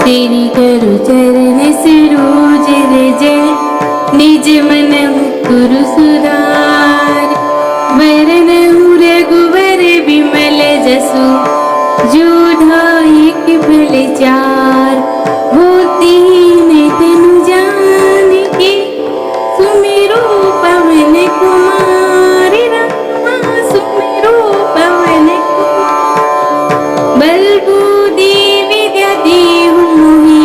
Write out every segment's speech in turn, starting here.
तेरी करु चरण सरोज रज, निज मन मुकुरु सुधार। वरनहु रघुवर विमल जसु, जो दायक फल चार। बुद्धिहीन तनु जानिके, सुमिरो पवन कुमार। रामा सुमिरो पवन कुमार। बल बुद्धि विद्या देहु मोहि,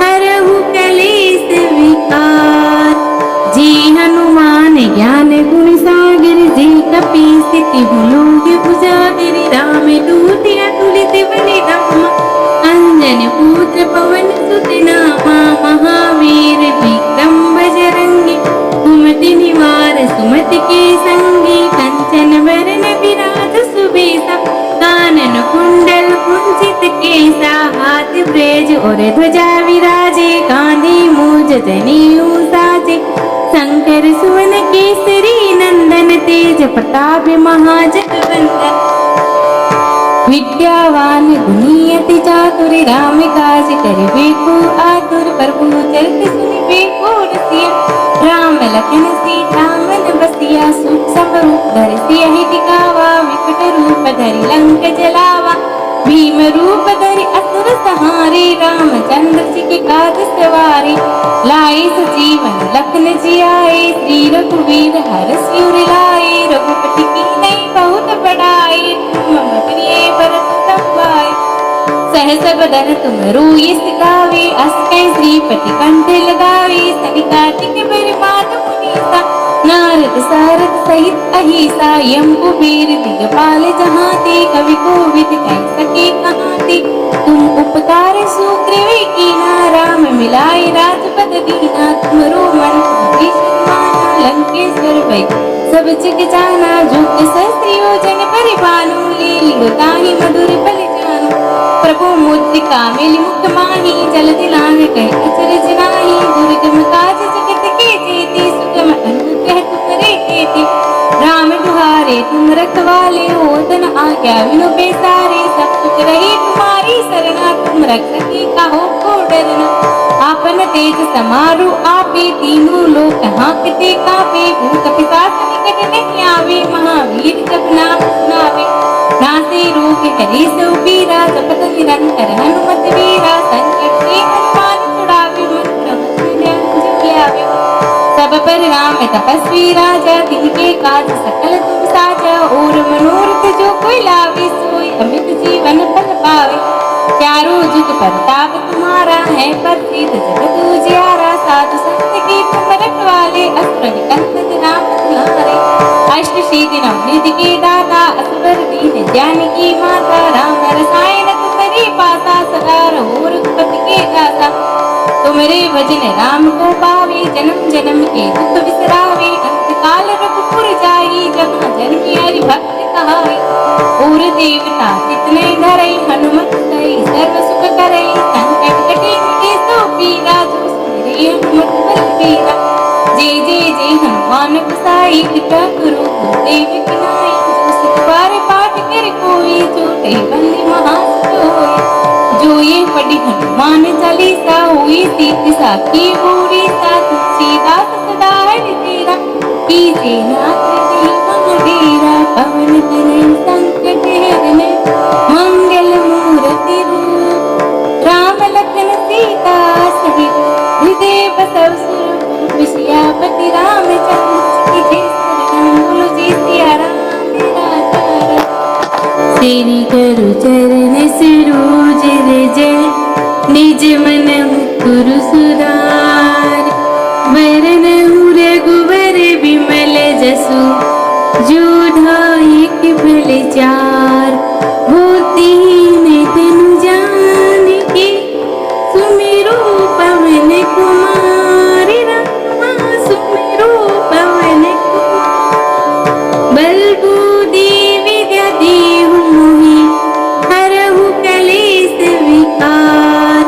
हरहु कलेश विकार। जी हनुमान ज्ञान गुण सागर, जी कपीस तिहु लोक उजागर। राम दूत अतुलित बल धामा, अंजन पुत्र पवन सुत नामा। महावीर विक्रम बजरंगी, कुमति निवार सुमति के संगी। कंचन वरण विराज सुबेसा, कानन कुंडल कुंचित केसा। हाथ ब्रेज और ध्वजा विराजे, कांधे मूज जनेऊ साजे। शंकर सुवन केसरी नंदन, तेज प्रताप महाजगवंदन। विद्यावान गुणी अति चातुर, राम काज करिबेको आतुर। प्रभु चरित सुनिबेको रसिया, राम लखन सीता मन बसिया। सूक्ष्म रूप धरि सियहि दिखावा, विकट रूप धरि लंक जलावा। भीम रूप धरि असुर संहारे, रामचंद्र जी के काज सवारे। लाए सजीवन लखन जियाए, श्री रघुवीर हरषि उर लाए। रघुपति कीन्ही बहुत बड़ाई, तुम मम प्रिय भरत तम भाई। सहस बदन तुम रोई सिखावे, अस कहि श्रीपति कंठ लगावे। सनिकादिक ब्रह्माद मुनीसा, नारद सारद सहित अहिसा। यम कुबेर दिगपाल जहाते, कवि कोविद कहि सके कहाते। तुम उपकार सुग्रीव कीन्हा, राम मिलाए राजपद दीन्हा। तुमरो मन भीषण माना, लंकेश्वर भय सब जग जाना। जो सहस्र योजन परिभानु, लील्यो ताहि मधुर फल जानु। प्रभु मुद्रिका मिलि मुख माहि, जलधि लांघ कहि अचरज नाहि। दुर्गम काज जगत के जेति, सुगम अनुग्रह तुमरे तेति। राम दुहारे तुम रखवाले, होत न आज्ञा बिनु पैसारे। सब सुख रहे तुम्हारी सरना, तुम रक्षक काहू को डरना। आपन तेज समारु आपे, तीनों लोक हांकते कांपे। भूत पिशाच निकट नहीं आवे, महावीर जब नाम सुनावे। नासे रोग हरे सो पीरा, जपत निरंतर हनुमत वीरा। संकट ते हनुमान छुड़ावे, मन क्रम जो लावे। सब पर राम तपस्वी राजा, तिनके काज सकल तुम साजा। और मनोरथ जो कोई लावे, सोई अमित जीवन फल पावे। चारों जुग प्रताप तुम्हारा है, प्रसिद्ध जगत उजियारा। साधु संत के तुम रखवाले, असुर निकंदन राम दुलारे। अष्ट सिद्धि नवनिधि के दाता, असवर दीन जानकी माता। राम रसायन तुम्हारे पासा, सदा रहो रघुपति के दासा। तुमरे भजन राम को पावे, जन्म जन्म के दुख बिसरावे। अंतकाल रघुपुर जाई, जहाँ जननी हरि भक्त कहाई। और देवता कितने धरई, हनुमत सही सर्व सुख करई। संकट कटे मिटे सो पीरा, जो सुमिरे हनुमत बलबीरा। जय जय जय हनुमान गोसाई, कृपा करो गुरुदेव की नाई। जो सिख बार पाठ कर कोई, जो कहि बंदी महासुख होई। जो ये पढ़ी हनुमान चालीसा, हुई सीति साखी पूरी। सा तुलसीदास सदा हरितेरा, कीजे नाथ जी महावीरा। पवन तनय संकट हरने, मंगल मूर्ति रूप। राम लखन सीता सहित, हृदय बसव सुरभूप। सियापति रामचंद्र की जय। शरण बोलो जय सिया राम तेरा जय। तेरी करु चरण सरोज रज, निज मन मुकुरु सुधार। वरनहु रघुवर विमल जसु, जो दायक फल चार। बुद्धिहीन तनु जानिके, सुमिरो पवन कुमार। रामा सुमिरो पवन कुमार। बल बुद्धि विद्या देहु मोहि, हरहु कलेश विकार।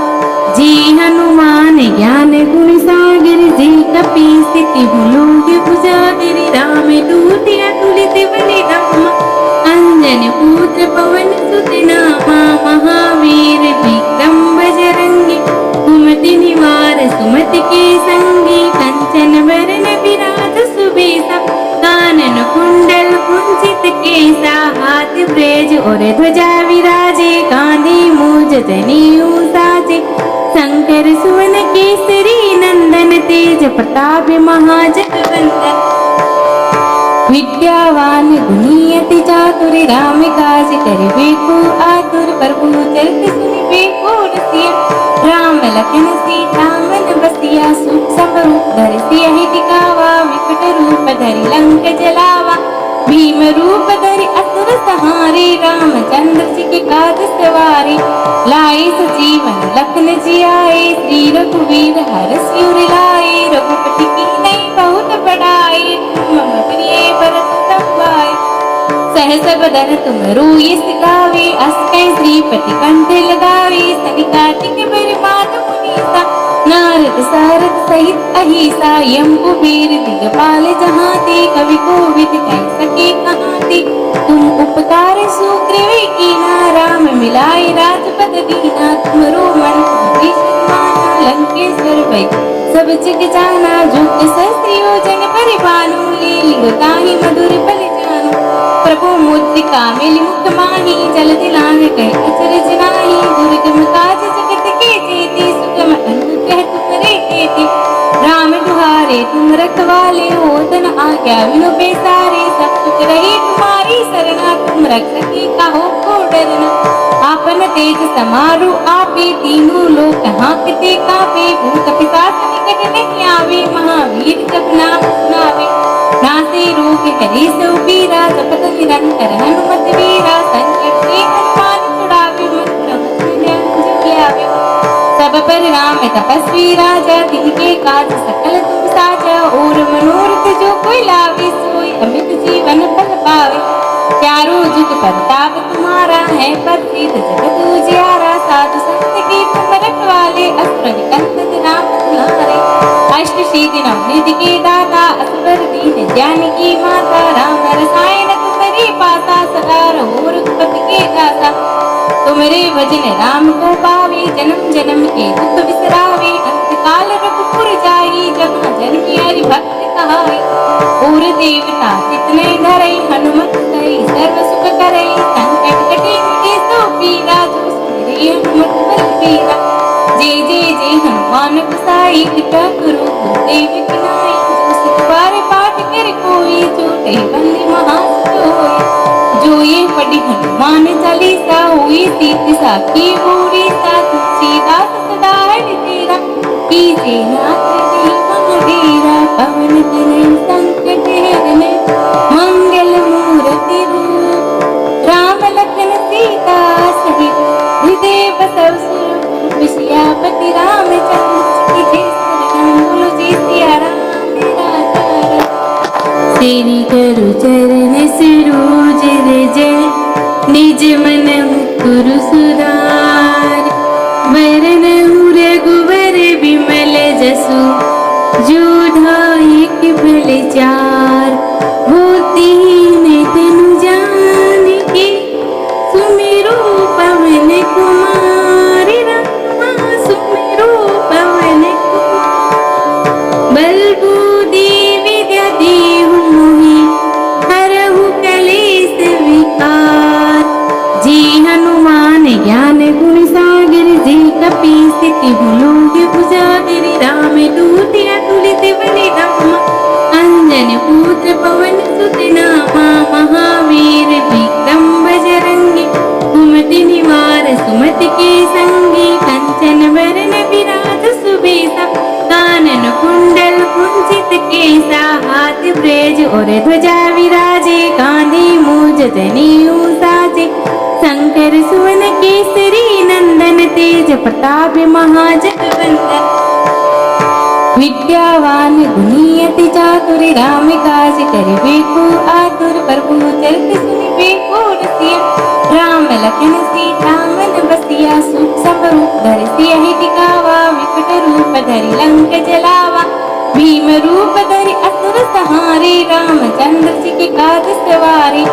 जी हनुमान ज्ञान गुण सागर, जी कपीस तिहु लोक उजागर। राम दूत अतुलित बल धामा, अंजन पुत्र पवन सुत नामा। महावीर विक्रम बजरंगी, और ध्वजा विराजे, कांधे मूज जनेऊ साजे। शंकर सुवन केसरी नंदन, तेज प्रताप महाजगवंदन। विद्यावान गुणी अति चातुर, राम काज करिबे को आतुर। प्रभु चरित सुनिबे को रसिया, राम लखन सीता मन बसिया। सुख सब रूप धरि सियहि दिखावा, विकट रूप धरि लंक जलावा। भीम रूप धरि असुर संहारे, रामचंद्र जी के काज सवारे। लाए सजीवन लखन जियाए, श्री रघुवीर हरषि उर लाए। रघुपति कीन्ही बहुत बड़ाई, तुम मम प्रिय भरत सम भाई। सहस बदन तुम रोयिस गावे, अस कहि श्रीपति कंठ लगावे। सनिकादिक ब्रह्मांड मुनीसा, नारद सारद सहित अहिसा। यम कुबेर दिगपाल जहाते, कवि कोविद कह सके कहाते। तुम उपकार सुग्रीव कीना, राम मिलाए राजपद दीना। तुमरो मंत्र माना, लंकेश्वर भय सब जग जाना। जो सहस्र योजन परिभानु, लील्यो ताहि मधुर फल जानु। प्रभु मुद्रिका मिलि मुख माहि, जलधि लांघ कहि अचरज नाहि। दुर्गम काज जगत के जेते, सुगम अनुग्रह तुम्हरे तेते। राम दुहारे तुम रखवाले, होत न आज्ञा बिनु पैसारे। सब सुख रहे तुम्हारी सरना, तुम रक्षक काहू को डरना। आपन तेज समारु आपे, तीनों लोक हांकते कांपे। भूत पिशाच निकट नहीं आवे, महावीर जब नाम सुनावे। नासे रोग हरे सो पीरा, जपत निरंतर हनुमत वीरा। संकट ते हनुमान छुड़ावे, मन क्रम जप आवे। सब पर राम तपस्वी राजा, तिनके काज सकल तुम साजा। और मनोरथ जो कोई लावे, सोई अमित जीवन फल पावे। चारों जुग प्रताप तुम्हारा है, प्रसिद्ध जगत उजियारा। साधु संत के तुम रखवाले, असुर निकंदन राम दुलारे। अष्ट सिद्धि नवनिधि के दाता, असवर दीन जानकी माता। राम रसायन तुम्हारे पासा, सदा रहो रघुपति के दासा। तुमरे भजन राम को पावे, जन्म जन्म के दुख बिसरावे। अंतकाल रघुपुर जाई, जहाँ जन्मी हरि भक्त कहाई। और देवता जितने धरई, हनुमत सही सर्व सुख करई। संकट कटे मिटे सो पीरा, जो सुमिरे हनुमत बलबीरा। जय जय जय हनुमान गोसाई, कृपा करो गुरुदेव की नाई। जो सिख बार पाठ कर कोई, जो कहि बंदी महासुख होई। जो ये पढ़ी हनुमान चालीसा, हुई सीति साखी पूरी। सा तुलसीदास सदा हरि तेरा, कीजे नाथ जी महावीरा। पवन तनय संकट हरने, मंगल मूर्ति रूप। राम लखन सीता सहित, हृदय बसव सुरभूप। सियापति रामचंद्र की जय, श्री बोलो जय सिया राम तेरा जय। तेरी करु चरण सरोज रज, निज मन मुकुर सुधार। वरनहु रघुवर विमल जसु, जो दायक फल चार। होतीन तनु जानिके, सुमिरो पवन कुमार। रामा सुमिरो पवन कुमार। बल बुद्धि विद्या देहु मोहि, हरहु कलेश विकार। जी हनुमान ज्ञान गुण सागर, जी कपीस तिहु लोक उजागर। राम दूत अतुलित बल धामा, अंजन पुत्र पवन सुत नामा। महावीर विक्रम बजरंगी, कुमति निवार सुमति के संगी। कंचन वरन विराज सुबेसा, कानन कुंडल कुंचित केसा। हाथ ब्रेज और ध्वजा विराजे, कांधे मूज जनेऊ साजे। शंकर सुवन केसरी नंदन, तेज प्रताप महाजगवंदन। विद्यावान गुणी अति चातुर, राम काज करिबे को आतुर। प्रभु चरित सुनिबे को रसिया, राम लखन सीता मन बसिया। सुख सब रूप धरि सियहि दिखावा, विकट रूप धरि लंक जलावा। भीम रूप धरि असुर संहारे, रामचंद्र जी के काज सवारे।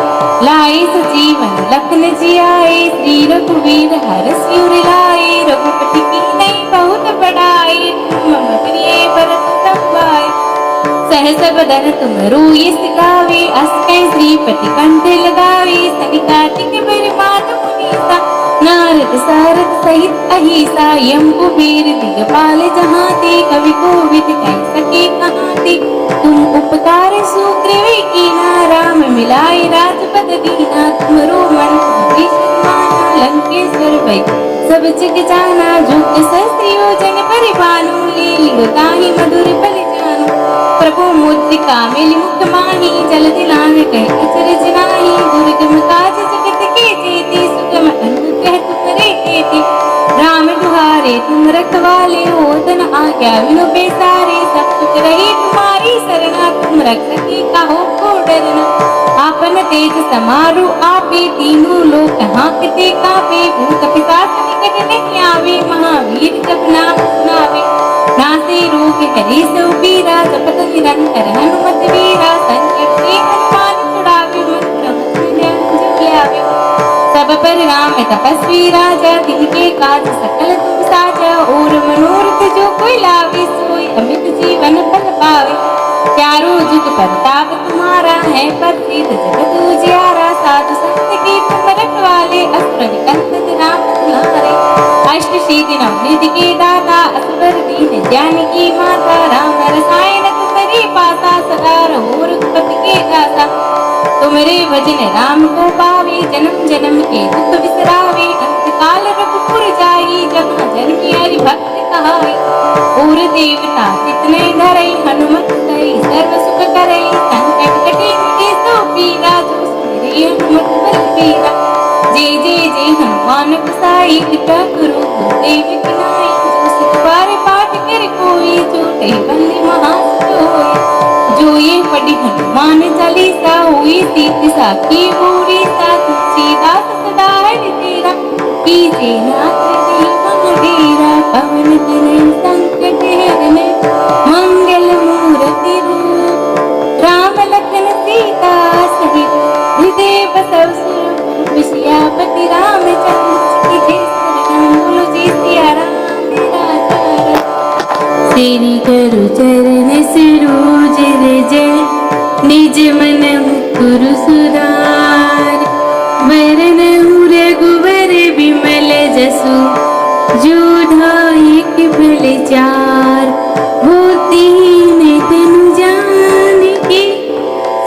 लाए सजीवन लखन जियाए, श्री रघुवीर हरषि उर लाए। रघुपति कीन्ही बहुत बड़ाई, तुम मम प्रिय भरत सम भाई। सहस बदन तुम रोयिस गावे, अस कहि श्रीपति कंठ लगावे। सनिकादिक ब्रह्मा सा। नारद सारद सहित अहिसा यम कुबेर दिगपाल जहाँ ते, कवि कोविद कह सके कहाँ ते। तुम उपकार सुग्रीव कीना, राम मिलाए राजपद दीना। तुमरो मन माना, लंकेश्वर भई सब जग जाना। जुग सहस्र योजन परिपालू, लील्यो ताहि मधुर पल जानु। प्रभु मुद्रिका मिलि मुख माहि, जलधि लांघ गए अचरज नाहि। दुर्गम काज जगत के जेते, सुगम अनुग्रह तुमरे तेते। राम दुहारे तुम रखवाले, होतन आज्ञा बिनु पैसारे। सब सुख रही तुम्हारी सरना, तुम रक्षक काहू को डरना। आपन तेज समारु आपे, तीनों लोक हाँकते कापे। भूत पिशाच निकट नहीं आवे, महावीर जब नाम सुनावे। नासे रोग हरि सो पीरा, जपत निरंतर हनुमत वीरा। संकट ते हनुमान छुड़ावे, मंत्र मुख जो ल्यावे। सब पर राम तपस्वी राजा, तिनके काज सकल तुम साजा। और मनोरथ जो कोई लावे, सोई अमित जीवन फल पावे। चारों जुग प्रताप तुम्हारा है, प्रसिद्ध जगत उजियारा। साधु संत के तुम रखवाले, असुर निकंदन राम दुलारे। अष्ट सिद्धि नवनिधि के दाता, असवर दीन जानकी माता। राम रसायन तुम्हारे पासा, सदा रहो रघुपति के दाता। तुम्हारे भजन राम को पावे, जन्म जन्म के दुख बिसरावे। अंत काल रघुपुर जाई, जहाँ जन्मी हरि भक्त कहाई। और देवता कितने धरई, हनुमत सही सर्व सुख करई। संकट कटे मिटे सो पीरा, जो सुमिरे हनुमत बलबीरा। जय जय जय हनुमान गोसाई, कृपा करो गुरुदेव की नाई। जो सिख बार पाठ कर कोई, छोटे बंदी महासोई। जो ये पढ़ी हनुमान चालीसा, हुई सीत साखी पूरी सा। तुलसीदास सदा हरि तेरा, कीजे नाथ जी मम डेरा। पवन तनय संकट हरन, मंगल मूर्ति रूप। राम लखन सीता सहित, हृदय बसव सुरभूप। सियापति रामचंद्र की जय, शरण बोलो जय सिया राम तेरा जय। श्री गुरु चरण सरोज रज, निज मन मुकुर सुधार। वरनहु रघुवर विमल जसु, जो धायक फल चार। होतीन तनु जानकी,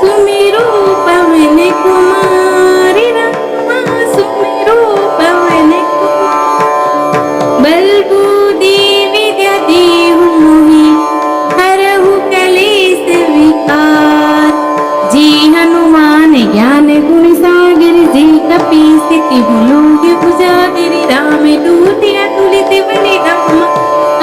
सुमिरो पवन कुमार। रामा सुमिरो पवन कुमार। बल बुद्धि विद्या देहु मोहि, हरहु कलेश विकार। जी हनुमान ज्ञान गुण सागर, जी कपीस तिहु लोक उजागर। राम दूत अतुलित बल धामा,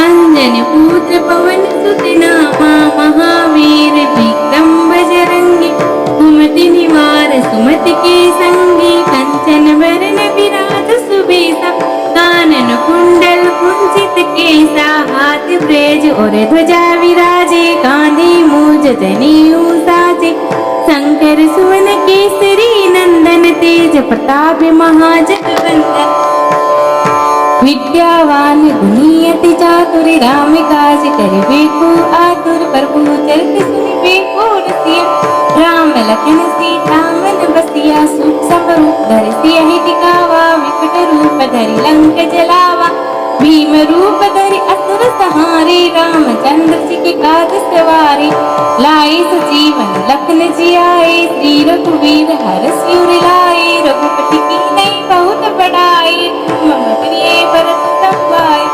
अंजन पुत्र पवन सुत नामा। महावीर विक्रम बजरंगी, कुमति निवार सुमति के संगी। कंचन वरन विराज सुबेसा, कानन कुंडल कुंचित केसा। हाथ ब्रेज और ध्वजा विराजे, कांधे मूज जनेऊ साजे। शंकर सुवन केसरी नंदन, तेज प्रताप महाजगवंदन। विद्यावान गुणी अति चातुर, राम काज करिबे को आतुर। प्रभु चरित सुनिबे को रसिया, राम लखन सीता मन बसिया। सूक्ष्म रूप धरि सियहि दिखावा, विकट रूप धरि लंक जलावा। भीम रूप धरि असुर संहारे, रामचंद्र जी के काज सवारे। लाए सजीवन लखन जियाए, श्री रघुवीर हरषि उर लाए। रघुपति कीन्ही बहुत बड़ाई, मम प्रिय भरत तम भाई।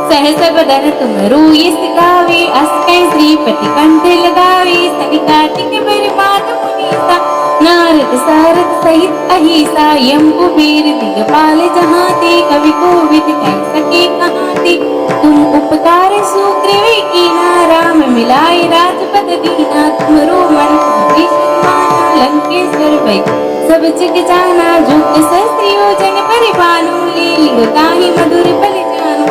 सहस बदन तुम रोयस गावे, अस कहि श्रीपति कंठ लगावे। सनिकादिक बरमात मुनीसा, नारद सारद सहित अहिसा। यम कुबेर दिगपाल जहाँ ते, कवि कोविद कह सके कहाँ ते। तुम उपकार सुग्रीव कीना, राम मिलाए राजपद दीना। तुमरो मन माना, लंकेश्वर भई सब जग जाना। जुग सहस्र योजन परिपालू, लील्यो ताहि मधुर पल जानु।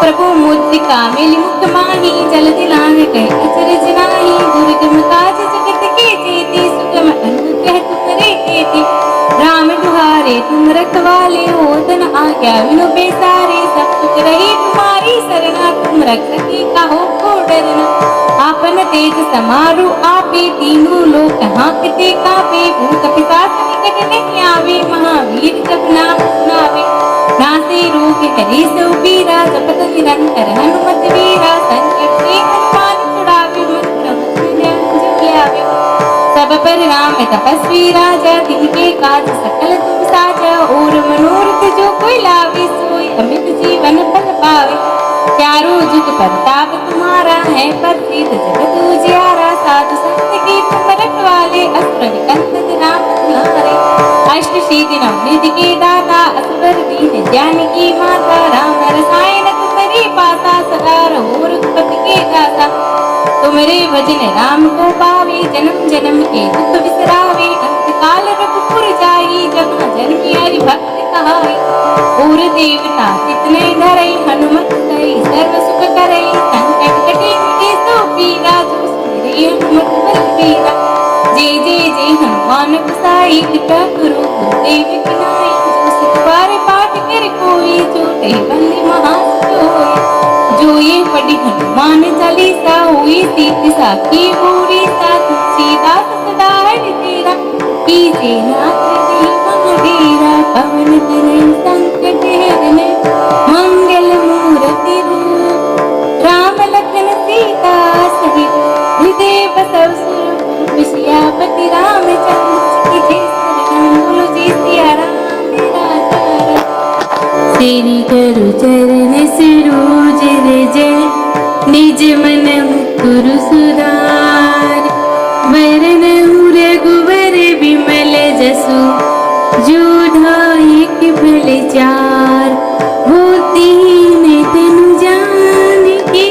प्रभु मुद्रिका मिलि मुख माहि, जलधि लांघ गए अचरज नाहि। दुर्गम काज जगत के जेते, सुगम अनुग्रह तुमरे तेते। राम दुहारे तुम रखवाले, होतन आज्ञा बिनु पैसारे। सब सुख रही तुम्हारी सरना, तुम रक्षक काहू को डरना। आपन तेज तेज समारो आपे, तीनों लोक हाँकते कापे। भूत पिशाच निकट नहीं आवे, महावीर जब नाम सुनावे। नासे रोग हरे सो पीरा, जपत निरंतर हनुमत वीरा। संकट ते हनुमान छुड़ावे, मंत्र मुकुट अंजन लावे। सब पर राम तपस्वी राजा, तिनके काज सकल तुम साजा। और मनोरथ जो कोई लावे, सोई अमित जीवन फल पावे। चारों जुग परताप तुम्हारा है, प्रसिद्ध जगत उजियारा। साधु संत के तुम रखवाले, असुर निकंदन राम तुम्हारे। अष्ट सिद्धि नवनिधि के दाता, असवर दीन जानकी माता। राम रसायन तुम्हारे पासा, सदा रहो रघुपति के दासा। तुम्हारे भजन राम को पावे, जन्म जन्म के दुख बिसरावे। अंत काल रघुपुर जाई, जहाँ जन्मी हरि भक्त कहाई। और देवता जितने धरई, हनुमत सई सर्व सुख करई। संकट कटे मिटे सो पीरा, जो सुमिरै हनुमत बलबीरा। जय जय जय हनुमान गोसाई, कृपा करो गुरुदेव की नाई। जो सिख बार पाठ कर कोई, छोटे बंदी महासुख। जो ये पढ़ी हनुमान चालीसा, हुई सीति साखी पूरी। सा तुलसीदास सदा हरितेरा, कीजे नाथ जी महावीरा। पवन तनय संकट हरन, मंगल मूर्ति रूप। राम लखन सीता सहित, हृदय बसव सुरभूप। सियापति रामचंद्र की जय। शरण बोलो जय सिया राम मेरा तारा। तेरी करु चरण सरोज रज, निज मन मुकुर सुधार। वरनहु रघुवर विमल जसु, जो धायक फल चार। बुद्धिहीन तनु जानिके,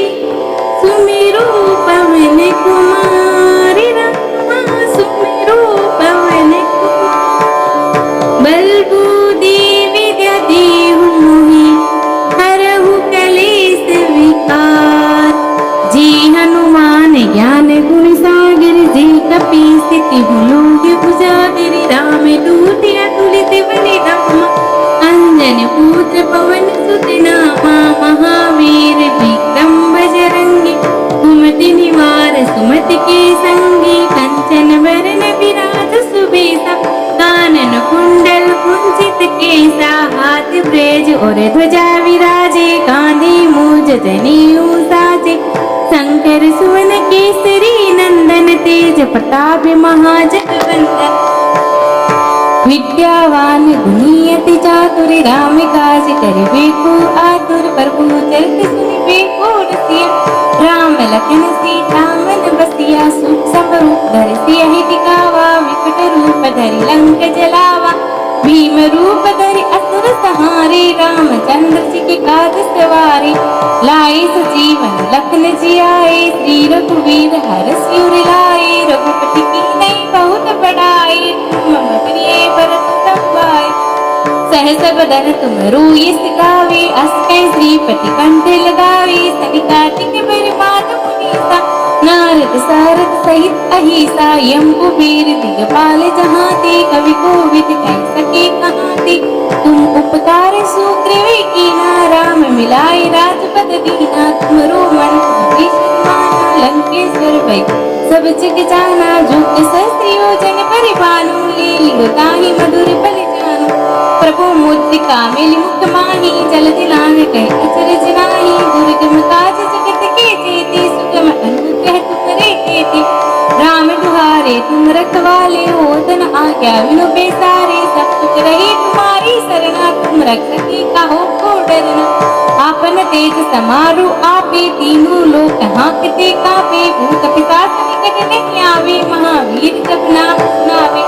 सुमिरो पवन कुमार। रामा सुमिरो पवन कुमार। बल बुद्धि विद्या देहु मोहि, हरहु कलेश विकार। जी हनुमान ज्ञान गुण सागर, जी कपीस तिहु लोक उजागर। राम दूत अतुलित बल धामा, अंजन पुत्र पवन सुत नामा। महावीर विक्रम बजरंगी, कुमति निवार सुमति के संगी। कंचन वरन विराज सुबेसा, कानन कुंडल कुंचित केसा। हाथ ब्रेज और ध्वजा विराजे, कांधे मूज जनेऊ साजे। शंकर सुवन केसरी नंदन, तेज प्रताप महाजगवंदन। विद्यावान गुणी अति चातुर, राम काज करिबे को आतुर। प्रभु चरित सुनिबे को रसिया, राम लखन सीता मन बसिया। सुख रूप धरि सियहि दिखावा, विकट रूप धरि लंक जलावा। भीम रूप धरि असुर संहारे, रामचंद्र जी के काज सवारे। लाए सजीवन लखन जियाए, श्री रघुवीर हरषि उर लाए। रघुपति कीन्ही बहुत बड़ाई, तुम मम प्रिय भरत तम भाई। सहस बदन तुम रोयिस गावे, अस कहि श्रीपति कंठ लगावे। सनिकादिक बरमात मुनीसा, नारद सारद सहित अहिसा। यम कुबेर दिगपाल जहाते, कवि कोविद कह सके कहाते। तुम उपकार सुग्रीव कीना, राम मिलाए राजपद दीना। तुमरो मंत्र भीषण माना, लंकेश्वर भय सब जग जाना। जो सहस्र योजन परिपालु, लील्यो ताहि मधुर फल जानु। प्रभु मुद्रिका मिलि मुख माहि, जलधि लांघ गए अचरज नाहि। दुर्गम काज जगत के जेते, सुगम अनुग्रह तुमरे तेते। राम दुहारे तुम रखवाले, होत न आज्ञा बिनु पैसारे। सब सुख रहे तुम्हारी सरना, तुम रक्षक काहू को डरना। आपन तेज समारो आपे, तीनों लोक हाँकते कापे। भूत पिशाच निकट नहीं आवे, महावीर जब नाम सुनावे।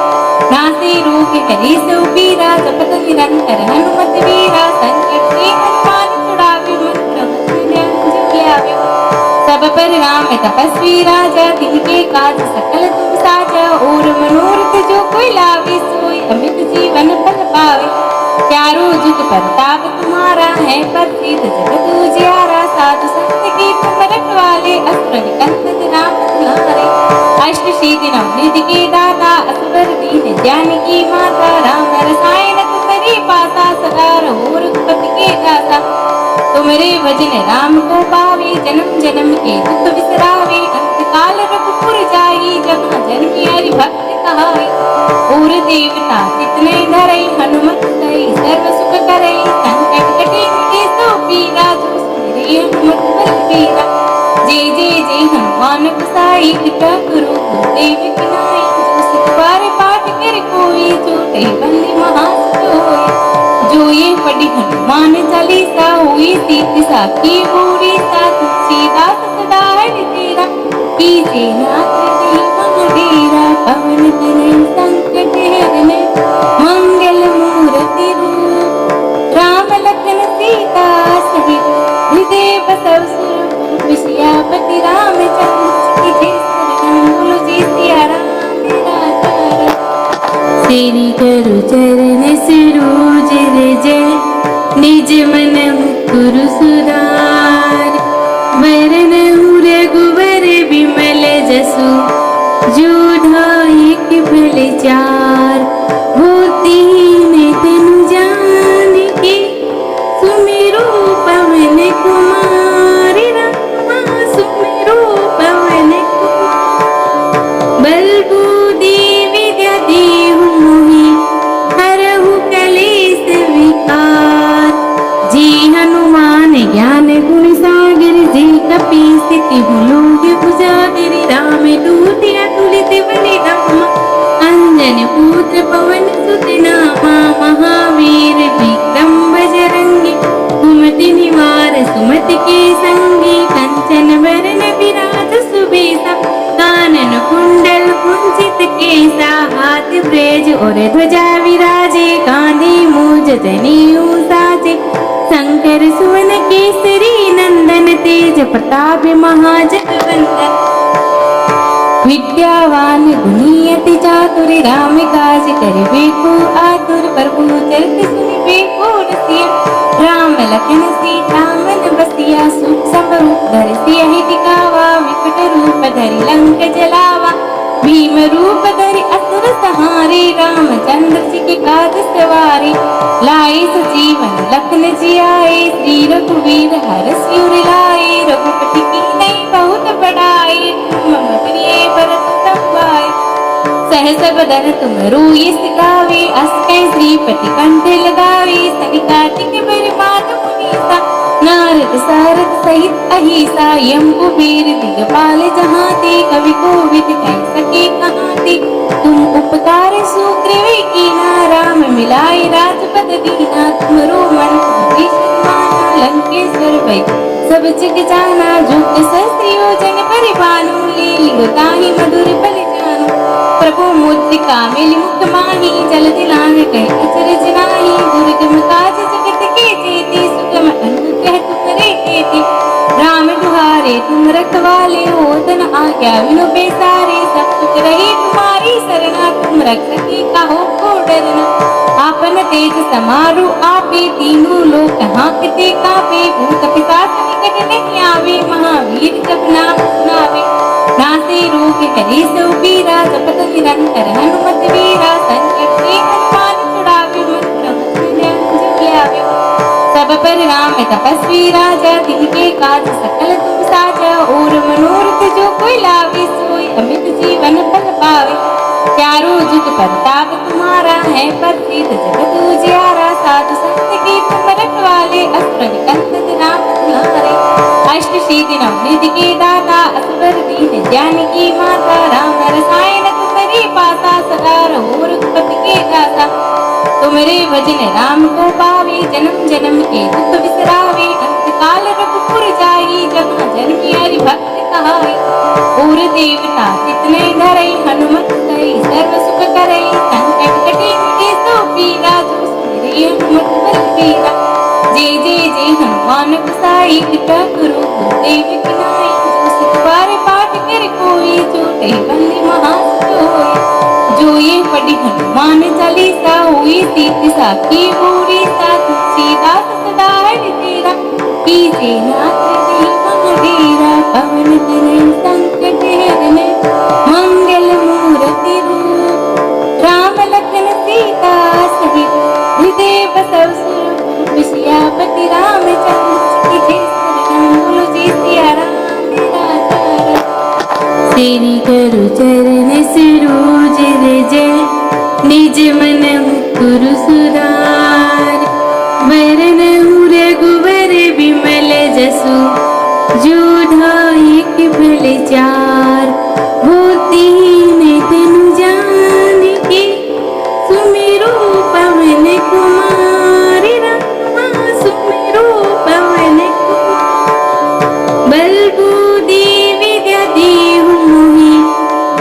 नासे रोग हरे सो पीरा, जपत निरंतर हनुमत वीरा। संकट ते हनुमान छुड़ावे, मंत्र मुकुट अंजन लावे। सब पर राम तपस्वी राजा, तिनके काज सकल तुम साजा। और मनोरथ जो कोई लावे, सोई अमित जीवन फल पावे। चारों जुग परताप तुम्हारा है, प्रसिद्ध जगत उजियारा। साधु संत के तुम रखवाले, असुर निकंदन राम तुम्हारे। अष्ट सिद्धि नवनिधि के दाता, असवर दीन जानकी माता। राम रसायन तुम्हारे पासा, सदा रहो रघुपति के दासा। तुम्हारे भजन राम को पावे, जन्म जन्म के दुख बिसरावे। अंत काल रघुपति भक्त कहाई। और देवता कितने धरई, हनुमत सई सर्व सुख करई। संकट कटे मिटे सो पीरा, जो सुमिरै हनुमत बलबीरा। जय जय जय हनुमान गोसाई, कृपा करो गुरुदेव की नाई। जो सिख बार पाठ कर कोई, छूटे बंदी महासुख। जो ये पढ़ी हनुमान चालीसा, हुई सीति साखी पूरी। सा तुलसीदास सदा हृदय कीजे नाथ देहि महावीरा। पवन तनय संकट हरन, मंगल मूर्ति रूप। राम लखन सीता सहित, हृदय बसव सुरभूप। सियापति रामचंद्र की जय। शरण बोलो जय सिया राम तेरा जय। श्री गुरु चरण सरोज रज, निज मन मुकुर सुधार। वरनहु रघुवर विमल जसु, जो दायक फल चार। बुद्धिहीन तनु जानिके, सुमिरो पवन कुमार। रामा सुमिरो पवन कुमार। बल बुद्धि विद्या देहु मोहि, हरहु कलेश विकार। जी हनुमान ज्ञान गुण सागर, जी कपीस तिहु लोक उजागर। राम दूत अतुलित बल धामा, अंजन पुत्र पवन सुत नामा। महावीर विक्रम बजरंगी, कुमति निवार सुमति के संगी। कंचन वरन विराज सुबेसा, कानन कुंडल कुंचित केसा। हाथ ब्रेज और ध्वजा विराजे, कांधे मूज जनेऊ साजे। शंकर सुवन केसरी नंदन, तेज प्रताप महाजगवंदन। विद्यावान गुणी अति चातुर, राम काज करिबेको आतुर। प्रभु चरित सुनिबेको रसिया, राम लखन सीता मन बसिया। सुख संरूप धरि सियहि दिखावा, विकट रूप धरि लंक जलावा। भीम रूप धरि असुर संहारे, रामचंद्र जी के काज सवारे। लाए सजीवन लखन जियाए, श्री रघुवीर हरषि उर लाए। रघुपति कीन्ही बहुत बड़ाई, तुम मम प्रिय भरत तम भाई। सहस बदन तुम रोयस गावे, अस कै श्रीपति कंठ लगावे। सनिकादिक बरमात मुनीसा, नारद सारद सहित अहिसा। यम कुबेर दिगपाल जहाते, कवि कोविद कह सके कहाते। तुम उपकार सुग्रीव कीना, राम मिलाए राजपद दीना। तुमरो मन भीषण माना, लंकेश्वर भय सब जग जाना। जो सहस्र योजन परिपालु, लील्यो ताहि मधुर फल जानु। प्रभु मुद्रिका मिलि मुख माहि, जलधि लांघ गए अचरज नाहि। दुर्गम काज जगत के जेते, सुगम अनुग्रह तुमरे तेते। राम दुहारे तुम रखवाले, होत न आज्ञा बिनु पैसारे। सब सुख रहे तुम्हारी सरना, तुम रक्षक काहू को डरना। आपन तेज समारु आपे, तीनों लोक हाँकते कापे। भूत पिशाच निकट नहीं आवे, महावीर जब नाम सुनावे। नासे रोग हरे सो पीरा, जपत निरंतर हनुमत वीरा। संकट ते हनुमान छुड़ावे, मन क्रम जप लावे। सब पर राम तपस्वी राजा, तिनके काज सकल तुम साजा। और मनोरथ जो कोई लावे, सोई अमित जीवन फल पावे। चारों जुग प्रताप तुम्हारा है, प्रसिद्ध जगत उजियारा। साधु संत के तुम रखवाले, असुर निकंदन राम तुम्हारे। अष्ट सिद्धि नवनिधि के दाता, असवर दीन जानकी माता। राम रसायन तुम्हारे पासा, सदा रहो रघुपति के दासा। तुमरे भजन राम को पावे, जन्म जन्म के दुख बिसरावे। अंत काल रघुपुर जाई, जहाँ जन्मी हरि भक्त कहाई। और देवता कितने धरई, हनुमत सई सर्व सुख करई। संकट कटे मिटे सो पीरा, जो सुमिरै हनुमत बलबीरा। जय जय जय हनुमान गोसाई, कृपा करो गुरुदेव की नाई। जो सिख बार पाठ कर कोई, छूटे बंदी महासुख। जो ये पढ़ी हनुमान चालीसा, हुई सीति साखी पूरी। सा तुलसीदास सदा हृदय कीजे नाथ देहि महावीरा। पवन तनय संकट हरन, मंगल मूर्ति रूप। राम लखन सीता सहित, हृदय बसव सुरभूप। सियापति रामचंद्र की जय। शरण बोलो जय सिया राम तेरा जय। श्री गुरु चरण सरोज जय निज मन गुरु सुधार वरन रघुवर विमल जसु जो धायक फल चार बुद्धिहीन तनु जानिके सुमिरो पवन कुमार रामा सुमिरो पवन कुमार बल बुद्धि विद्या देहु मोहि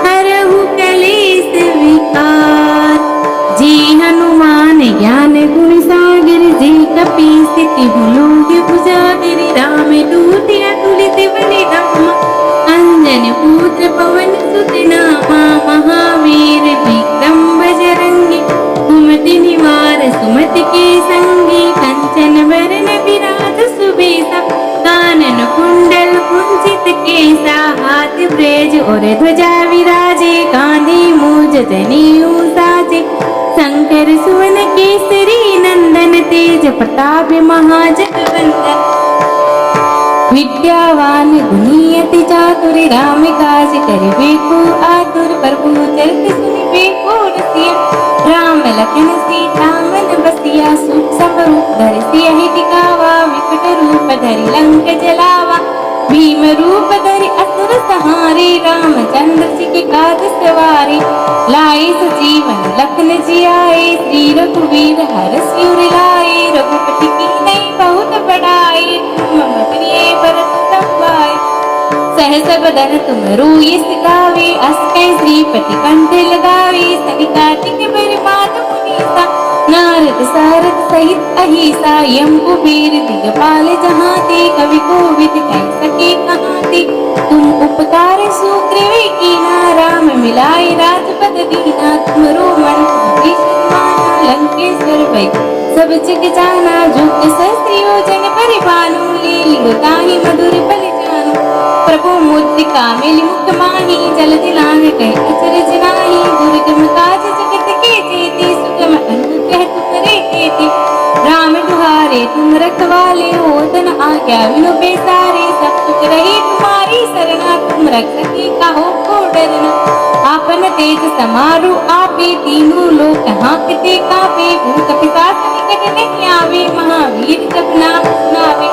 हरहु कलेश विकार जी हनुमान ज्ञान गुण सागर जी कपि स्थिति लोक उजागर राम दूत अतुलित बल धामा अंजन पुत्र पवन सुत नामा महावीर विक्रम बजरंगी कुमति निवार सुमति के संगी कंचन वरण विराज सुबेसा कानन कुंडल कुंचित केसा हाथ ब्रेज और ध्वजा विराजे कांधे मूज जनेऊ साजे शंकर सुवन केसरी नंदन तेज प्रताप महाजगवंदन विद्यावान गुणी अति चातुर राम काज करिबे को आतुर प्रभु चरित सुनिबे को रसिया राम लखन सीता मन बसिया सुख समरूप धरि सियहि दिखावा विकट रूप धरि लंक जलावा भीम रूप धरि असुर संहारे रामचंद्र जी के काज सवारे लाए सजीवन लखन जियाए श्री रघुवीर हरष उर लाए रघुपति की नहीं बहुत बड़ाई तुम मम प्रिय भरत तम्बाए सहस बदन तुम रोई सिगावे अस कै श्रीपति कंठ लगावे सनिकाटिक बरमात मुनीसा नारद सारद सहित अहिसा यम कुबेर दिगपाल जहाते कवि कोविद कह सके कहाते तुम उपकार सुग्रीव कीना राम मिलाए राजपद दीना तुमरो मन माना लंकेश्वर भई सब जग जाना जो सहस्र योजन परिभानु लीलिंग ताहि मधुर पल जानु प्रभु मुद्रिका मिलि मुख माही जल दिलांग कह अचरज नाही दुर्गम काज जगत के जेति सुगम अनुग्रह तुमरे केति राम दुहारे तुम रखवाले होतन आज्ञा विनु बेसारे सब सुख रहे तुम्हारी सरना तुम रख सके कहो को डरना आपन तेज समारु आपे तीनों लोक हाँकते कापे भूत पिशाच निकट नहीं आवे महावीर जब नाम सुनावे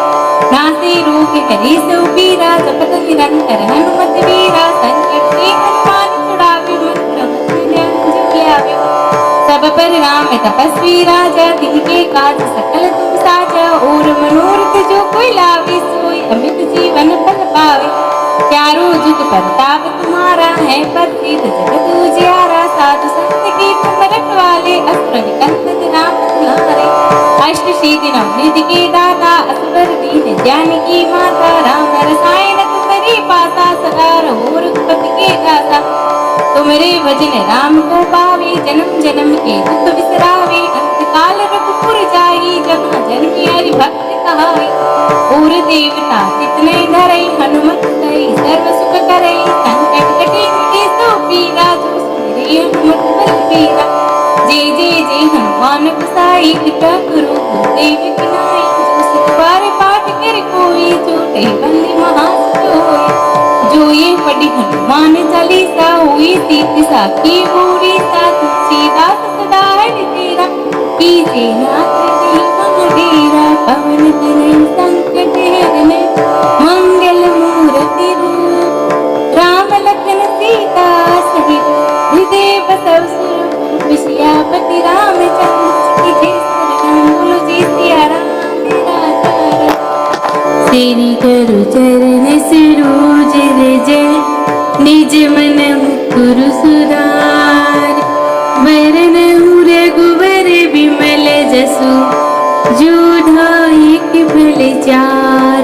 नासे रोग हरि सो पीरा जपत निरंतर हनुमत वीरा संकट ते हनुमान छुड़ावे मन प्रभु जन आवे सब पर राम तपस्वी राजा तिनके काज सकल तुम साजा और मनोरथ जो कोई लावे सोई अमित जीवन फल पावे चारों जुग प्रताप तुम्हारा है प्रसिद्ध जगत उजियारा साधु संत के तुम रखवाले असुर निकंदन राम दुलारे अष्ट सिद्धि नवनिधि के दाता असवर दीन जानकी माता राम रसायन तुम्हारी पासा सदा रहो रघुपति के दाता तुम्हारे भजन राम को पावे जन्म जन्म के दुख बिसरावे अंत काल रघुपुर जाई जहाँ जन्मी हरि भक्त कहाई और देवता जितने धरई हनुमत सही सर्व सुख करई संकट कटे मिटे सो पीरा जो सुमिरे हनुमत बलबीरा जय जय जय हनुमान गोसाई कृपा करो देव की नाई जो सुख बार पाठ कर कोई छोटे बंदी महासोई जो ये पढ़ी हनुमान चालीसा हुई सीति साखी पूरी सा तुलसीदास सदा हरि तेरा कीजे नाथ जी महावीरा पवन तनय संकट हरने मंगल मूर्ति रूप राम लखन सीता सहित हृदय बसव सुरभूप सियापति रामचंद्र की जय शरण बोलो जय सिया राम तेरा चरण तेरी करु चरण सरोज जय निज मन गुरु सुधार वरन रघुवर विमल जसु जो धायक फल चार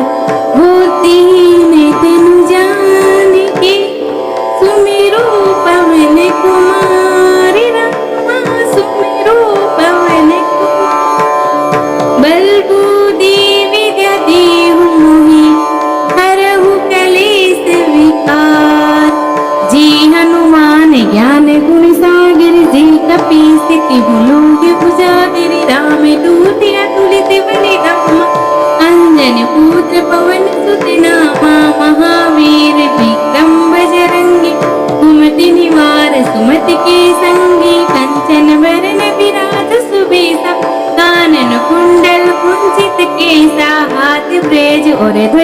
बुद्धिहीन तनु जानिके सुमिरो पवन कुमार रामा सुमिरो पवन कुमार बल बुद्धि विद्या देहु मोहि हरहु कलेश विकार जी हनुमान ज्ञान गुण सागर जी कपि स्थिति लोक उजागर राम दूत अतुलित बल धामा अंजन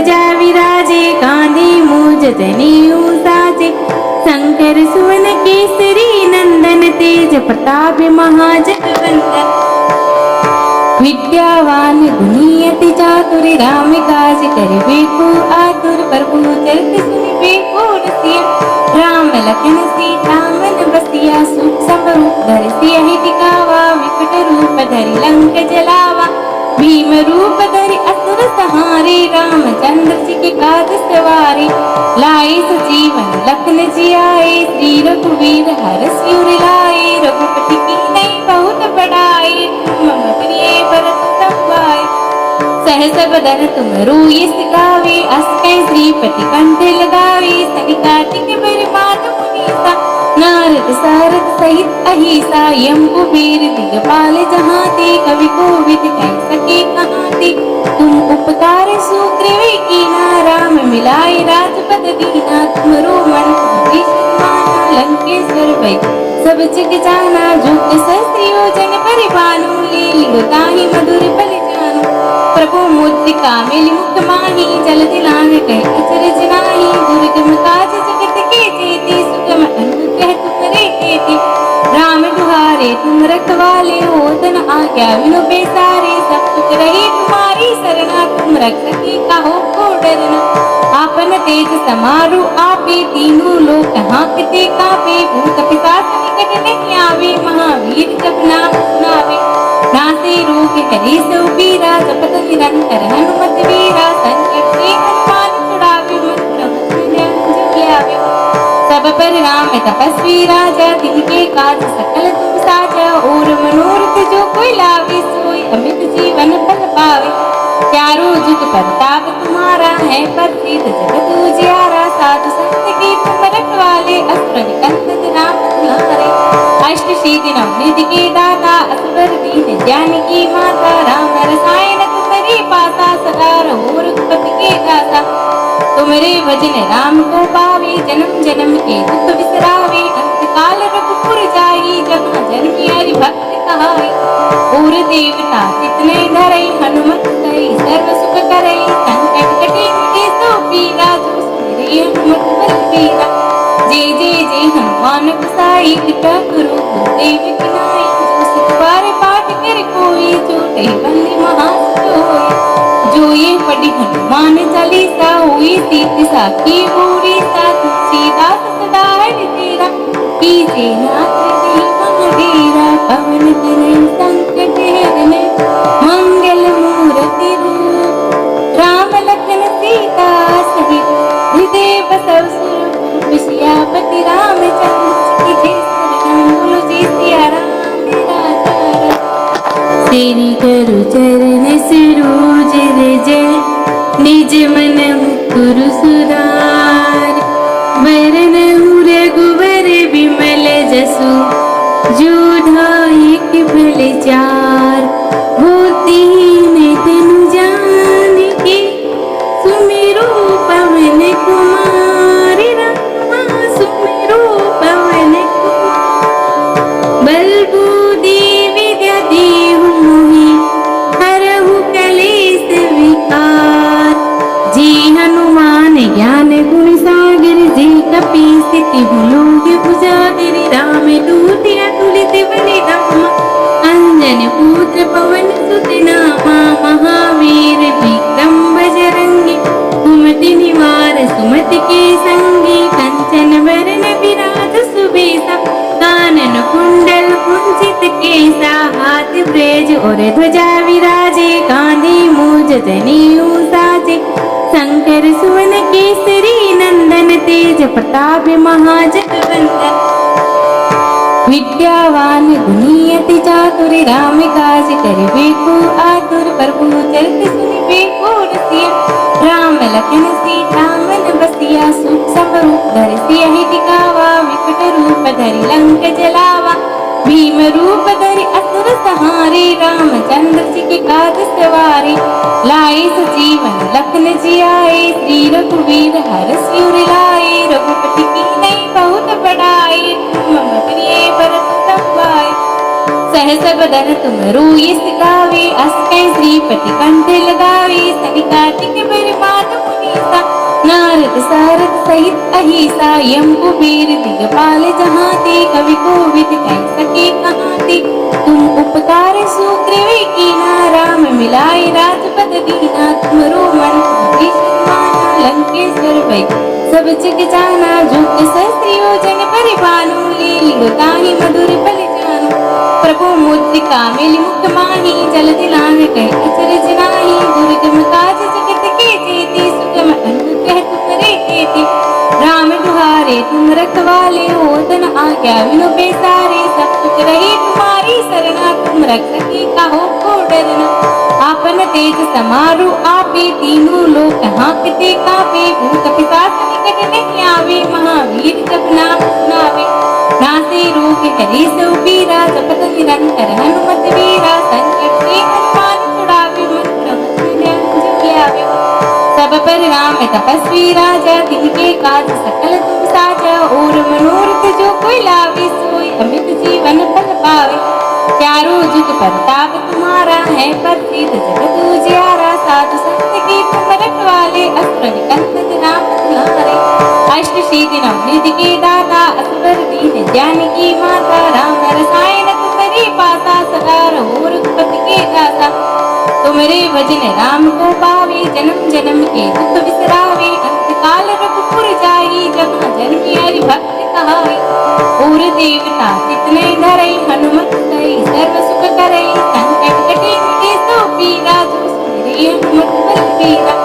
ध्वजा विराजे कांधे मूज जनेऊ साजे शंकर सुवन केसरी नंदन तेज प्रताप महाजगवंदन विद्यावान गुणी अति चातुर राम काज करिबे को आतुर प्रभु चरित सुनिबे को रसिया राम लखन सीता मन बसिया सुख सब रूप धरि सियहि दिखावा विकट रूप धरि लंक जलावा भीम रूप धरि असुर संहारे रामचंद्र जी के काज सवारे लाए सजीवन लखन जियाए श्री रघुवीर हरष उर लाए रघुपति की नहीं बहुत बड़ाई तुम मम प्रिय भरत तम सहस बदन तुम रोयस गावे अस कै श्रीपति कंठ लगावे सनिकाटिक बरमात मुनीसा नारद सारद सहित अहिसा यम कुबेर दिगपाल जहाते कवि कोविद कह सके कहाते तुम उपकार सुग्रीव कीना राम मिलाए राजपद दीना तुमरो मन माना लंकेश्वर भई सब जग जाना जुग सहस्र योजन परिभानु लीलियो ताहि मधुर पल जानु प्रभु मुद्रिका मिलि मुख माही जल दिलांग कह अचरज नाही दुर्गम काज जगत के जेति सुगम अनुग्रह तुम्हारे केति राम दुहारे तुम रखवाले होतन आज्ञा बिनु बेसारे सब सुख रहे तुम्हारी सरना तुम रक्षकी कहो को डरना आपन तेज समारु आपे तीनों लोक हाँकते कापे भूत पिशाच निकट नहीं आवे महावीर जब नाम सुनावे नासे रोग हरि सो पीरा जपत निरंतर हनुमत वीरा संकट ते हनुमान छुड़ावे मन प्रभु आवे सब पर राम तपस्वी राजा तिनके काज सकल तुम साजा और मनोरथ जो कोई लावे सोई अमित जीवन फल पावे चारों जुग प्रताप तुम्हारा है प्रसिद्ध जगत उजियारा साधु संत के तुम रखवाले असुर निकंदन राम तुम्हारे अष्ट सिद्धि नवनिधि के दाता असवर दीन जानकी माता राम रसायन तुम्हारे पासा सदा रहो रघुपति के दाता तुम्हारे भजन राम को पावे जन्म जन्म के दुख बिसरावे अंत काल रघुपुर जाई जहाँ जन्मी हरि भक्त कहाई और देवता जितने धरे हनुमत कई सर्व सुख करे संकट कटे मिटे सो पीरा जो सुमिरे हनुमत बलबीरा जय जय जय हनुमान गोसाई कृपा करो देव की नाई जो सतबार पाठ कर कोई जो बंदी महासोई जो ये पढ़ी हनुमान चालीसा हुई सीत साखी पूरी सा तुलसीदास सदा हरि तेरा कीजे नाथ जी महावीरा पवन तनय संकट हरने मंगल मूर्ति रूप राम लखन सीता सहित हृदय बसव सुरभूप सियापति रामचंद्र की जय शरण बोलो जय सिया राम मेरा चरण तेरी करु चरण सरोज रज निज मन मुकुर सुधार वरन रघुवर विमल जसु जो धायक फल चार होतीन तनु जानकी सुमिरो पवन कुमार रामा सुमिरो पवन कुमार बल बुद्धि विद्या देहु मोहि हरहु कलेश विकार जी हनुमान ज्ञान गुण सागर जी कपीस तिहु लोक उजागर राम दूत अतुलित बलि धामा अंजन पुत्र पवन सुत नामा महावीर विक्रम बजरंगी कुमति निवार सुमति के संगी कंचन वरन विराज सुबेसा कानन कुंडल कुंचित केसा हाथ ब्रेज और ध्वजा विराजे कांधे मूज जनेऊ साजे शंकर सुवन केसरी नंदन तेज प्रताप महाजगवंदन विद्यावान गुणी अति चातुर राम काज करिबे को आतुर प्रभु चरित सुनिबे को रसिया राम लखन सीता मन बसिया सुख सब रूप धरि सियहि दिखावा विकट रूप धरि लंक जलावा भीम रूप धरि असुर संहारे रामचंद्र जी के काज सवारे लाए सजीवन लखन जियाए श्री रघुवीर हरष उर लाए रघुपति की नहीं बहुत बड़ाई तुम मम प्रिय भरत तम सहस बदन तुम रोयस गावे अस कै श्रीपति कंठ लगावे सनिकाटिक बरमात मुनि नारद सारद सहित अहिसा यम कुबेर दिगपाल जहाँ ते कवि कोविद कह सके कहाँ ते तुम उपकार सुग्रीव कीना राम मिलाए राजपद दीना तुमरो मन माना लंकेश्वर भई सब जग जाना जुग सहस्त्रयोजन परिपालु लीलियो ताहि मधुर पल जानु प्रभु मुद्रिका मिलि मुख माही जल दिलांग कह अचरज नाही दुर्गम काज जगत के जेते सुगम अनुग्रह तुम्हारे केते राम दुहारे तुम रखवाले होतन आज्ञा बिनु बेसारे सब सुख रही तुम्हारी सरना तुम रख सके कहो को डरना आपन तेज समारु आपे तीनों लोक हाँकते कापे भूत पिशाच निकट नहीं आवे महावीर जब नाम सुनावे नासे रोग हरि सो पीरा जपत निरंतर हनुमत वीरा संकट से हनुमान छुड़ावे मन क्रम आवे सब पर राम तपस्वी राजा तिनके काज सकल तुम साजा और मनोरथ जो कोई लावे सोई अमित जीवन फल पावे चारों जुग प्रताप तुम्हारा है प्रसिद्ध जगत उजियारा साधु संत के तुम रखवाले असुर निकंदन नाम तुम्हारे अष्ट सिद्धि नवनिधि के दाता असवर दीन जानकी माता राम रसायन तुम्हारे पासा सदा रहो रघुपति के दाता तुम्हारे भजन राम को पावे जन्म जन्म के दुख बिसरावे अंत काल रघुपुर जाई जहाँ जन्मी हरि भक्त कहाई और देवता कितने डरे हनुमत कई सर्व सुख करे संकट कटे मिटे सो पीरा जो सुमिरे हनुमत बलबीरा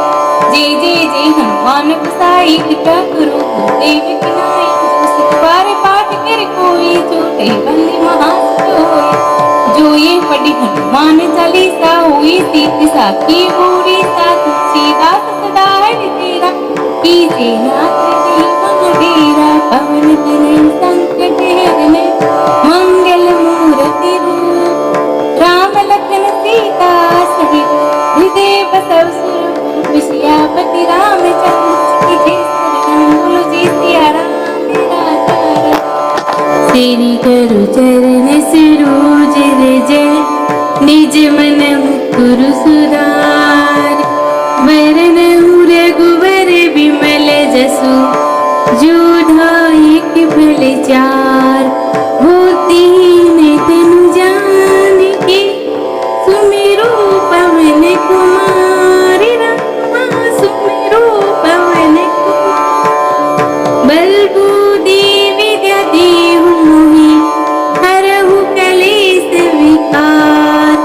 जय जय जय हनुमान गोसाई कृपा करो देव की नाई जो सुख बार पाठ कर कोई जो बंदी महासोई जो ये पढ़ी हनुमान चालीसा हुई सीत साखी पूरी सा तुलसीदास सदा हरि तेरा कीजे नाथ जी महावीरा पवन तनय संकट हरन मंगल मूर्ति रूप राम लखन सीता सहित हृदय बसव सुरभूप सियापति रामचंद्र की जय शरण बोलो जय सिया राम मेरा चरण तेरी करु चरण सरोज रज निज मन मुकुर सुधार वरनहु रघुवर विमल जसु जो धायक भल चार होतीन तनु जानकी सुमिरो पवन कुमार रामा सुमिरो पवन कुमार बल बुद्धि विद्या देहु मोहि हरहु कलेश विकार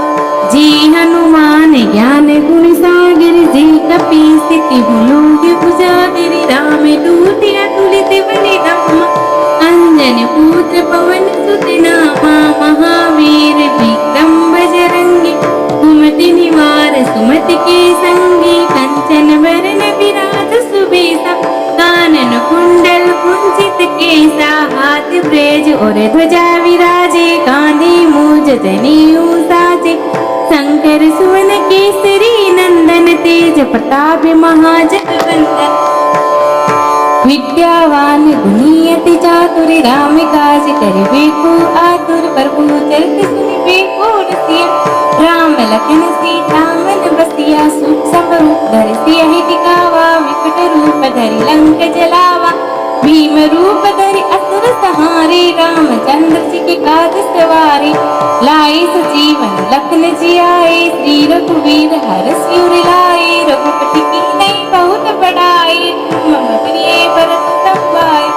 जी हनुमान ज्ञान गुण सागर जी कपीस तिहु लोक उजागर राम दूत अतुलित बलि धामा अंजन पुत्र पवन सुत नामा महावीर विक्रम बजरंगी कुमति निवार सुमति के संगी कंचन वरन विराज सुबेसा कानन कुंडल कुंचित केसा हाथ ब्रेज और ध्वजा विराजे कांधे मूज जनेऊ साजे शंकर सुवन केसरी नंदन तेज प्रताप महाजगवंदन विद्यावान गुणी अति चातुर राम काज करिबे को आतुर प्रभु चरित सुनिबे को रसिया राम लखन सीता मन बसिया सुख संरूप धरि सियहि दिखावा विकट रूप धरि लंक जलावा भीम रूप धरि असुर सहारे रामचंद्र जी के काज सवारे लाए सजीवन लखन जियाए श्री रघुवीर हरषि उर लाए रघुपति की नहीं बहुत बड़ाई मम प्रिय भरत तम्बाए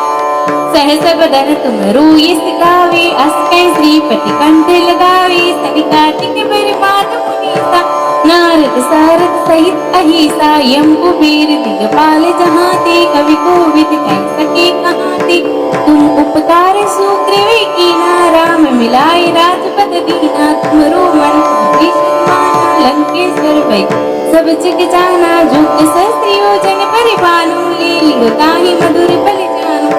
सहस बदन तुम रोय सिखावे अस्कै श्रीपति कंठ लगावे सनिकाटिक बरमात मुनीसा नारद सारद सहित अहिसा यम कुबेर दिगपाल जहाँ ते कवि कोविद कह सके कहाँ ते तुम उपकार सुग्रीव कीना राम मिलाए राजपद दीना तुमरो मन माना लंकेश्वर भई सब जग जाना जुग सहस्त्रयोजन परिपालु लीलियो ताहि मधुर पल जानु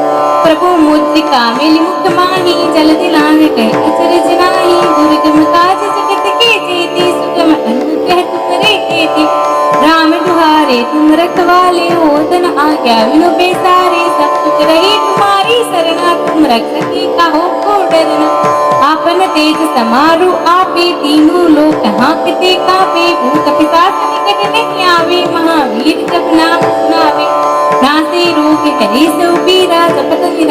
प्रभु मुद्रिका मिलि मुख माही जल दिलांग कह अचरज नाही दुर्गम काज जगत के जेते सुगम अनुग्रह तुम्हारे केते राम दुहारे तुम रखवाले होतन आज्ञा बिनु बेसारे सब सुख रही तुम्हारी सरना तुम रख सके कहो को डरना आपन तेज समारु आपे तीनों लोक हाँकते कापे भूत पिशाच निकट नहीं आवे महावीर जब नाम सुनावे नासे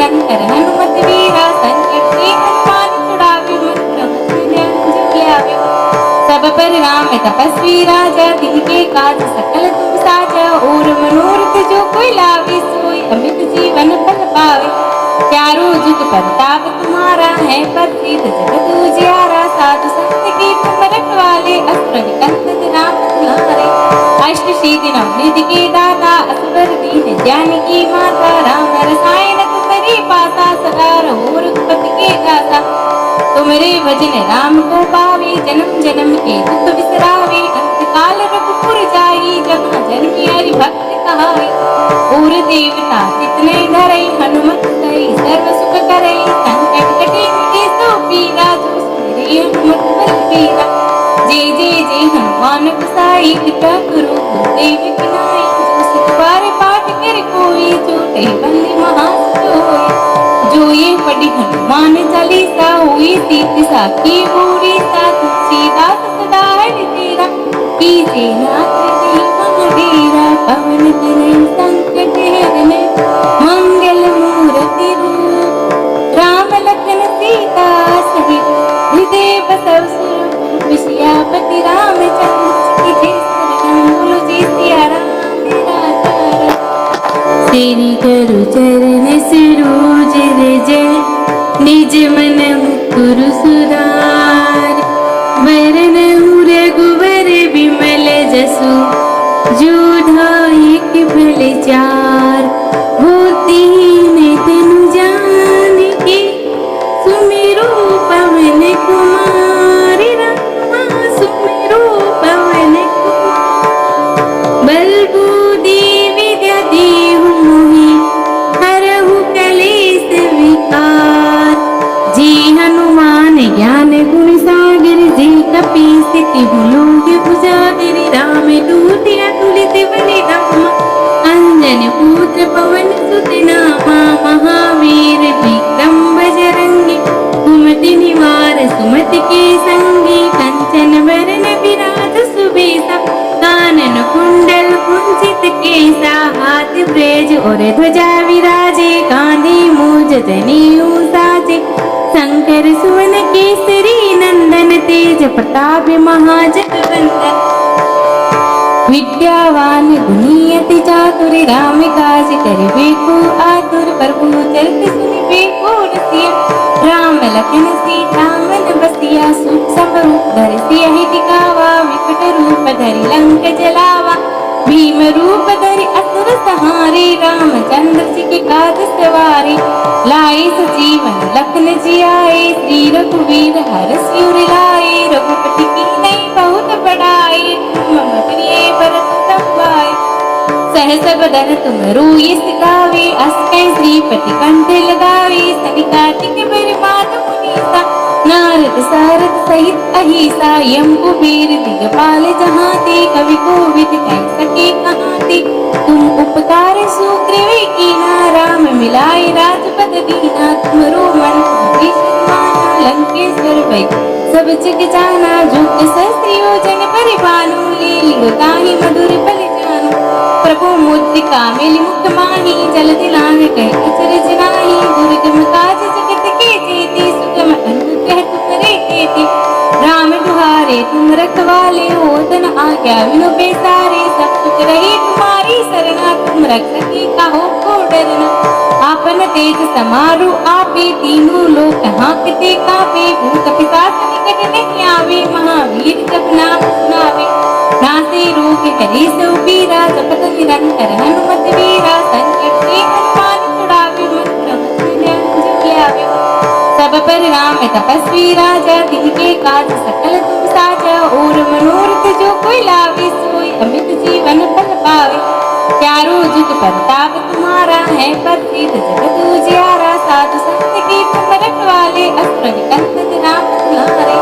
निरंतर हनुमत वीरा, संकट ते हनुमान छुड़ावे, मन क्रम जो लावे। सब पर राम तपस्वी राजा, तिनके काज सकल तुम साजा। और मनोरथ जो कोई लावे, सोई अमित जीवन फल पावे। चारों जुग परताप तुम्हारा है, प्रसिद्ध जगत उजियारा। साधु संत के तुम रखवाले, असुर निकंदन राम तुम्हारे। अष्ट सिद्धि नवनिधि के दाता, असवर दीन जानकी माता। राम रसायन तुम्हारे पासा, सदा रहो रघुपति के दासा। तुम्हारे भजन राम को पावे, जन्म जन्म के दुख बिसरावे। अंत काल रघुपुर जाई, जहाँ जन्मी हरि भक्त कहाई। और देवता तितने धरई, हनुमत सई सर्व सुख करई। संकट कटे मुझे सो पीरा, जो सुमिरे हनुमत बलबीरा। जय जय जय हनुमान गोसाई, कृपा करो गुरुदेव की नाई। जो सिख बार पाठ कर कोई, छोटे बंदे महासोई। जो ये पढ़ी हनुमान चालीसा, हुई सीति साखी पूरी। सा तुलसीदास सदा हरि तेरा, कीजे नाथ नहीं महावीरा। पवन तनय संकट हरन, मंगल मूर्ति रूप। राम लखन सीता सहित, हृदय बसव सुरभूप। सियापति रामचंद्र की जय, शरण बोलो जय सिया राम तेरा तारा। तेरी करु चरण सरोज रज, निज मन मुकुर सुधार। वरनहु रघुवर विमल जसु, जो धायक फल चार। बुद्धिहीन तनु जानिके, सुमिरो पवन कुमार। रामा सुमिरो पवन कुमार। बल बुद्धि विद्या देहु मोहि, हरहु कलेश विकार। जी हनुमान ज्ञान गुण सागर, जी कपीस तिहु लोक उजागर। राम दूत अतुलित बल धामा, अंजन पुत्र पवन सुत नामा। महावीर विक्रम बजरंगी, कुमति निवार सुमति के संगी। कंचन वरन विराज सुबेसा, कानन कुंडल कुंचित केसा। हाथ ब्रेज और ध्वजा विराजे, कांधे मूज जनेऊ साजे। शंकर सुवन केसरी नंदन, तेज प्रताप महाजगवंदन। विद्यावान गुणी अति चातुर, राम काज करिबे को आतुर। प्रभु चरित सुनिबे को रसिया, राम लखन सीता मन बसिया। सूक्ष्म रूप धरि सियहि दिखावा, विकट रूप धरि लंक जलावा। भीम रूप धरि असुर संहारे, रामचंद्र जी के काज सवारे। लाए सजीवन लखन जियाए, श्री रघुवीर हरषि उर लाए। रघुपति कीन्ही बहुत बड़ाई, मम प्रिय भरत तम भाई। सहस बदन तुम रोयस गावे, अस कै श्रीपति कंठ लगावे। सनिकादिक बरमान मुनीसा, नारद सारद सहित अहिसा। यम कुबेर दिगपाल जहाते, कवि कोविद कह सके कहाते। तुम उपकार सुग्रीव कीना, राम मिलाए राजपद दीना। तुमरो मन भीषण माना, लंकेश्वर भय सब जग जाना। जो सहस्र योजन परिपालु, लील्यो ताहि मधुर फल जानू। प्रभु मुद्रिका मिलि मुख माहि, जलधि लांघ गए अचरज नाहि। दुर्गम काज जगत के जेते, सुगम अनुग्रह तुमरे तेते। राम दुहारे तुम रखवाले, होत न आज्ञा बिनु पैसारे। सब सुख रही तुम्हारी सरना, तुम रक्षकी काहू को डरना। आपन तेज समारु आपे, तीनों लोक हाँकते कापे। भूत पिशाच निकट नहीं आवे, महावीर जब नाम सुनावे। नासे रोग हरे सब पीरा, जपत निरंतर हनुमत वीरा। संकट ते हनुमान छुड़ावे, मन क्रम जो लावे। सब पर राम तपस्वी राजा, तिनके काज सकल तुम साजा। और मनोरथ जो कोई लावे, सोई अमित जीवन फल पावे। चारों जुग परताप तुम्हारा है, प्रसिद्ध जगत उजियारा। साधु संत के तुम रखवाले, असुर निकंदन राम तुम्हारे।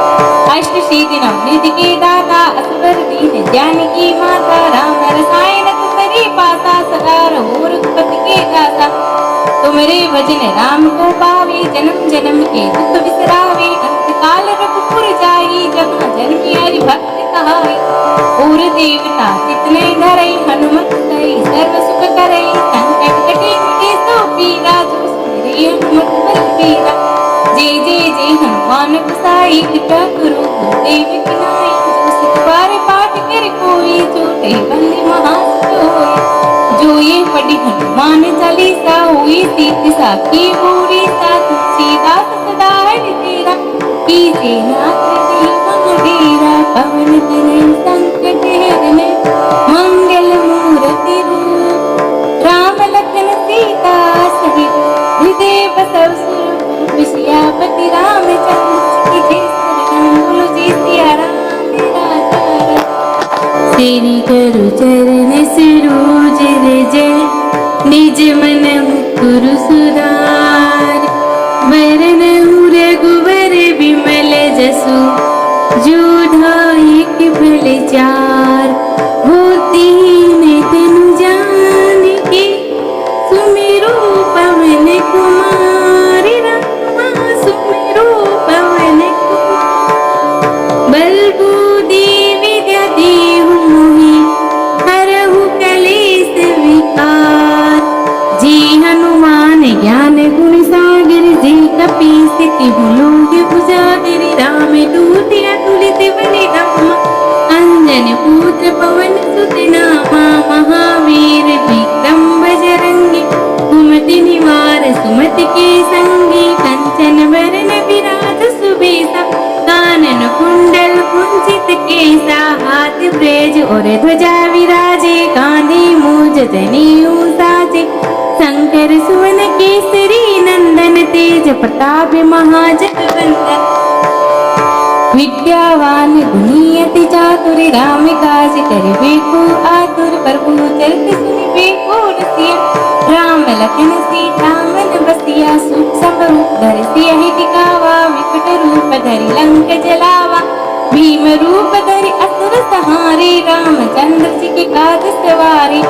अष्ट सिद्धि नवनिधि के दाता, असवर दीन जानकी माता। राम रसायन तुम्हारे पासा, सदा रहो रघुपति के दासा। तुम्हारे भजन राम को पावे, जन्म जन्म के दुख बिसरावे। अंत काल रघुपुर जाई, जहाँ जन्मी हरि भक्त कहाई। और देवता तितने धरई, हनुमत सई सर्व सुख करई। संकट कटे मुझे सो पीरा, जो सुमिरे छूटे बंदी महासोई। जो ये पढ़ी हनुमान चालीसा हुई सीत साखी पूरी सा। तुलसीदास सदा हरि तेरा कीजे नाथ कहीं महावीरा। पवन तनय संकट हरने मंगल मूर्ति रूप। राम लखन सीता सहित हृदय बसव सुरभूप। सियापति रामचंद्र की जय। शरण बोलो जय सिया राम तेरा जय। तेरी करु चरण सरोज रज निज मन मुकुर सुधार। वरनहु रघुवर विमल जसु जो धायक फल चार। होतीन तनु जानकी सुमिरो पवन कुमार। रामा सुमिरो पवन कुमार। बल बुद्धि विद्या देहु मोहि हरहु कलेश विकार। जी हनुमान ज्ञान गुण सागर जी कपीस तिहु लोक उजागर। राम दूत अतुलित बल धामा अंजन पुत्र पवन सुत नामा। महावीर विक्रम बजरंगी कुमति निवार सुमति के संगी। कंचन वरन विराज सुबेसा कानन कुंडल कुंचित केसा। हाथ ब्रेज और ध्वजा विराजे कांधे मूज जनेऊ साजे। शंकर सुवन केसरी नंदन तेज प्रताप महाजगवंदन। विद्यावान गुणी अति चातुर राम काज करिबेको आतुर। प्रभु चरित सुनिबेको रसिया। राम लखन सीता मन बसिया। सुख सब रूप धरि सियहि दिखावा। विकट रूप धरि लंक जलावा। भीम रूप धरि असुर संहारे। रामचंद्र जी के काज सवारे।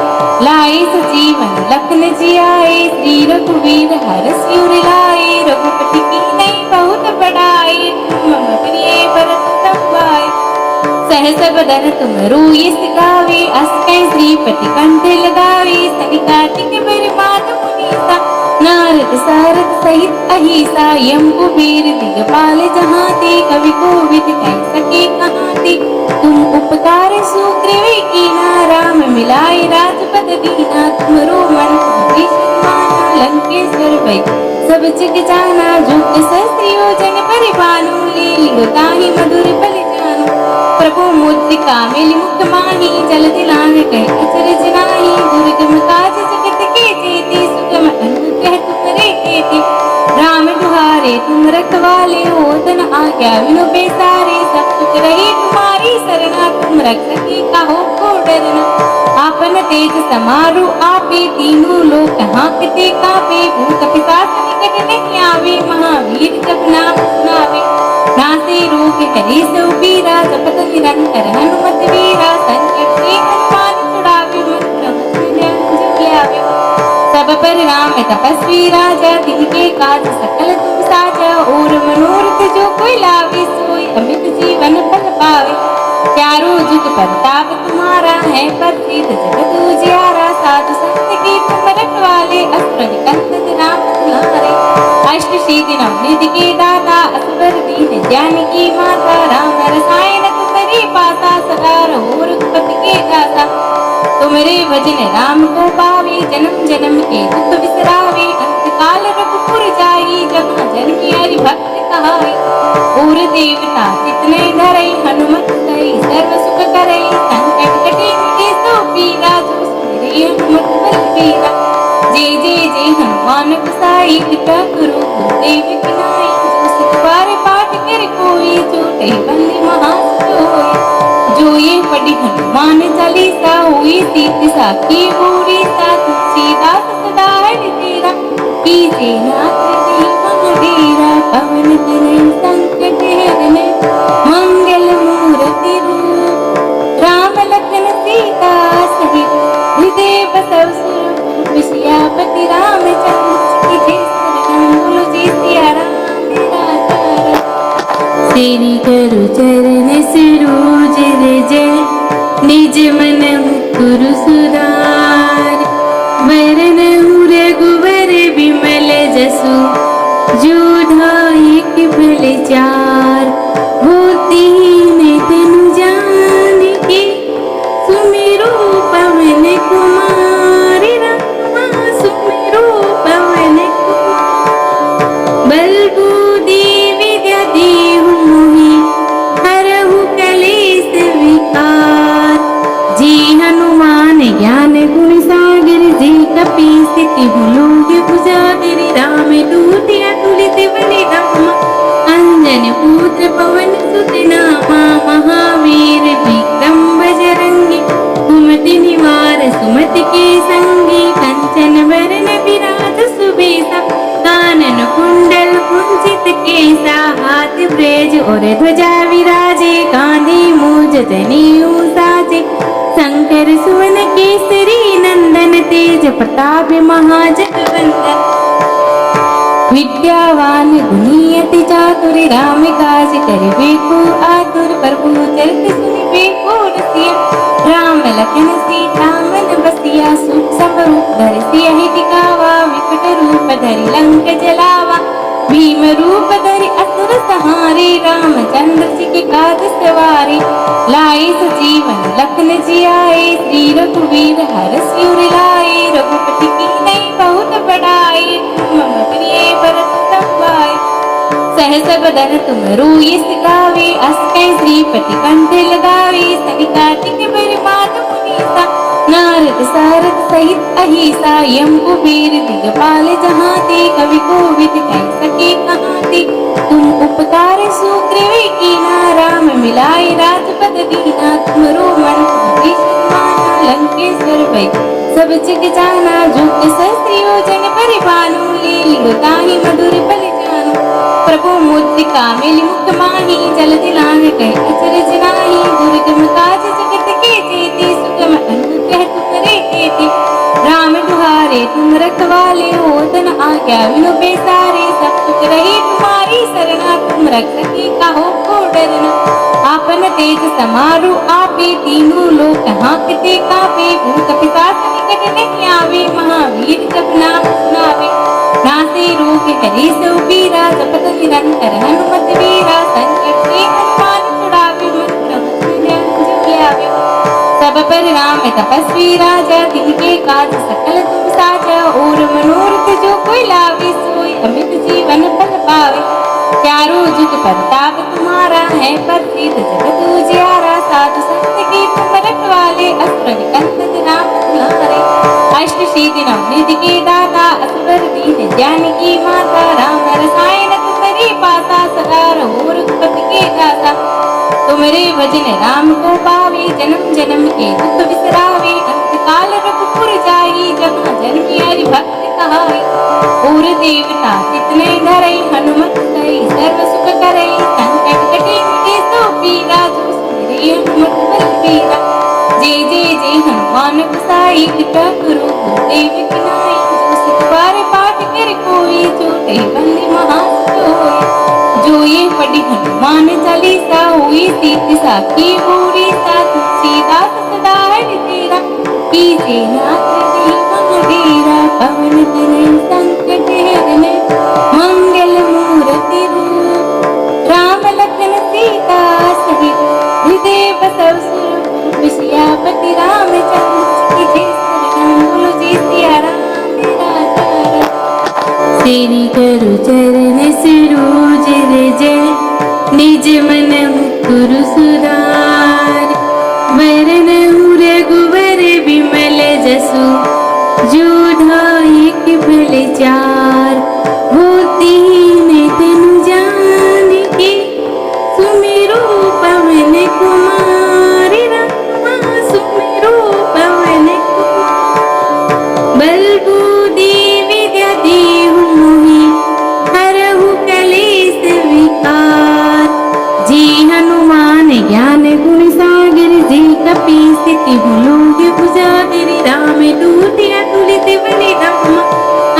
लाए सजीवन लखन जियाए। श्री रघुवीर हरषि उर लाए। रघुपति कीन्ही बहुत बड़ाई। तुम मम प्रिय भरत तम भाई। सहस बदन तुम रोयिस गावे। अस कहि श्रीपति कंठ लगावे। सनिकादिक ब्रह्मांड मुनीसा। नारद सारद सहित अहिसा। यम कुबेर दिगपाल जहाते। कवि कोविद कह सके कहाते। तुम उपकार सुग्रीव कीना। राम मिलाए राजपद दीना। तुमरो मन भीषण माना। लंकेश्वर भय सब जग जाना। जो सहस्र योजन परिभानु। लील्यो ताहि मधुर बल जानु। प्रभु मुद्रिका मिलि मुख माही। जलधि लांघ गए अचरज नाहि। दुर्गम काज जगत के जेते। सुगम अनुग्रह तुम्हरे तेते। राम दुहारे तुम रखवाले। होत न आज्ञा बिनु पैसारे। सब सुख रहे तुम्हारी सरना। तुम रक्षकी काहू को डरना। आपन तेज समारु आपे। तीनों लोक हांकते कांपे। भूत पिशाच निकट नहीं आवे। महावीर जब नाम सुनावे। नासे रोग हरे सो पीरा। जपत निरंतर हनुमत वीरा। संकट ते हनुमान छुड़ावे। मन क्रम जप लावे। सब पर राम तपस्वी राजा। तिनके काज सकल तुम साजा। और मनोरथ जो कोई लावे। सोई अमित जीवन फल पावे। चारों जुग प्रताप तुम्हारा है। प्रसिद्ध जगत उजियारा। साधु संत के तुम रखवाले। असुर निकंदन राम दुलारे। अष्ट सिद्धि नवनिधि के दाता। असवर दीन जानकी माता। राम रसायन तुम्हारे पासा। सदा रहो रघुपति के दाता। तुमरे भजन राम को पावे। जन्म जन्म के दुख बिसरावे। अंत काल रघुपुर जाई। जहाँ जन्मी हरि भक्त कहाई। और देवता जितने धरई। हनुमत सही सर्व सुख करई। संकट कटे मिटे सो पीरा। जो सुमिरे हनुमत बलबीरा। जय जय जय हनुमान गोसाई। कृपा करो गुरुदेव की नाई। जो सिख बार पाठ कर कोई। छूटे बंदी महासोई। जो ये पढ़ी हनुमान चालीसा हुई सीत साखी पूरी सा। तुलसीदास सदा हरि तेरा कीजे नाथ कहीं महावीरा। पवन तनय संकट हरने मंगल मूर्ति रूप। राम लखन सीता सहित हृदय बसव सुरभूप। सियापति रामचंद्र की जय। शरण बोलो जय सिया राम तेरा जय। तेरी करु चरण सरोज रज निज मन मुकुर सुधार। वरनहु रघुवर विमल जसु जो धायक फल चार। होतीन तनु जानकी सुमिरो स्थिति लोग उजागर राम दूतिया तुलित बलिधाम अंजन पुत्र पवन सुत नामा महावीर विक्रम बजरंगी कुमति निवार सुमति के संगी कंचन वरण विराज सुबेसा कानन कुंडल कुंचित केसा हाथ ब्रेज और ध्वजा विराजे कांधे मूज जनेऊ साजे शंकर सुवन केसरी नंदन तेज प्रताप महाजगवंदन विद्यावान गुणी अति चातुर राम काज करिबे को आतुर प्रभु चरित सुनिबे को रसिया राम लखन सीता मन बसिया सुख सब रूप धरि सियहि दिखावा विकट रूप धरि लंक जलावा भीम रूप धरि असुर संहारे रामचंद्र जी के काज सवारे लाए सजीवन लखन जियाए श्री रघुवीर हरष उर लाए रघुपति की नहीं बहुत बड़ाई तुम मम प्रिय भरत संभाय सहस बदन तुम रोई सिगावे अस कै श्रीपति कंठ लगावे सनिकातिक बरमात मुनीसा नारद सारद सहित अहिसा यम कुबेर दिगपाल जहाते कवि कोविद कह सके कहाते तुम उपकार सुग्रीव कीना राम मिलाए राजपद दीना तुमरो मन माना लंकेश्वर भई सब जग जाना जो सहस्र योजन परिभानु लीलियो ताहि मधुर पल जानु प्रभु मुद्रिका मिलि मुख माही जल दिलांग कह अचरज नाही दुर्गम काज जगत के जेते सुगम अनुग्रह तुम्हारे देते राम दुहारे तुम रखवाले होतन आज्ञा बिनु बेसारे सब सुख रहे तुम्हारी सरना तुम रख सके कहो को डरना आपन तेज समारु आपे तीनों लोक हांकते कापे भूत पिशाच निकट नहीं आवे महावीर जब नाम सुनावे नासे रोग हरि सो पीरा जपत निरंतर हनुमत वीरा संकट के हनुमान छुड़ावे मन क्रम आवे सब पर राम तपस्वी राजा तिनके काज सकल तुम साजा और मनोरथ जो कोई लावे सोई अमित जीवन फल पावे चारों जुग प्रताप तुम्हारा है प्रसिद्ध जगत उजियारा साधु संत के तुम रखवाले असुर निकंदन राम तुम्हारे अष्ट सिद्धि नवनिधि के दाता असवर दीन जानकी माता राम रसायन तुम्हारी पासा सदा रहो रघुपति के दाता तुम्हारे भजन राम को पावे जन्म जन्म के दुख बिसरावे अंत काल रघुपुर जाई जहाँ जन की हरि भक्त कहाई और देवता कितने डरे हनुमत सही सर्व सुख करे संकट कटे मिटे सो पीरा जो सुमिरे हनुमत बलबीरा जय जय जय हनुमान गोसाई कृपा करो देव की नाई जो सिख बार पाठ कर कोई छोटे बंदी महासोई जो ये पढ़ी हनुमान चालीसा हुई सीत साखी पूरी सा तुलसीदास सदा हरि तेरा कीजे नाथ जी महावीरा पवन तनय संकट हरने मंगल मूर्ति रूप राम लखन सीता सहित हृदय बसव सुरभूप सियापति रामचंद्र की जय शरण बोलो जय सिया राम तेरा चरण तेरी करु चरण सरोज रज निज मन मुकुर सुधार वरण रघुवर विमल जसु जो धायक फल चार होतीन तनु जानकी सुमिरो पवन कुमार रामा सुमिरो पवन कुमार बल बुद्धि विद्या देहु मोहि हरहु कलेश विकार जी हनुमान ज्ञान गुण सागर जी कपि स्थिति लोग उजागर राम दूतिया तुलित बलिधाम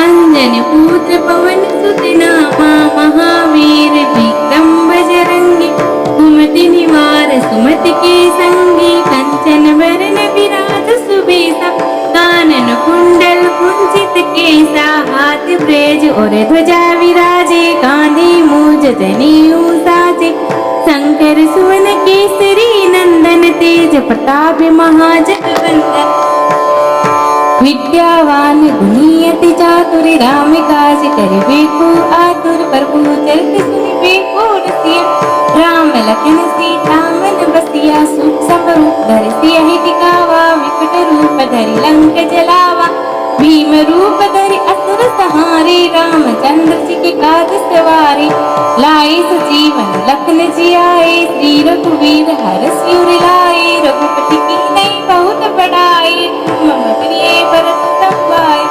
अंजन पुत्र पवन सुत नामा महावीर विक्रम बजरंगी कुमति निवार सुमति के संगी कंचन वरण विराज सुबेसा कानन कुंडल कुंचित केसा हाथ ब्रेज और ध्वजा विराजे कांधे मूज जनेऊ साजे शंकर सुवन केसरी नंदन तेज प्रताप महाजगवंदन विद्यावान गुणी अति चातुर राम काज करिबे को आतुर प्रभु चरित सुनिबे को रसिया राम लखन सीता मन बसिया सुख सब रूप धरि सियहि दिखावा विकट रूप धरि लंक जलावा भीम भीम रूप धरि असुर संहारे, रामचंद्र जी के काज सवारे। लाए सजीवन लखन जियाए, श्री रघुवीर हरष उर लाए। रघुपति कीन्ही बहुत बड़ाई, तुम मम प्रिय भरत सम भाई।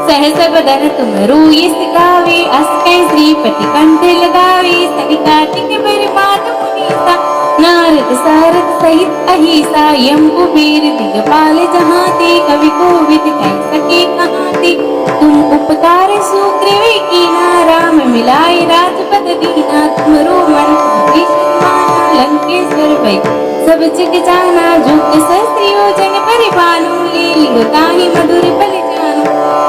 सहस बदन तुम रोई सिगावे, अस कहि श्रीपति कंठ लगावे। सनिकादिक बरमात मुनीसा, नारद सारद सहित अहिसा। यम कुबेर दिगपाल जहांते, कवि कोविद कह सके कहांते। तुम उपकार सुग्रीव कीना, राम मिलाए राजपद दीना। तुमरो मन भीषण माना, लंकेश्वर भय सब जग जाना। जुग सहस्र योजन परिभानु, लील्यो ताहि मधुर पल जानु।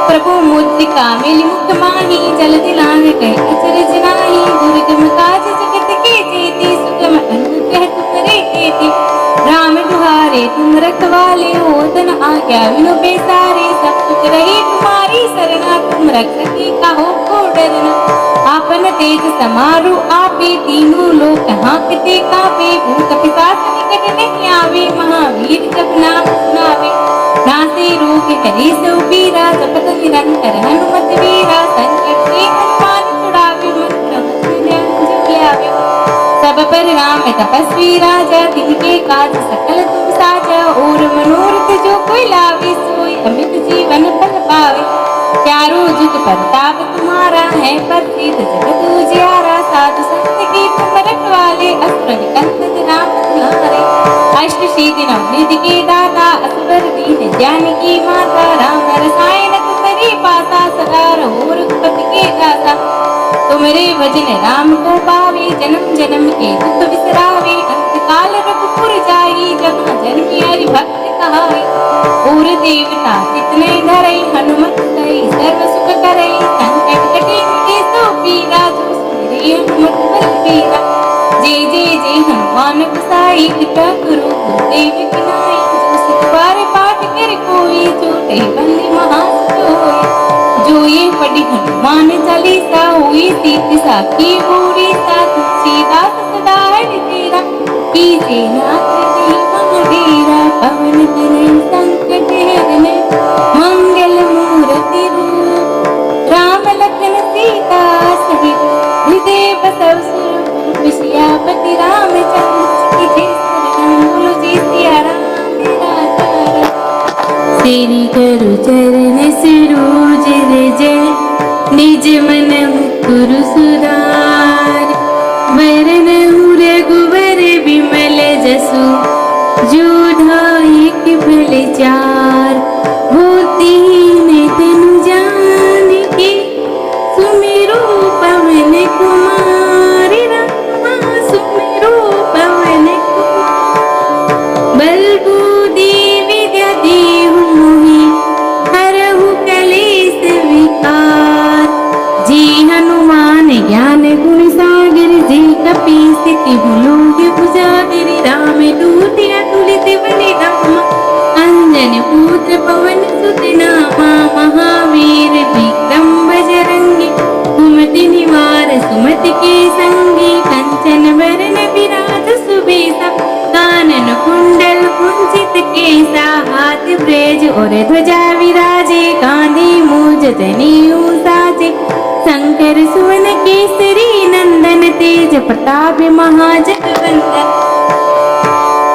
प्रभु मुद्रिका मेलि मुख माहि, जलधि लांघ गए अचरज नाहि। दुर्गम काज जगत के जेते, सुगम अनुग्रह तुम्हरे तेते। राम दुहारे तुम रखवाले, होतन आज्ञा बिनु पैसारे। सब सुख रहे तुम्हारी सरना, तुम रक्षक काहू को डरना। आपन तेज समारो आपे, तीनों लोक हांकते कांपे। भूत पिशाच निकट नहीं आवे, महावीर जब नाम सुनावे। नासे रोग हरे सो पीरा, जपत निरंतर हनुमत वीरा। संकट ते हनुमान छुड़ावे, मंत्र मुख ध्यान लावे। सब पर राम तपस्वी राजा, तिनके काज सकल तुम साजा। और मनोरथ जो कोई लावे, सोई अमित जीवन फल पावे। चारों जुग प्रताप तुम्हारा है, प्रसिद्ध जगत उजियारा। साधु संत के तुम रखवाले, असुर निकंदन राम तुम्हारे। अष्ट सिद्धि नवनिधि के दाता, असवर दीन जानकी माता। राम रसायन तुम्हारे पासा, सदा रहो रघुपति के दाता। तुम्हारे भजन राम को पावे, जन्म जन्म के दुख बिसरावे। अंत काल रघुपुर जाई, जहाँ जन्मी हरि भक्त कहाई। और देवता कितने धरई, हनुमत सही सर्व सुख करई। संकट कटे मिटे सो पीरा, जो सुमिरै हनुमत बलबीरा। जय जय जय हनुमान गोसाई, कृपा करो गुरुदेव की नाई। जो सिख बार पाठ कर कोई, छूटे बंदी महासुख। जो ये पढ़ी हनुमान चालीसा, हुई सीति साखी पूरी। सा तुलसीदास सदा हरि तेरा, कीजे नाथ जी महावीरा। पवन तनय संकट हरन, मंगल मूर्ति रूप। राम लखन सीता सहित, हृदय बसव सुरभूप। सियापति रामचंद्र की जय। बोलो जय सिया राम मेरा तारा। तेरी करु चरण सरोज रज, निज मन मुकुर सुधार। वरनहु रघुवर विमल जसु, जो धायक फल चार। होतीन तनु जानिके, सुमिरो पवन कुमार। रामा सुमिरो पवन कुमार। बल बुद्धि विद्या देहु मोहि, हरहु कलेश विकार। जी हनुमान ज्ञान गुण सागर, जी कपीस तिहु लोक उजागर। राम दूत अतुलित बल धामा, अंजन पुत्र पवन सुत नामा। महावीर विक्रम बजरंगी, कुमति निवार सुमति के संगी। कंचन वरन विराज सुबेसा, कानन कुंडल कुंचित केसा। हाथ ब्रेज और ध्वजा विराजे, कांधे मूज जनेऊ साजे। शंकर सुवन केसरी नंदन, तेज प्रताप महाजगवंदन।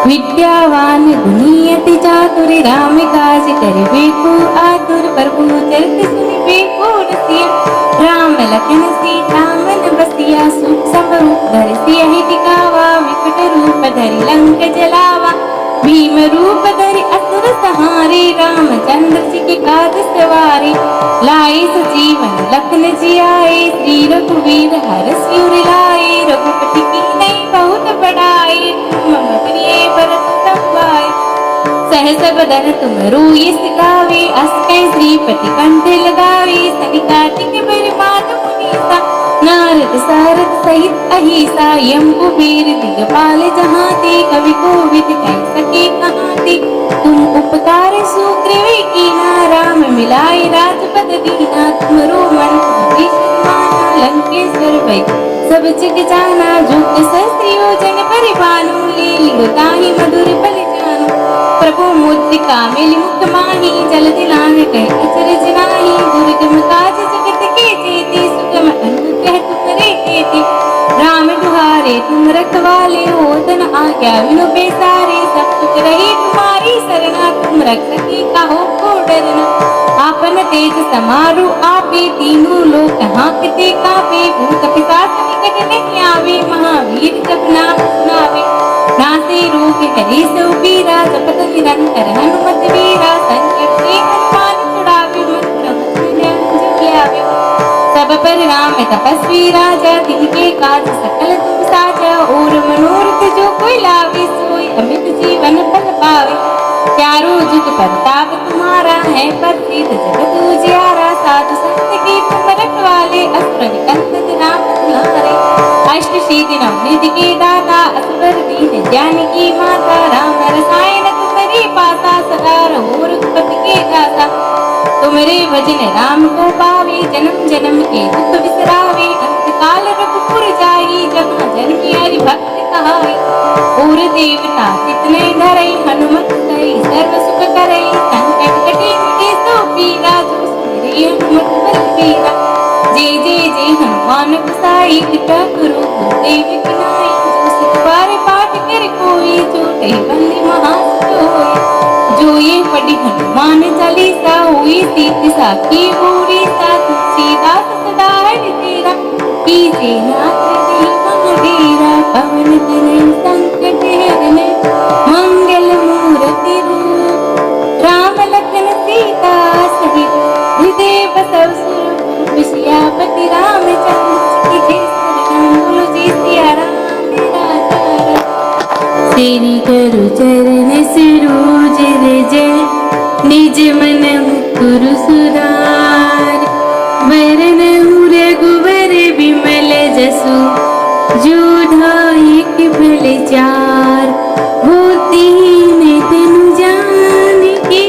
विद्यावान गुणी अति चातुर, राम काज करिबे को आतुर। प्रभु चरित सुनिबे को रसिया, राम लखन सीता मन बसिया। सुख सब रूप धरि सियहि दिखावा, विकट रूप धरि लंक जलावा। भीम रूप धरि असुर संहारे, रामचंद्र जी के काज सवारे। लाए सजीवन लखन जियाए, श्री रघुवीर हरष उर लाए। रघुपति कीन्ही बहुत बड़ाई, तुम मम प्रिय भरत सम भाई। सहस बदन तुम रोई सिगावे, अस कहि श्रीपति कंठ लगावे। सनिकादिक बरमात मुनीसा, नारद सारद सहित अहिसा। यम कुबेर दिगपाल जहांते, कवि कोविद कह सके कहांते। तुम उपकार सुग्रीव कीना, राम मिलाए राजपद दीना। तुमरो मन भीषण माना, लंकेश्वर भय सब जग जाना। जुग सहस्र योजन परिभानु, लील्यो ताहि मधुर पल जानु। प्रभु मुद्रिका मेली मुख माही जल दिलांग कह अचरज नाही दुर्गम काज जगत के जेती सुगम अनुग्रह तुम्हारे केती राम दुहारे तुम रखवाले होतन आज्ञा विनु बेसारे सब सुख रही तुम्हारी सरना तुम रक्षकी कहो को डरना आपन तेज समारु आपे तीनों लोक हाँकते कापे भूत पिशाच निकट नहीं आवे महावीर जब नाम सुनावे नासे रोग हरि सो पीरा जपत निरंतर हनुमत वीरा संकट से हनुमान छुड़ावे मंत्र मुझे आवे सब पर राम तपस्वी राजा तिनके काज सकल तुम साजा और मनोरथ जो कोई लावे सोई अमित जीवन फल पावे चारों जुग प्रताप तुम्हारा है प्रसिद्ध जगत उजियारा साधु संत के तुम रखवाले असुर निकंदन नाम तुम्हारे अष्ट सिद्धि नवनिधि के दाता असवर दीन जानकी माता राम रसायन तुम्हारे पासा सदा रहो रघुपति के दाता तुम्हारे भजन राम को पावे जन्म जन्म के दुख बिसरावे अंत काल रघुपुर जाई जहाँ जन्मी हरि भक्त कहाई और देवता कितने धरई हनुमत सई सर्व सुख करई संकट कटे मुझे सो पीरा जो सुमिरे हनुमत बलबीरा जय जय जय हनुमान गोसाई कृपा करो देव की नाई जो सिख बार पाठ कर कोई छोटे बंदी महासोई जो ये पढ़ी हनुमान चालीसा हुई सीत साखी पूरी सा तुलसीदास सदा हरि तेरा कीजे नाथ देहि महावीरा पवन तनय संकट हरन मंगल मूर्ति रूप राम लखन सीता सहित हृदय बसव सुरभूप सियापति रामचंद्र की जय शरण बोलो जय सिया राम तेरा तारा श्री गुरु चरण सरोज रज निज मन मुकुर सुधार वरण रघुवर विमल जसु जो धायक भल चार होतीन तनु जानकी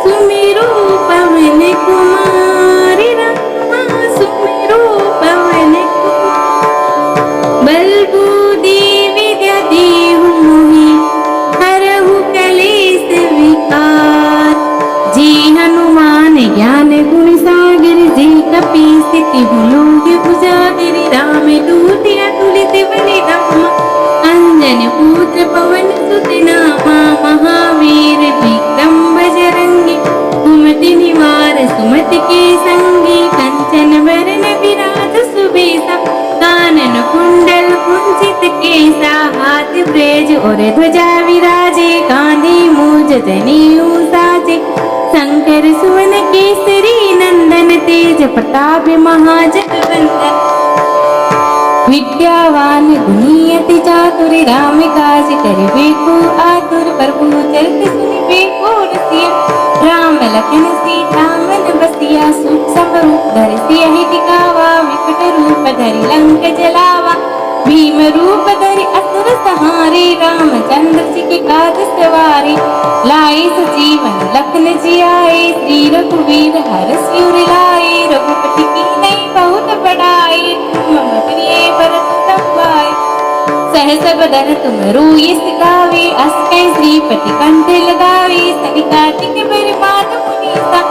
सुमिरो पवन कुमार रामा सुमिरो पवन कुमार बल बुद्धि विद्या देहु मोहि हरहु कलेश विकार जी हनुमान ज्ञान गुण सागर जी कपीस तिहु लोक उजागर राम दूत अतुलित बलि धामा अंजन पुत्र पवन सुत नामा महावीर विक्रम बजरंगी कुमति निवार सुमति के संगी कंचन वरण विराज सुबेसा कानन कुंडल कुंचित केसा हाथ ब्रेज और ध्वजा विराजे कांधे मूज जनेऊ साजे शंकर सुवन केसरी नंदन तेज प्रताप महाजगवंदन विद्यावान गुणी अति चातुर राम काज करिबे को आतुर प्रभु चरित सुनिबे को रसिया राम लखन सीता मन बसिया सुख संरूप धरि सियहि दिखावा विकट रूप धरि लंक जलावा भीम रूप धरि असुर सहारे रामचंद्र जी के काज सवारे लाए सजीवन लखन जियाए श्री रघुवीर हरषि उर लाए रघुपति की नहीं बहुत बड़ाई तुम मम प्रिय भरत तम्बाए सहस बदन तुम रोय सिगावे अस्कै श्रीपति कंठ लगावे सनिकाटिक बरमान मुनीसा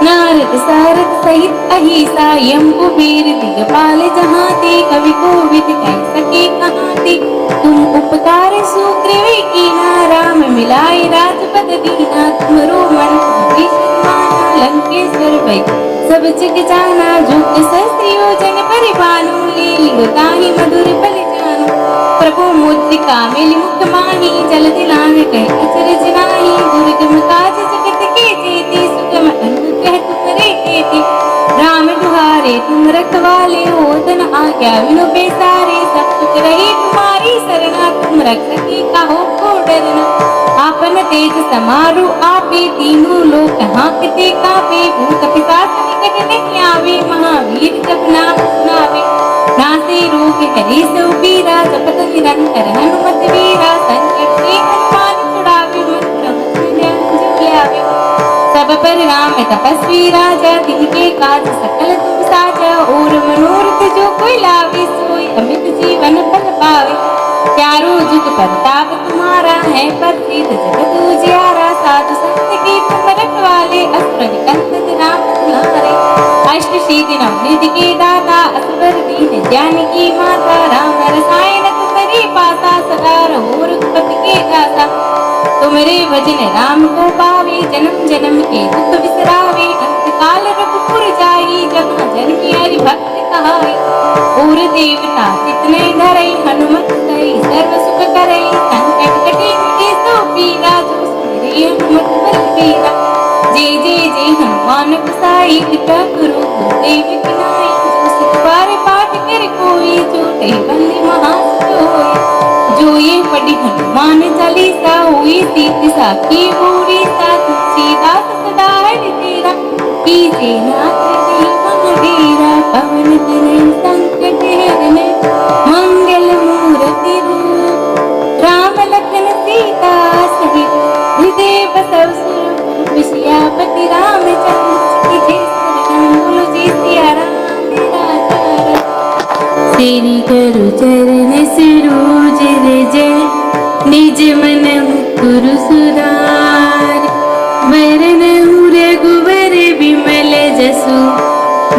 नारद सारद सहित अहिसा यम कुबेर दिगपाल जहाँ ते कवि कोविद कह सके कहाँ ते तुम उपकार सुग्रीव कीना राम मिलाए राजपद दीना तुमरो मन माना लंकेश्वर भई सब जग जाना जो सहस्र योजन परिपालू लीलियो ताहि मधुर बल जानो प्रभु मुद्रिका मेली मुख माही जल दिलांग कह अचरज नाही दुर्गम काज जगत के जेती सुगम अनुग्रह तुम्हारे केती राम दुहारे तुम रखवाले होतन आज्ञा विनु बेसारे सब सुख रही तुम्हारी सरना तुम रक्षकी कहो को डरना आपन तेज समारु आपे तीनों लोक हाँकते कापे भूत पिशाच निकट नहीं आवे महावीर जब नाम सुनावे नासे रोग हरि सो पीरा जपत निरंतर हनुमत वीरा संकट से हनुमान छुड़ावे मंत्र मुझे आवे सब पर राम तपस्वी राजा तिनके काज सकल तुम साजा और मनोरथ जो कोई लावे सोई अमित जीवन फल पावे चारों जुग प्रताप तुम्हारा है प्रसिद्ध जगत उजियारा अष्ट सिद्धि नवनिधि के दाता असवर दीन जानकी माता राम रसायन तुम्हारी पासा सदा रहो रघुपति के दाता तुम्हारे भजन राम को पावे जन्म जन्म के दुख बिसरावे अंत काल रघुपुर जाई जहाँ जन की हरि भक्त कहाई और देवता कितने धरई हनुमत सई सर्व सुख करई संकट कटे मिटे सो पीरा जो सुमिरे हनुमत बलबीरा जय जय जय हनुमान गोसाई कृपा करो गुरुदेव की नाई जो सिख बार पाठ कर कोई छोटे बंदे महासुख होई जो ये पढ़ी हनुमान चालीसा हुई सीति साखी पूरी सा तुलसीदास सदा हरि तेरा कीजे नाथ जय महावीरा पवन तनय संकट हरन मंगल मूर्ति रूप राम लखन सीता सहित हृदय बसव सुर सियापति रामचंद्र की जय शरण बोलो जय सिया राम तेरा तारा श्री गुरु चरण सरोज रज निज मन मुकुर सुधार वरन रघुवर विमल जसु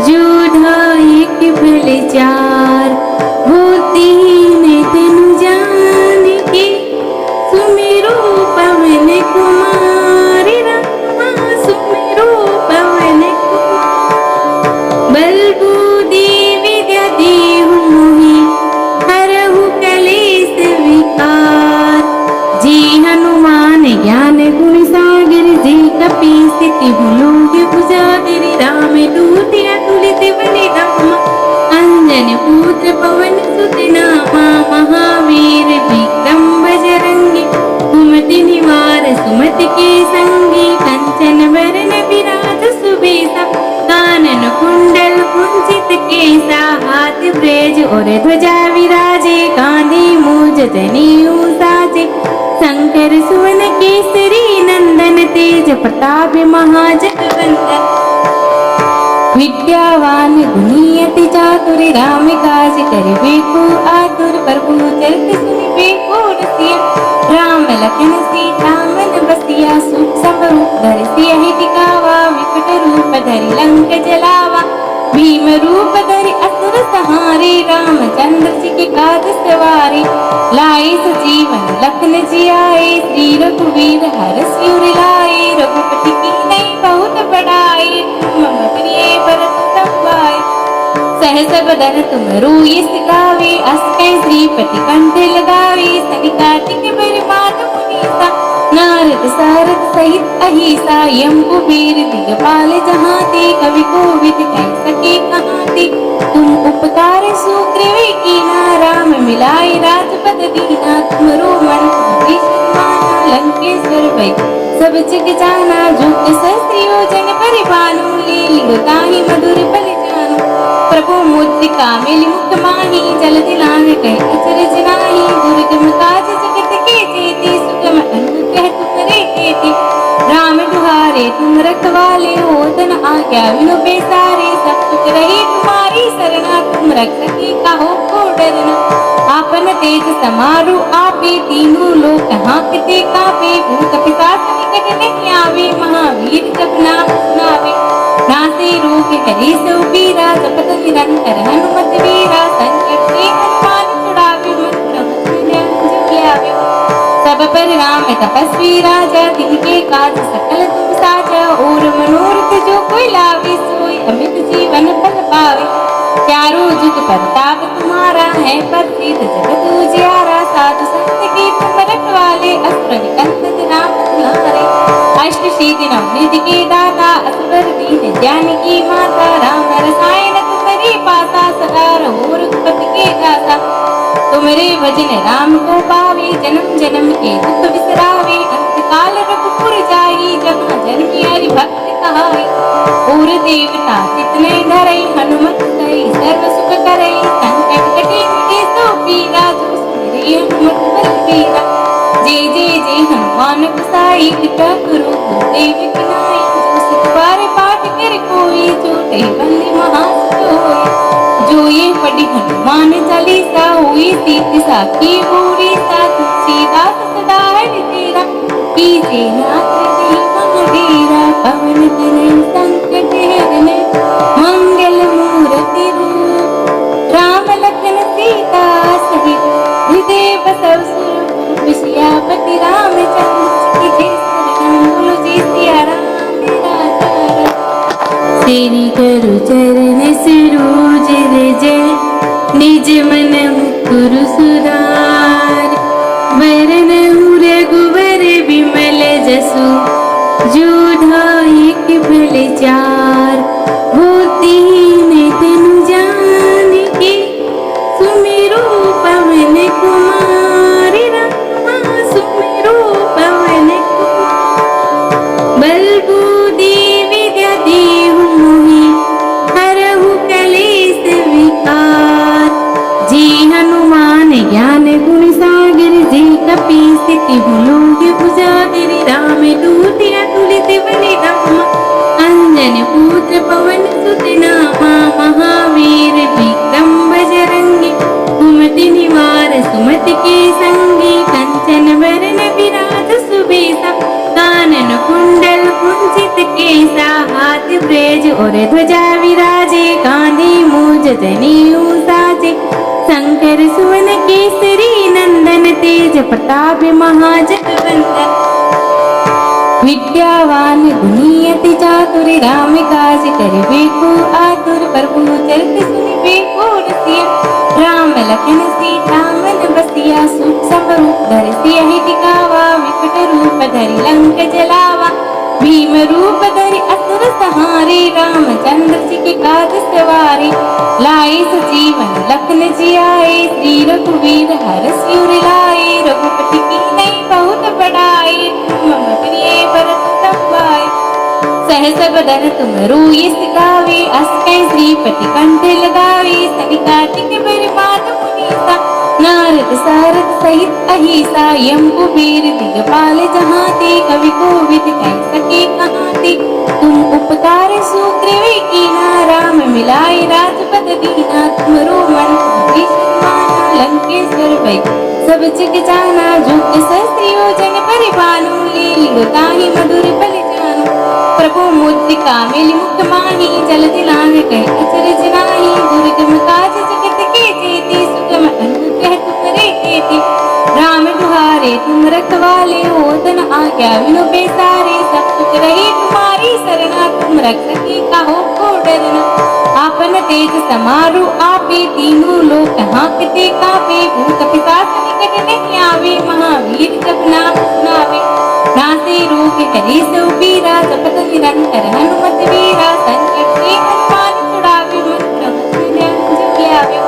जो धायक फल चार होतीन तनु जानकी सुमिरो पवन कुमार रामा सुमिरो पवन कुमार बल बुद्धि विद्या देहु मोहि हरहु कलेश विकार जी हनुमान ज्ञान गुण सागर जी कपीस तिहु लोक उजागर राम दूत अतुलित बल धामा अंजन पुत्र पवन सुत नामा महावीर विक्रम बजरंगी कुमति निवार सुमति के संगी कंचन वरन विराज सुबेसा कानन कुंडल कुंचित केसा हाथ ब्रेज और ध्वजा विराजे कांधे मूज जनेऊ साजे शंकर सुवन केसरी नंदन तेज प्रताप महाजगवंदन विद्यावान गुणी अति चातुर राम काज करिबे को आतुर प्रभु चरित सुनिबे को रसिया राम लखन सीता मन बसिया सुख समरूप धरि सियहि दिखावा विकट रूप धरि लंक जलावा भीम रूप धरि असुर सहारे रामचंद्र जी के काज सवारे लाए सजीवन लखन जियाए श्री रघुवीर हरषि उर लाए रघुपति की नई बहुत बड़ाई तुम मम प्रिय भरत संभाय सहस बदन तुम रोयस गावे अस्कै श्रीपति कंठ लगावे सनिकाटिक बरमान मुनीसा नारद सारद सहित अहिसा यम कुबेर दिगपाल जहाँ ते कवि कोविद कह सके कहाँ ते तुम उपकार सुग्रीव कीना राम मिलाए राजपद दीना तुमरो मन माना लंकेश्वर भई सब जग जाना जो सहस्र योजन परिपालू लीलियो ताहि मधुर पल जानो प्रभु मुद्रिका मिलि मुख माही जल दिलांग कह अचरज नाही दुर्गम काज जगत के जेते सुगम अनुग्रह तुम्हारे केते राम दुहारे तुम रखवाले होतन आज्ञा विनु बेसारे सब सुख रही तुम्हारी सरना तुम रख सके काहो को डरना आपन तेज समारु आपे तीनों लोक हाँकते कापे भूत पिशाच निकट नहीं आवे महावीर जब नाम सुनावे नासे रोग हरे सो पीरा जपत निरंतर हनुमत वीरा संकट से हनुमान छुड़ावे मन क्रम जन आवे सब पर राम तपस्वी राजा तिनके काज सकल तुम साजा और मनोरथ जो कोई लावे सोई अमित जीवन फल पावे चारों जुग प्रताप तुम्हारा है प्रसिद्ध जगत उजियारा साधु संत के तुम रखवाले असुर निकंदन राम तुम्हारे अष्ट सिद्धि नवनिधि के दाता असवर दीन जानकी माता राम रसायन तुम्हारी पासा सदा रहो रघुपति के दाता तुम्हारे भजन राम को पावे जन्म जन्म के दुख बिसरावे अंत काल रघुपुर जाई जहाँ जन की हरि भक्त कहाई और देवता कितने धरई हनुमत सई सर्व सुख करई संकट कटे मिटे सो पीरा जो सुमिरे हनुमत बलबीरा जय जय जय हनुमान गोसाई कृपा करो गुरुदेव की नाई जो सिख बार पाठ कर कोई छोटे बंदे महासुख होई जो ये पढ़ी हनुमान चालीसा हुई सीति साखी पूरी सा तुलसीदास सदा हरि तेरा कीजे नाथ जय महावीरा पवन तनय संकट हरन करु चरण सरोज रज, निज मन मुकुरु सुधार। वरनहु रघुवर विमल जसु, जो दायक फल चार। बुद्धिहीन तनु जानिके, सुमिरो पवन कुमार। रामा सुमिरो पवन कुमार। बल बुद्धि विद्या देहु मोहि, हरहु कलेश विकार। जी हनुमान ज्ञान गुण सागर, जी कपीस तिहु लोक उजागर। राम दूत अतुलित बल धामा, अंजन पुत्र पवन सुत नामा। महावीर विक्रम बजरंगी, कुमति निवार सुमति के संगी। कंचन वरण विराज सुबेसा, कानन कुंडल कुंचित केसा। हाथ ब्रेज और ध्वजा विराजे, कांधे मूज जनेऊ साजे। शंकर सुवन केसरी नंदन, तेज प्रताप महाजगवंदन। विद्यावान गुणी अति चातुर, राम काज करिबेको आतुर। प्रभु चरित सुनिबेको रसिया, राम लखन सीता मन बसिया। सूक्ष्म रूप धरि सियहि दिखावा, विकट रूप धरि लंक जलावा। भीम रूप धरि असुर संहारे, रामचंद्र जी के काज सवारे। लाए सजीवन लखन जियाए, श्री रघुवीर हरषि उर लाए। रघुपति कीन्ही बहुत बड़ाई, तुम मम प्रिय भरत तम भाई। सहस बदन तुम रोयिस गावे, अस कहि श्रीपति कंठ लगावे। सनिकादिक ब्रह्माद मुनीसा, नारद सारद सहित अहिसा। यम कुबेर दिगपाल जहाते, कवि कोविद कह सके कहाते। तुम उपकार सुग्रीव कीन्हा, राम मिलाए राजपद दीना। तुमरो मंत्र माना, लंकेश्वर भय सब जग जाना। जुग सहस्र योजन परिभानु, लील्यो ताहि मधुर बल जानु। प्रभु मुद्रिका मिलि मुख माहि, जलधि लांघ गए अचरज नाहि। दुर्गम काज जगत के जेते, सुगम अनुग्रह तुमरे तेते। राम दुहारे तुम रखवाले, ओदन आज्ञा बिनु पैसारे। सब सुख रहे तुम्हारी सरना, तुम रक्षक काहू को डरना। आपन तेज समारु आपे, तीनों लोक हांकते कांपे। भूत पिशाच निकट नहीं आवे, महावीर जब नाम सुनावे। नासे रोग हरे सो पीरा, जपत निरंतर हनुमत वीरा। संकट ते हनुमान छुड़ावे, मन क्रम जो लावे।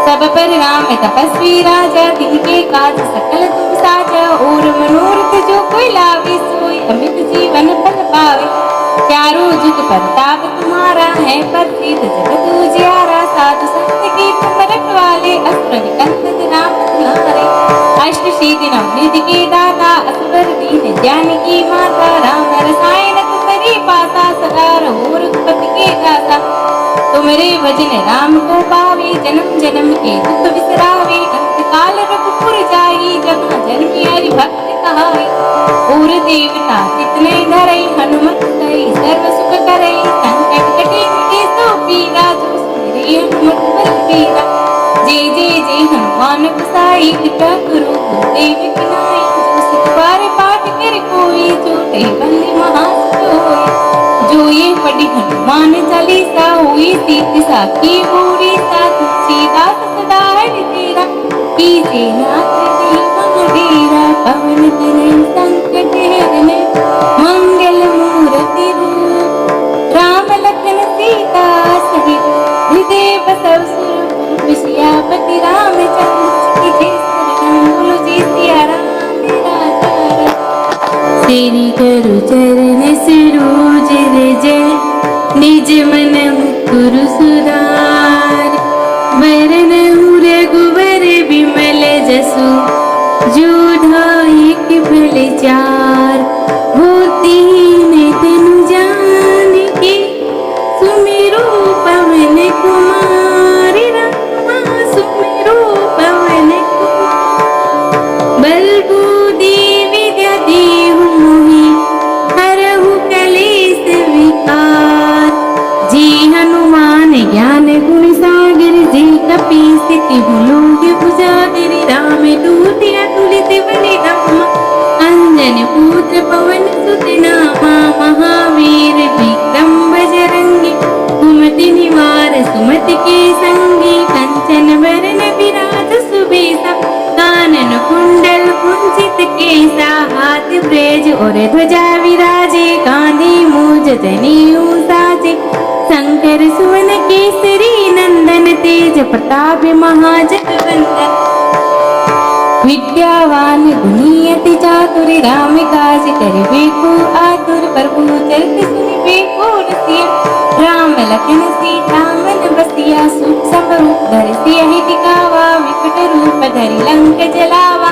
सब पर राम तपस्वी राजा, तिनके काज सकल तुम साजा। और मनोरथ जो कोई लावे, सोई अमित जीवन फल पावे। चारों जुग प्रताप तुम्हारा है, प्रसिद्ध जगत उजियारा। साधु संत के तुम रखवाले, असुर निकंदन राम दुलारे। अष्ट सिद्धि नवनिधि के दाता, असवर दीन जानकी माता। राम रसायन तुम्हारी पासा, सदा रहो रघुपति के दाता। तुमरे भजन राम को पावे, जन्म जन्म के दुख बिसरावे। अंत काल रघुपुर जाई, जहाँ जन्मी हरि भक्त कहाई। और देवता जितने धरई, हनुमत सही सर्व सुख करई। संकट कटे मिटे सो पीरा, जो सुमिरै हनुमत बलबीरा। जय जय जय हनुमान गोसाई, कृपा करो गुरुदेव की नाई। जो सिख बार पाठ कर कोई, जो कहि बंदी महासुख। जो ये पढ़ी हनुमान चालीसा, हुई सीति साखी पूरी। सा तुलसीदास सदा हरितेरा, कीजे नाथ जी महावीरा। पवन तनय संकट हरन, मंगल मूर्ति रूप। राम लखन सीता सहित, हृदय बसव सुरभूप। सियापति रामचंद्र की जय, बोलो जय सिया राम तेरा। श्री करु चरण सरोज रज, निज मन मुकुरु सुधार। वरनहु रघुवर विमल जसु, जो दायक फल चार। बुद्धिहीन तनु जानिके, सुमिरो पवन कुमार। रामा सुमिरो पवन कुमार। बल बुद्धि विद्या देहु मोहि, हरहु कलेश विकार। जी हनुमान ज्ञान गुण सागर, जी कपीस तिहु लोक उजागर। राम दूत अतुलित बल धामा, अंजन पुत्र पवन सुत नामा। महावीर विक्रम बजरंगी, सुमति के संगी कंचन वरन विराज सुबेसा कानन कुंडल कुंचित केसा हाथ ब्रेज और ध्वजा विराजे कांधे मूज जनेऊ साजे शंकर सुवन केसरी नंदन तेज प्रताप महाजगवंदन विद्यावान गुणी अति चातुर राम काज करिबे को आतुर प्रभु चरित सुनिबे को रसिया राम लखन सीता मन बसिया सुख स्वरूप धरि सियहि दिखावा विकट रूप धरि लंक जलावा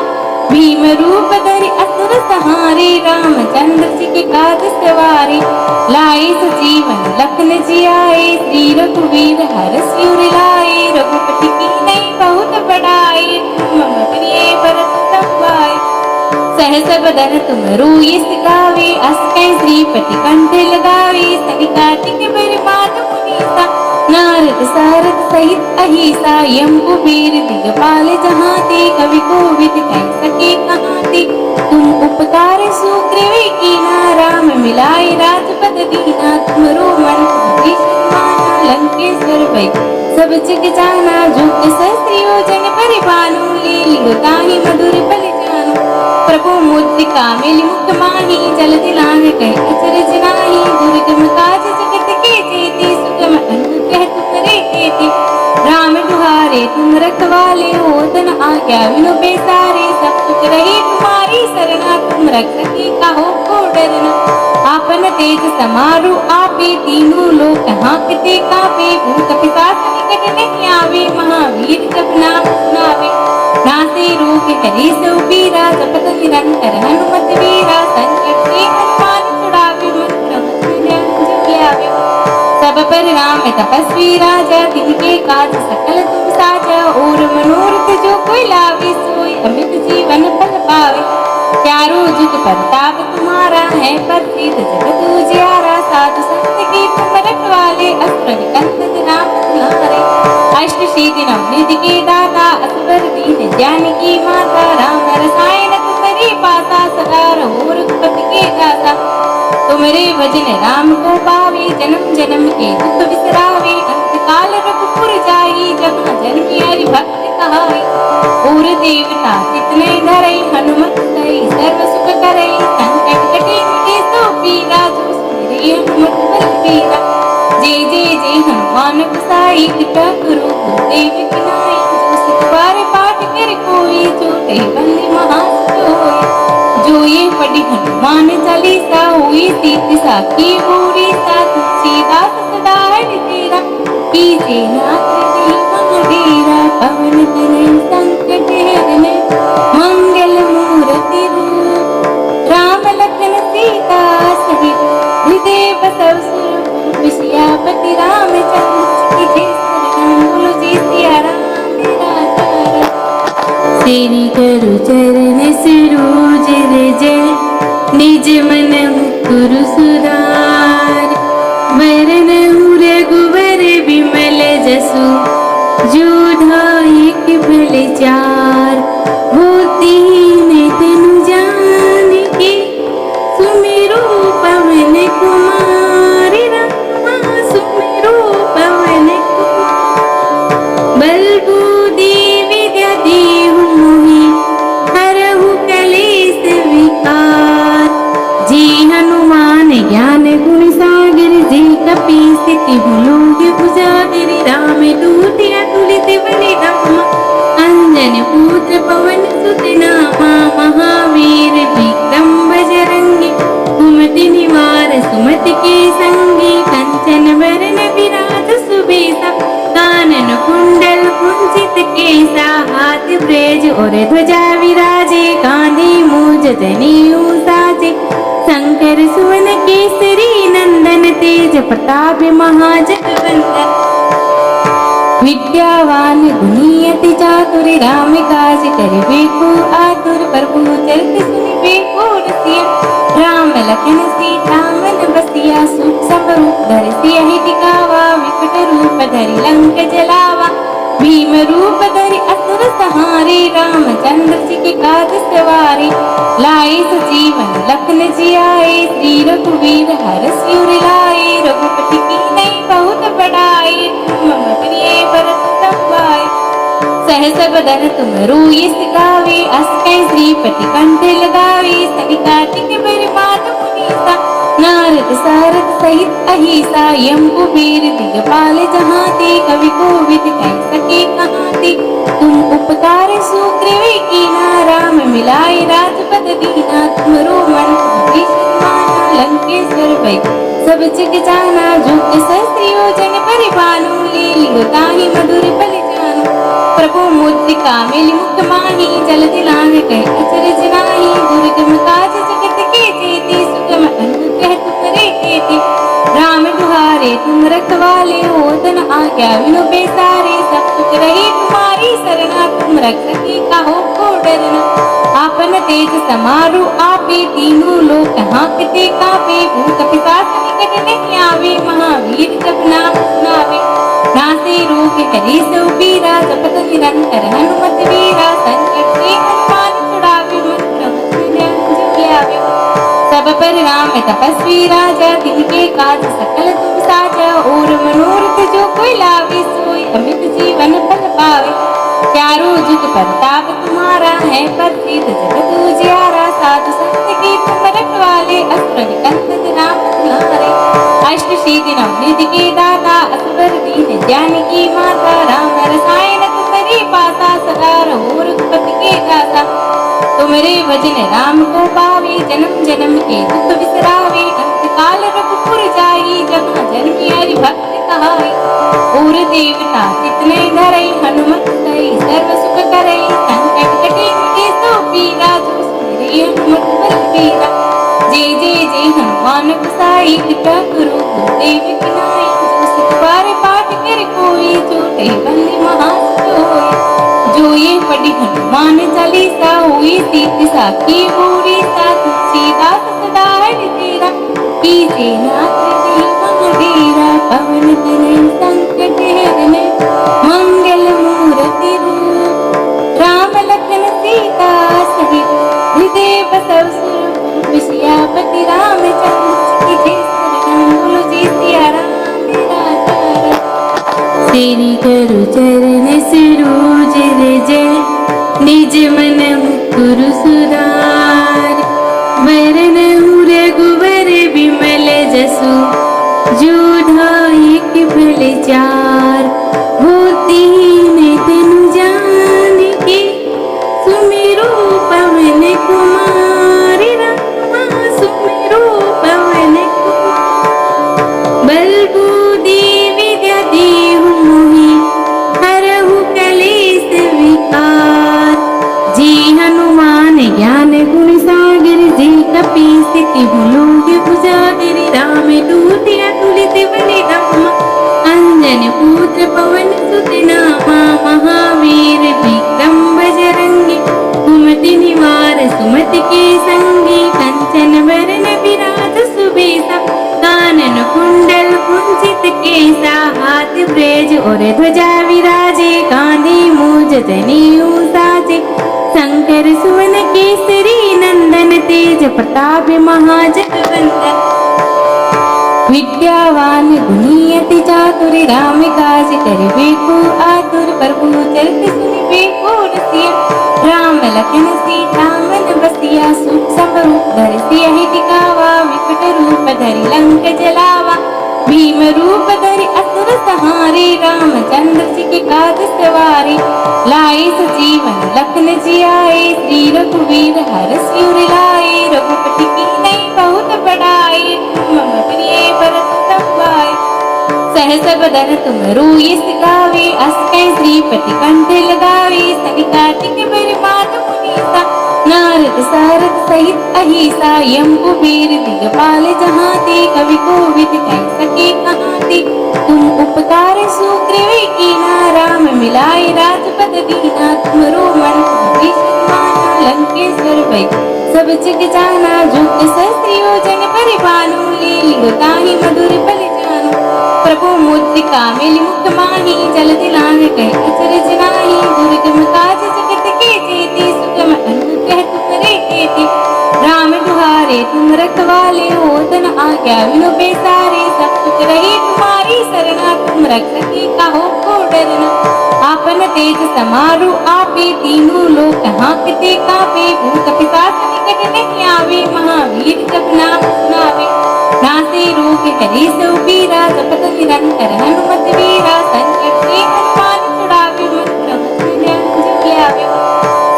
भीम रूप धरि असुर संहारे रामचंद्र जी के काज सवारे लाए सजीवन लखन जियाए श्री रघुवीर हरष उर लाए रघुपति की नहीं बहुत बड़ाई मम प्रिय भरत संभाय सहस बदन तुम रोयस गावे अस कै श्रीपति कंठ लगावे सनिकाटिक बरमात मुनीसा नारद सारद सहित अहिसा यम कुबेर दिगपाल जहाते कवि कोविद कह सके कहाते तुम उपकार सुग्रीव कीना राम मिलाए राजपद दीना तुमरो मन माना लंकेश्वर भई सब जग जाना जो सहस्रयोजन परिपालु लीलियो ताहि मधुर पल जानु प्रभु मुद्रिका मिलि मुख माही जल दिलांग कह अचरज नाही दुर्गम काज जगत के जेते सुगम अनुग्रह तुम्हारे केते राम दुहारे तुम रखवाले हो तन आज्ञा विनु बेसारे सब सुख रही तुम्हारी सरना तुम रख सके कहो को डरना आपन तेज समारु आपे तीनों लोक हांकते कापे भूत पिशाच निकट नहीं आवे महावीर जब नाम सुनावे नासे रोग हरि सो पीरा जपत निरंतर हनुमत वीरा संकट से हनुमान छुड़ावे मंत्र मुझे सब पर राम तपस्वी राजा तिनके काज सकल तुम साजा और मनोरथ जो कोई लावे सोई अमित जीवन फल पावे चारों जुग प्रताप तुम्हारा है प्रसिद्ध जगत उजियारा साधु संत के तुम रखवाले असुर निकंदन नाम तुम्हारे अष्ट सिद्धि नवनिधि के दाता असवर दीन जानकी माता राम रसायन तुम्हारे पासा सदा रहो रघुपति के दाता तुम्हारे भजन राम को पावे जन्म जन्म के दुख बिसरावे अंत काल रघुपुर जाई जहाँ जन्मी हरि भक्त कहाई और देवता कितने धरे हनुमत सही सर्व सुख करे संकट कटे मिटे सो पीरा जो सुमिरे हनुमत बलबीरा जय जय जय हनुमान गोसाई कृपा करो देव की नाई जो सिख बार पाठ कर कोई छोटे बंदी महासोई जो ये पढ़ी हनुमान चालीसा हुई सीत साखी पूरी सा तुलसीदास सदा हरि तेरा कीजे नाथ जी महावीरा पवन तनय संकट हरन मंगल मूर्ति रूप राम लखन सीता सहित हृदय बसव सुरभूप सियापति रामचंद्र की जय बोलो जय सिया राम तेरा तारा तेरी करु चरण सरोज रज निज मन मुकुरु सुधार वरन रघुवर विमल जसु जो धायक फल चार होतीन तनु जानकी सुमिरो पवन कुमार रामा सुमिरो पवन कुमार बल बुद्धि विद्या देहु मोहि हरहु कलेश विकार जी हनुमान ज्ञान गुण सागर जी कपीस तिहु लोक उजागर राम दूत अतुलित बलि धामा अंजन पुत्र पवन सुत नामा महावीर विक्रम बजरंगी कुमति निवार सुमति के संगी कंचन वरन विराज सुबेसा कानन कुंडल कुंचित केसा हाथ ब्रेज और ध्वजा विराजे कांधे मूज जनेऊ साजे शंकर सुवन केसरी नंदन तेज प्रताप महाजगवंदन विद्यावान गुणी अति चातुर राम काज करिबे को आतुर प्रभु चरित सुनिबे को रसिया राम लखन सीता मन बसिया सुख स्वरूप धरि सियहि दिखावा विकट रूप धरि लंक जलावा भीम रूप धरि असुर संहारे रामचंद्र जी के काज सवारे लाए सजीवन लखन जियाए श्री रघुवीर हरष उर लाए रघुपति की नहीं बहुत बड़ाई मम प्रिय सहस बदन तुम रोयस गावे, अस कै श्रीपति कंठ लगावे। सनि कार्तिक बर मात मुनीसा, नारद सारद सहित अहिसा। यम कुबेर दिगपाल जहाते, कवि कोविद कह सके कहाते। तुम उपकार सुग्रीव कीना, राम मिलाए राजपद दीना। तुमरो मन भीषण माना, लंकेश्वर भय सब जग जाना। जो सहस्र योजन परिपालु, लील्यो ताहि मधुर फल जानु। प्रभु मुद्रिका मिलि मुख माहि, जलधि लांघ कहि अचरज नाहि। दुर्गम काज जगत के जेते, सुगम अनुग्रह तुमरे तेते। राम दुहारे तुम रखवाले, होत न आज्ञा बिनु पैसारे। सब सुख रही तुम्हारी सरना, तुम रक्षक काहू को डरना। आपन तेज समारु आपे, तीनों लोक हाँकते कापे। भूत पिशाच निकट नहीं आवे, महावीर जब नाम सुनावे। नासे रोग हरि सो पीरा, जपत निरंतर हनुमत वीरा। संकट ते हनुमान छुड़ावे, मन क्रम जो लावे। सब पर राम तपस्वी राजा, तिनके काज सकल तुम साजा। और मनोरथ जो कोई लावे, सोई अमित जीवन फल पावे। चारों जुग प्रताप तुम्हारा है, प्रसिद्ध जगत उजियारा। साधु संत के तुम रखवाले, असुर निकंदन राम तुम्हारे। अष्ट सिद्धि नवनिधि के दाता, असवर दीन जानकी माता। राम रसायन तुम्हारे पासा, सदा रहो रघुपति के दाता। तुम्हारे भजन राम को पावे, जन्म जन्म के दुख बिसरावे। अंत काल रघुपुर जाई, जहाँ जन्मी हरि भक्त कहाई। और देवता कितने धरई, हनुमत सही सर्व सुख करई। संकट कटे मिटे सो पीरा, जो सुमिरे हनुमत बलबीरा। जय जय जय हनुमान गोसाई, कृपा करो गुरुदेव की नाई। जो सुख बार पाठ कर कोई, छोटे बंदी महासुख। जो ये पढ़ी हनुमान चालीसा, हुई सीत साखी पूरी। सा तुलसीदास सदा हरि तेरा, कीजे नाथ जी महावीरा। पवन तनय संकट हरन, मंगल मूर्ति रूप। राम लखन सीता सहित, हृदय बसव सुरभूप। सियापति रामचंद्र की जय। शरण बोलो जय सिया राम तेरा जय। तेरी करु चरण सरोज रज, निज मन मुकुर सुधार। वरनहु रघुवर विमल जसु, जो धायक फल चार। होतिहीन तनु जानिके, सुमिरो पवन कुमार। रामा सुमिरो पवन कुमार। बल बुद्धि विद्या देहु मोहि, हरहु कलेश विकार। जी हनुमान ज्ञान गुण सागर, जी कपीस तिहु लोक उजागर। राम दूत अतुलित बल धामा, अंजन पुत्र पवन सुत नामा। महावीर विक्रम बजरंगी, कुमति निवार सुमति के संगी। कंचन वरन विराज सुबेसा, कानन कुंडल कुंचित केसा। हाथ ब्रेज और ध्वजा विराजे, कांधे मूज जनेऊ साजे। शंकर सुवन केसरी नंदन, तेज प्रताप महाजगवंदन। विद्यावान गुणी अति चातुर, राम काज करिबे को आतुर। प्रभु चरित सुनिबे को रसिया, राम लखन सीता मन बसिया। सुख समरूप धरि सियहि दिखावा, विकट रूप धरि लंक जलावा। भीम रूप धरि असुर संहारे, रामचंद्र जी के काज सवारे। लाए सजीवन लखन जियाए, श्री रघुवीर हरषि उर लाए। रघुपति कीन्ही बहुत बड़ाई, तुम मम प्रिय भरत तम भाई। सहस बदन तुम रोयस गावे, अस कै श्रीपति कंठ लगावे। सनि कार्तिक बर मात मुनीसा, नारद सारद सहित अहिसा। यम कुबेर दिगपाल जहाते, कवि कोविद कह सके कहाते। तुम उपकार सुग्रीव कीना, राम मिलाए राजपद दीना। तुमरो मन भीषण माना, लंकेश्वर भय सब जग जाना। जो सहस्र योजन परिपालु, लील्यो ताहि मधुर फल जानु। प्रभु मुद्रिका मिलि मुख माहि, जलधि लांघ कहि अचरज नाहि। दुर्गम काज जगत के जेते, सुगम अनुग्रह तुमरे तेते। राम दुहारे तुम रखवाले, होत न आज्ञा बिनु पैसारे। सब सुख रही तुम्हारी सरना, तुम रक्षक काहू को डरना। आपन आपन तेज समारु आपे, तीनों लोक हाँकते कांपे। भूत पिशाच निकट नहीं आवे, महावीर जब नाम सुनावे। नासे रोग हरे सब पीरा, जपत निरंतर हनुमत वीरा। संकट ते हनुमान छुड़ावे, मन क्रम अंजन लावे।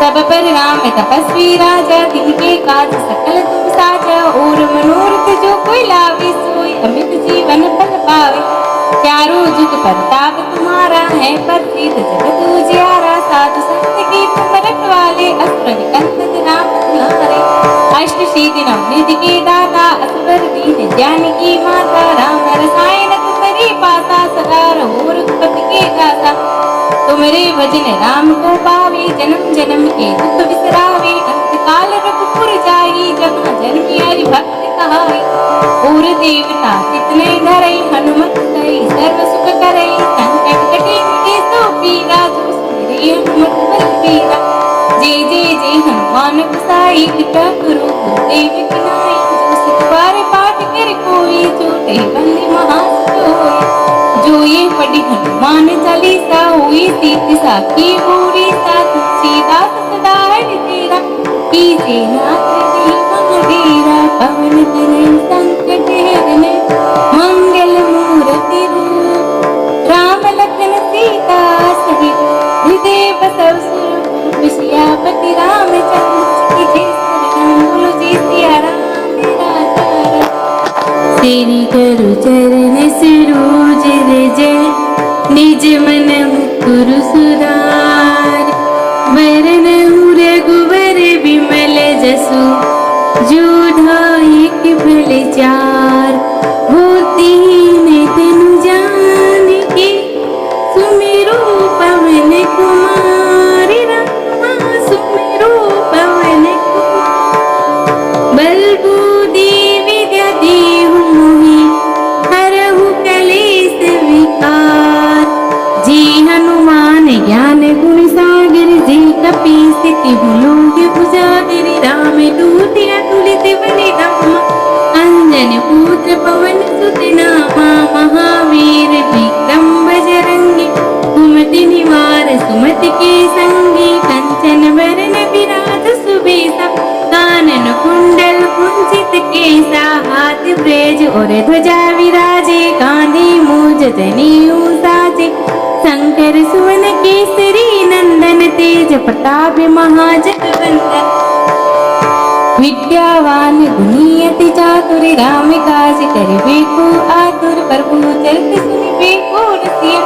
सब पर राम तपस्वी राजा, तिनके काज सकल तुम साजा। और मनोरथ जो कोई लावे, सोई अमित जीवन फल पावे। चारों जुग प्रताप तुम्हारा है, प्रसिद्ध जगत उजियारा। साधु संत के तुम रखवाले, असुर निकंदन राम तुम्हारे। अष्ट सिद्धि नवनिधि के दाता, असवर दीन जानकी माता। राम रसायन तुम्हारे पासा, सदा रहो रघुपति के दासा। तुम्हारे भजन राम को पावे, जन्म जन्म के दुख बिसरावे। अंत काल रघुपुर जाई, जहाँ जन्मी हरि भक्त कहाई। और देवता कितने धरई, हनुमत सई सर्व सुख करई। संकट कटे मिटे सो पीरा, जो सुमिरे हनुमत बलबीरा। जय जय जय हनुमान गोसाई, कृपा करो गुरुदेव की नाई। जो सिख बार पाठ कर कोई, छोटे बंदे महासुख होई। जो ये पढ़ी हनुमान चालीसा, हुई सीति साखी पूरी। सा तुलसीदास सदा हरि तेरा, कीजे नाथ जी महावीरा। पवन तनय संकट हरन, मंगल मूर्ति रूप। राम लखन सीता सहित, हृदय बसव सुरभूप। सियापति रामचंद्र की जय। श्री बोलो जय सिया राम तेरा तारा। तेरी करु चरण सरोज रज, निज मन मुकुर सुधार। वरनहु रघुवर विमल जसु, जो ढायक फल चार। बुद्धिहीन तनु जानिके, सुमिरो पवन कुमार। रामा सुमिरो पवन कुमार। बल बुद्धि विद्या देहु मोहि, हरहु कलेश विकार। जी हनुमान ज्ञान गुण सागर, जी कपीसति लोक उजागर। राम दूत अतुलित बल धामा, अंजन पुत्र पवन सुत नामा। महावीर विक्रम बजरंगी, कुमति निवार सुमति के संगी। कंचन वरन विराज सुबेसा, कानन कुंडल कुंचित केसा। हाथ ब्रेज और ध्वजा विराजे, कांधे मूज जनेऊ साजे। शंकर सुवन केसरी नंदन, तेज प्रताप महाजगवंदन। विद्यावान गुणी अति चातुर, राम काज करिबे को आतुर। प्रभु चरित सुनिबे को रसिया,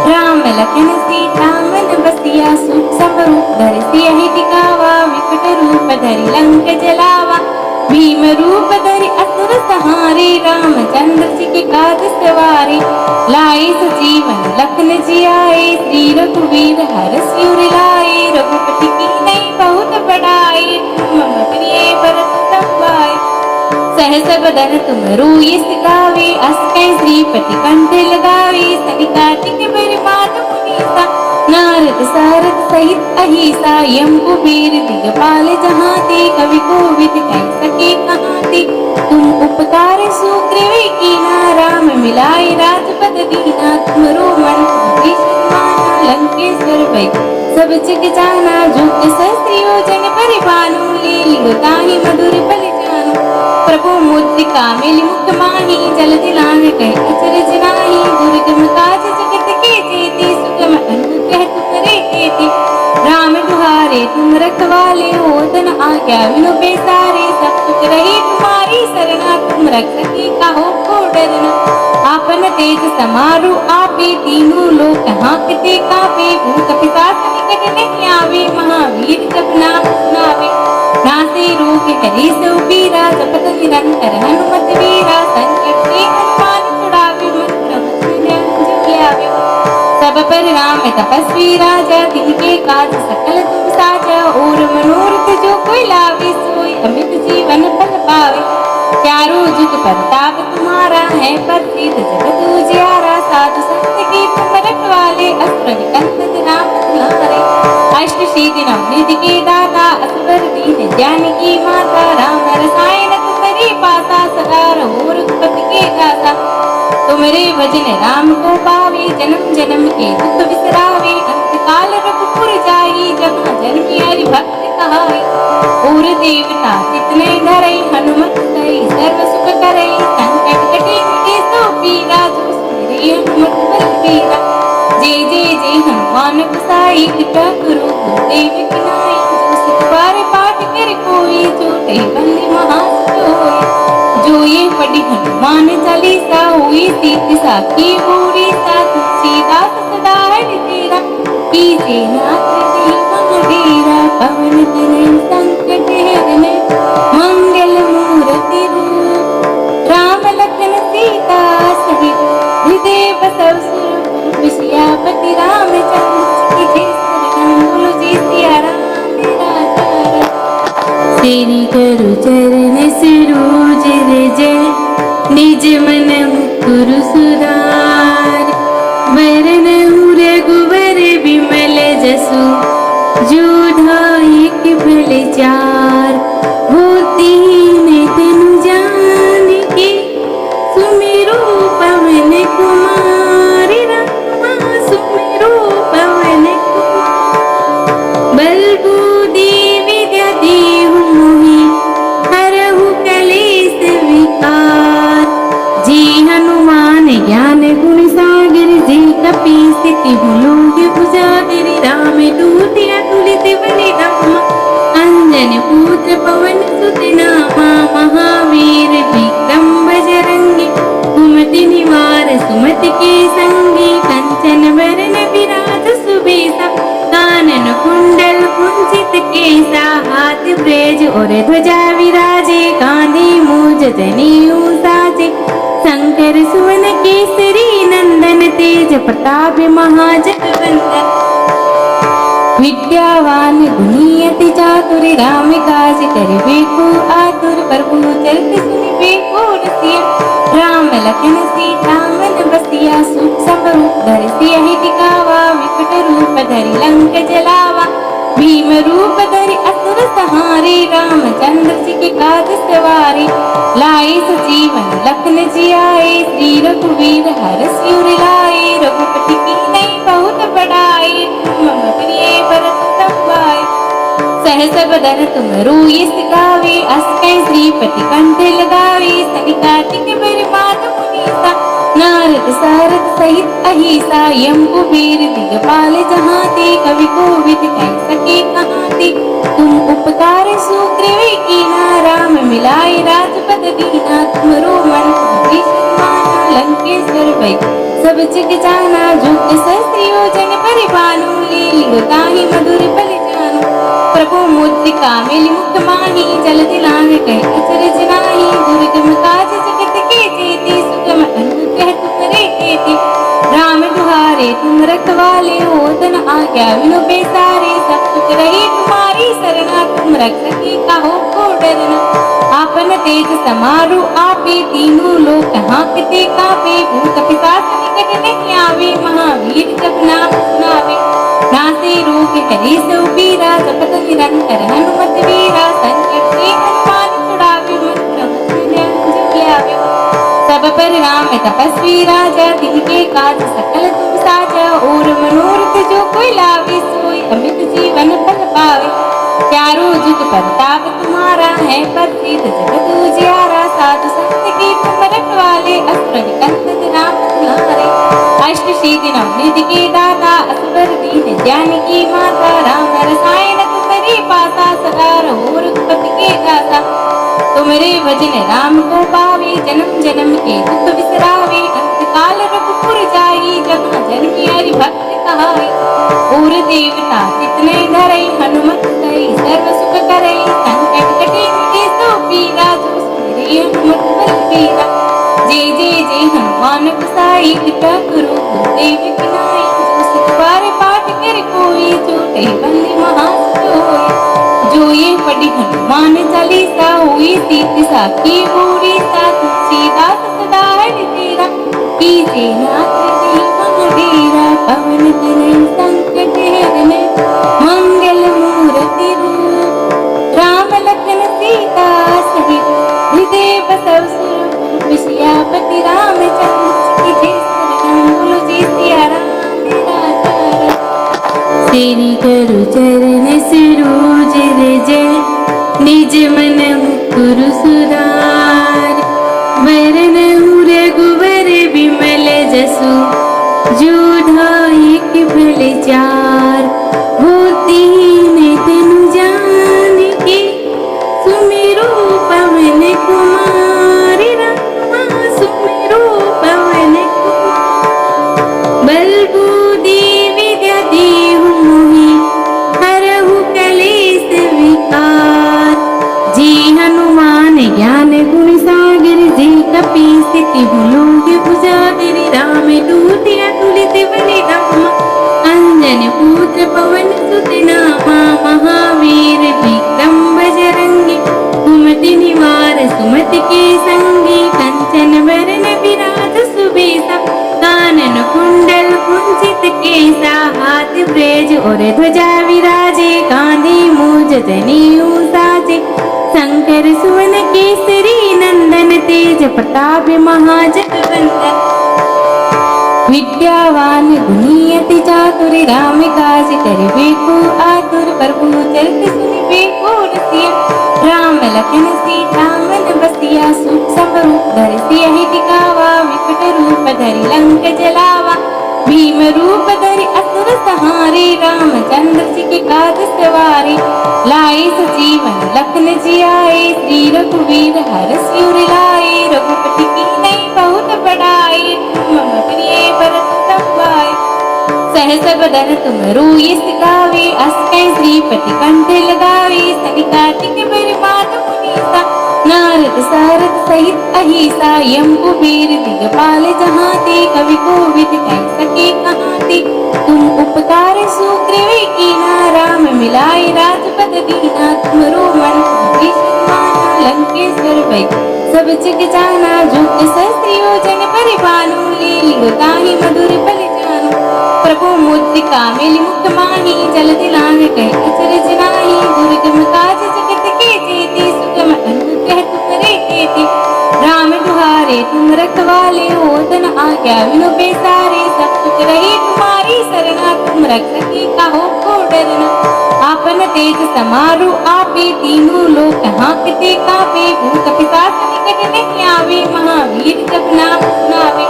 राम लखन सीता मन बसिया। सुख सब रूप धरि सियहि दिखावा, विकट रूप धरि लंक जलावा। भीम रूप धरि असुर संहारे, रामचंद्र जी के काज सवारे। लाए सजीवन लखन जियाए, श्री रघुवीर हरषि उर लाए। रघुपति कीन्ही बहुत बड़ाई, तुम मम प्रिय भरत तम भाई। सहस बदन तुम रोयि गावे, अस कहि श्रीपति कंठ लगावे। सनिकादिक ब्रह्मांड मुनीसा, नारद सारद सहित अहिसा। यम कुबेर दिगपाल जहाते, कवि कोविद कह सके कहाते। तुम उपकार सुग्रीव कीना, राम मिलाए राजपद दीना। तुमरो मन भीषण माना, लंकेश्वर भय सब जग जाना। जो सहस्र योजन परिभानु, लील्यो ताहि मधुर फल जानु। प्रभु मुद्रिका मिलि मुख माहि, जलधि लांघ गए अचरज नाहि। दुर्गम काज जगत के जेते, सुगम अनुग्रह तुमरे तेते। राम दुहारे तुम रखवाले, होतन आज्ञा बिनु पैसारे। सब सुख रहे तुम्हारी सरना, तुम रक्षकी काहू को डरना। आपन तेज समारु आपे, तीनों लोक हाँकते कांपे। भूत पिशाच निकट नहीं आवे, महावीर जब नाम सुनावे। नासे रोग हरे सब पीरा, जपत निरंतर हनुमत वीरा। संकट ते हनुमान छुड़ावे, मन क्रम अंजन लावे। सब पर राम तपस्वी राजा, तिनके काज सकल तुम साजा। और मनोरथ जो कोई लावे, सोई अमित जीवन फल पावे। चारों जुग प्रताप तुम्हारा है, प्रसिद्ध जगत उजियारा। साधु संत के तुम रखवाले, असुर निकंदन राम तुम्हारे। अष्ट सिद्धि नवनिधि के दाता, असवर दीन जानकी माता। राम रसायन तुम्हारे पासा, सदा रहो रघुपति के दासा। तुम्हारे भजन राम को पावे, जन्म जन्म के दुख बिसरावे। अंत काल देवता जितने धरई हनुमत सई सर्व सुख करई संकट कटे मिटे सो पीरा जो सुमिरे हनुमत बलबीरा। जय जय जय हनुमान गोसाई कृपा करो गुरुदेव की नाई जो सत बार पाठ कर कोई छूटे बंदी महासुख होई। जो ये पढ़ी हनुमान चालीसा हुई सीति साखी पूरी सा तुलसीदास सदा हरि तेरा कीजे नाथ जय महावीरा पवन तनय संकट हरने मंगल मूर्ति रूप राम लखन सीता सहित हृदय बसव सुरभूप सियापति रामचंद्र की जय शरण बोलो जय सिया राम तेरा चरण। तेरी करु चरण सरोज रज निज मन मुकुर सुधार वरनहु रघुवर विमल जसु जो धायक फल चार। होतीन तनु जानिके सुमिरो पवन कुमार रामा सुमिरो पवन कुमार। बल बुद्धि विद्या देहु मोहि हरहु कलेश विकार। जी हनुमान ज्ञान गुण सागर जी कपीसति लोक उजागर राम दूत अतुलित बल धामा। अंजन पुत्र पवन सुत नामा महावीर विक्रम बजरंगी कुमति निवार सुमति के संगी कंचन वरण विराज सुबेसा कानन कुंडल कुंचित केसा हाथ ब्रेज और ध्वजा विराजे कांधे मूज जनेऊ साजे शंकर सुवन केसरी नंदन तेज प्रताप महाजगवंदन। विद्यावान गुणी अति चातुर राम काज करिबे को आतुर प्रभु चरित सुनिबे को रसिया। राम लखन सीता मन बसिया सुख समरूप धरि सियहि दिखावा विकट रूप धरि लंक जलावा। भीम रूप धरि असुर संहारे रामचंद्र जी के काज सवारे। लाए सजीवन लखन जियाए श्री रघुवीर हरषि उर लाए। रघुपति की नहीं बहुत बड़ाई तुम मम प्रिय भरत तम भाई। सहस बदन तुम रोयिस गावे अस कै श्रीपति कंठ लगावे। सनिकातिक बरमात मुनीसा नारद सारद सहित अहिसा। यम कुबेर दिगपाल जहाते कवि कोविद कह सके कहाते। तुम उपकार सुग्रीव कीना राम मिलाए राजपद दीना। तुमरो मन माना लंकेश्वर भई सब जग जाना। जुग सहस्र योजन परिभानु लील्यो ताहि मधुर पल जानु। प्रभु मुद्रिका मिलि मुख माही जल दिलांग कह अचरज नाही। दुर्गम काज जगत के जेते सुगम अनुग्रह तुम्हारे तेते। राम दुहारे तुम रखवाले ओदन आज्ञा विनु बेसारे। सब सुख रही तुम्हारी सरना तुम रक्षकी काहू को डरना। आपन तेज समारु आपे तीनों लोक हाँकते कापे। भूत पिशाच निकट नहीं आवे महावीर जब नाम सुनावे। नासे रोग हरि सो पीरा जपत निरंतर हनुमत वीरा। संकट ते हनुमान छुड़ावे मन क्रम जप लावे। सब पर राम तपस्वी राजा तिनके काज सकल तुम साजा। और मनोरथ जो कोई लावे सोई अमित जीवन फल पावे। चारों जुग प्रताप तुम्हारा है प्रसिद्ध जगत उजियारा। साधु संत के तुम रखवाले असुर निकंदन राम तुम्हारे। अष्ट सिद्धि नवनिधि के दाता असवर दीन जानकी माता। राम रसायन तुम्हारे पासा सदा रहो रघुपति के दाता। तुम्हारे भजन राम को पावे जन्म जन्म के दुख बिसरावे। अंत काल रघुपुर जाई जहाँ जन्मी हरि भक्त कहाई। और देवता जितने धरई हनुमत सई सर्व सुख करई। संकट कटे मिटे सो पीरा जो सुमिरे हनुमत बलबीरा। जय जय जय हनुमान गोसाई कृपा करो गुरुदेव की नाई जो सत बार पाठ कर कोई छूटे बंदी महासुख होई। जो ये पढ़ी हनुमान चालीसा हुई सीति साखी पूरी सा तुलसीदास सदा हरि तेरा कीजे नाथ जय महावीरा पवन तनय संकट हरने मंगल मूर्ति रूप राम लखन सीता सहित हृदय बसव सुरभूप सियापति रामचंद्र की जय शरण बोलो जय सिया राम तेरा चरण। तेरी करु चरण सरोज रज निज मन गुरु सुधार। वरनहु रघुवर विमल जसु, जो धायक फल चार। बुद्धिहीन तनु जानिके, सुमिरो पवन कुमार। रामा सुमिरो पवन कुमार। बल बुद्धि विद्या देहु मोहि, हरहु कलेश विकार। जी हनुमान ज्ञान गुण सागर, जी कपीस तिहु लोक उजागर। राम दूत अतुलित बल धामा, अंजन पुत्र पवन सुत नामा। महावीर विक्रम बजरंगी, कुमति निवार सुमति के संगी। कंचन वरन विराज सुबेसा, कानन कुंडल कुंचित केसा। हाथ ब्रेज और ध्वजा विराजे, कांधे मूज जनेऊ साजे। शंकर सुवन केसरी नंदन, तेज प्रताप महाजगवंदन। विद्यावान गुणी अति चातुर, राम काज करिबेको आतुर। प्रभु चरित सुनिबेको रसिया, राम लखन सीता मन बसिया। सूक्ष्म रूप धरि सियहि दिखावा, विकट रूप धरि लंक जलावा। भीम रूप धरि असुर संहारे, रामचंद्र जी के काज सवारे। लाए सजीवन लखन जियाए, श्री रघुवीर हरषि उर लाए। रघुपति कीन्ही बहुत बड़ाई, तुम मम प्रिय भरत तम भाई। सहस बदन तुम रोई सिखावे, अस कहि श्रीपति कंठ लगावे। सनिकादिक बरमात मुनीसा, नारद सारद सहित अहिसा। यम कुबेर दिगपाल जहाते, कवि कोविद कह सके कहाते। तुम उपकार सुग्रीव कीना, राम मिलाए राजपद दीना। तुमरो मन माना, लंकेश्वर भई सब जग जाना। जो सहस्र योजन परिभानु, लील्यो ताहि मधुर फल जानू। प्रभु मुद्रिका मेलि मुख माहि, जलधि लांघ गए अचरज नाहि। दुर्गम काज जगत के जेते, सुगम अनुग्रह तुम्हरे तेते। राम दुहारे तुम रखवाले, होतन आज्ञा बिनु पैसारे। सब सुख रहे तुम्हारी सरना, तुम रक्षक काहू को डरना। आपन तेज समारु आपे, तीनों लोक हाँकते कापे। भूत पिशाच निकट नहीं आवे, महावीर जब नाम सुनावे।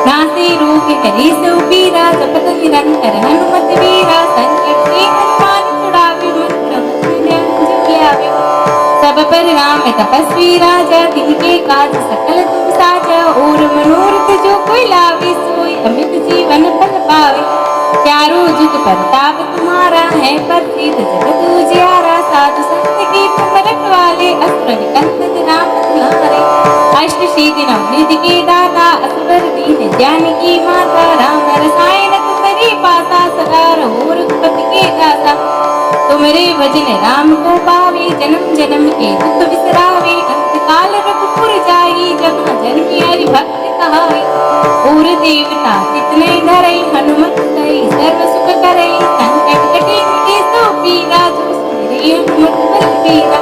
नासे रोग हरे सो पीरा, जपत निरंतर हनुमत वीरा। संकट ते हनुमान छुड़ावे, मंत्र मुझे अंजन लावे। सब पर राम तपस्वी राजा, तिनके काज सकल तुम साजा। और मनोरथ जो कोई लावे, सोई अमित जीवन फल पावे। चारों जुग प्रताप तुम्हारा है, प्रसिद्ध जगत उजियारा। साधु संत के तुम रखवाले, असुर निकंदन राम दुलारे। अष्ट सिद्धि नवनिधि के दाता, असवर दीन जानकी माता। राम रसायन तुम्हारे पासा, सदा रहो रघुपति के दाता। तुम्हारे भजन राम को पावे, जन्म जन्म के दुख बिसरावे। अंत काल रघुपुर जाई, जहाँ जन्मी हरि भक्त कहाई। और देवता कितने धरई, हनुमत सही सर्व सुख करई। संकट कटे मिटे सो पीरा, जो सुमिरै हनुमत बलबीरा।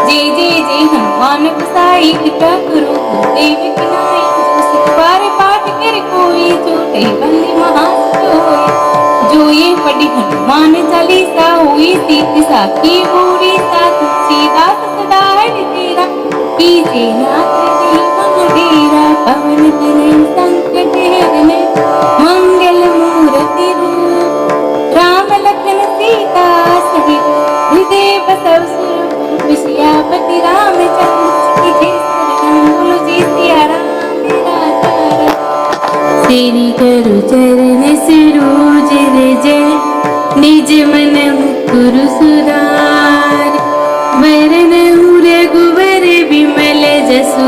जय जय जय हनुमान गोसाई, कृपा करो गुरुदेव की नाई। जो सिख बार पाठ कर कोई, जो कही बंदी महासुर। जो ये पढ़ी हनुमान चालीसा, हुई सीति साखी पूरी। सा तुलसीदास सदा हरि तेरा, कीजे नाथ जी मम डेरा। पवन तनय संकट हरने, मंगल मूर्ति रूप। राम लखन सीता सहित, हृदय बसव सुरभूप। सियापति रामचंद्र की जय। शरण बोलो जय सिया राम मेरा चरण। तेरी करु चरण सरोज रज, निज मन गुरु सुधार। वरनहु रघुवर विमल जसु,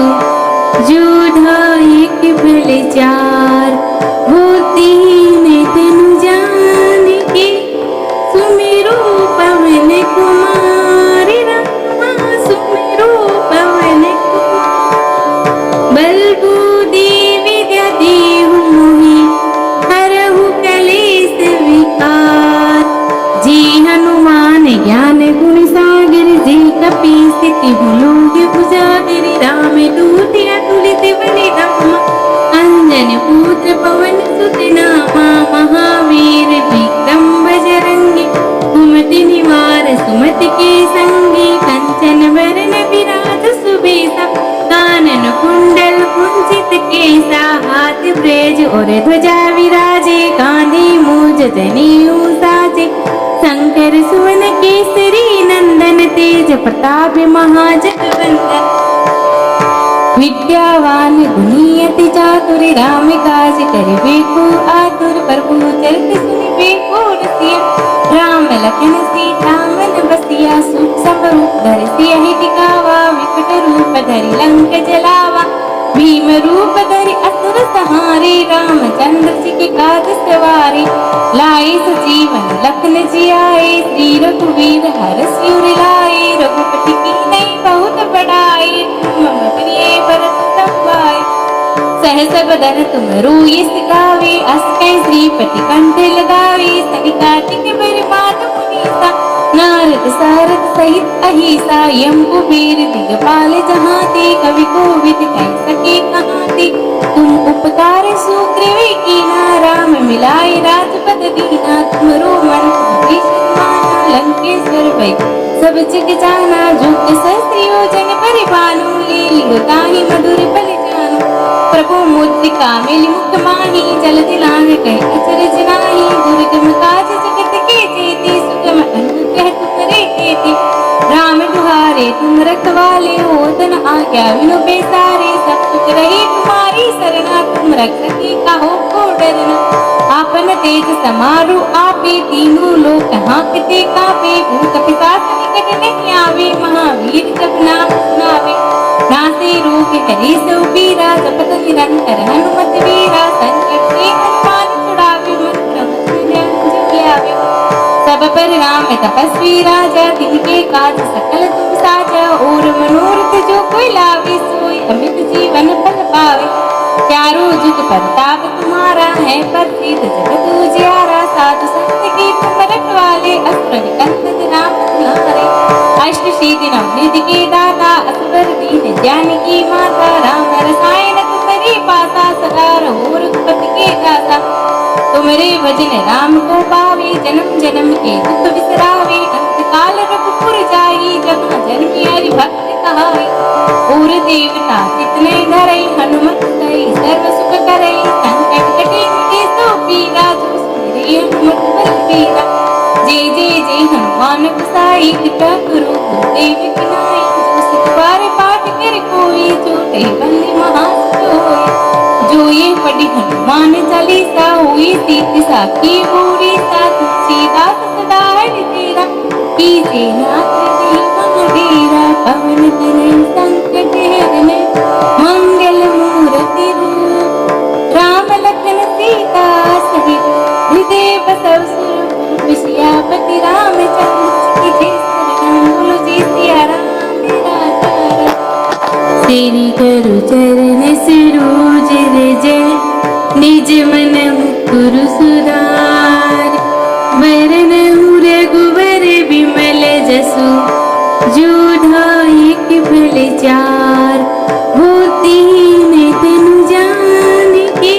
जो धायक फल चार। बुद्धिहीन तनु जानिके, सुमिरो पवन कुमार। रामा सुमिरो पवन कुमार। बल बुद्धि विद्या देहु मोहि, हरहु कलेश विकार। जी हनुमान ज्ञान गुण सागर, जी कपीस तिहु लोक उजागर। राम दूत अतुलित बल धामा, अंजन पुत्र पवन सुत नामा। महावीर विक्रम बजरंगी, कुमति निवार सुमति के संगी। कंचन जनेऊ साजे। शंकर सुवन केसरी नंदन तेज प्रताप महाजगवंदन। विद्यावान गुणी अति चातुर राम काज करिबेको आतुर। प्रभु चरित सुनिबेको रसिया। राम लखन सीता मन बसिया। सूक्ष्म रूप धरि सियहि दिखावा। विकट रूप धरि लंक जलावा। भीम रूप धरि असुर संहारे। रामचंद्र जी के काज सवारे। लाए सजीवन लखन जियाए। श्री रघुवीर हरषि उर लाए। रघुपति कीन्ही बहुत बड़ाई। मम प्रिय भरत तम भाई। सहस बदन तुम रोयिस गावे। अस कहि श्रीपति कंठ लगावे। सनिकादिक बरमात मुनीसा। नारद सारद सहित अहिसा। यम कुबेर दिगपाल जहाते। कवि कोविद कह सके कहाते। तुम उपकार सुग्रीव कीना। राम मिलाए राजपद दीना। तुमरो मंत्र भीषण माना। लंकेश्वर भय सब जग जाना। जो सहस्र योजन परिपालु। लील्यो ताहि मधुर फल जानु। प्रभु मुद्रिका मिलि मुख माहि। जलधि लांघ कहि अचरज नाहि। दुर्गम काज जगत के जेते। सुगम अनुग्रह तुमरे तेते। राम दुहारे तुम रखवाले। होत न आज्ञा बिनु पैसारे। सब सुख रहे तुम्हारी सरना। तुम रक्षक काहू को डरना। आपन तेज समारो आपे। तीनों लोक हांकते कापे। भूत पिशाच निकट नहीं आवे। महावीर जब नाम सुनावे। नासे रोग हरे सो पीरा। जपत निरंतर हनुमत वीरा। संकट से हनुमान छुड़ावे। मंत्र मुझे अंजन लावे। सब पर राम तपस्वी राजा। तिनके काज सकल तुम साजा। और मनोरथ जो कोई लावे। सोई अमित जीवन फल पावे। चारों जुग प्रताप तुम्हारा है। प्रसिद्ध जगत उजियारा। साधु संत के तुम रखवाले। असुर निकंदन राम तुम्हारे। अष्ट सिद्धि नवनिधि के दाता। असवर दीन जानकी माता। राम रसायन तुम्हारे पासा। सदा रहो रघुपति के दाता। तुम्हारे भजन राम को पावे। जन्म जन्म के दुख बिसरावे। अंत काल रघुपुर जाई। जहाँ जन्मी हरि भक्त कहाई। और देवता जितने धरे। हनुमत सही सर्व सुख करे। संकट कटे मिटे सो पीरा। जो सुमिरे हनुमत बलबीरा। जय जय जय हनुमान गोसाई। कृपा करो गुरुदेव की नाई। जो सिख बार पाठ कर कोई। जो बंदी महासोई। जो ये पढ़ी हनुमान चालीसा। हुई सीति साखी पूरी। सा तुलसीदास सदा हृदय कीजे नाथ जी महावीरा। पवन तनय संकट हरण। मंगल मूर्ति रूप। राम लखन सीता सहित। हृदय बसव सुरभूप। सियापति रामचंद्र की जय। शरण बोलो जय सिया राम मेरा तारा। तेरी करु चरण सरोज रज। निज मन मुकुर सुधार। वरनहु रघुवर विमल जसु। जो धायक फल चार। बुद्धिहीन तनु जानिके।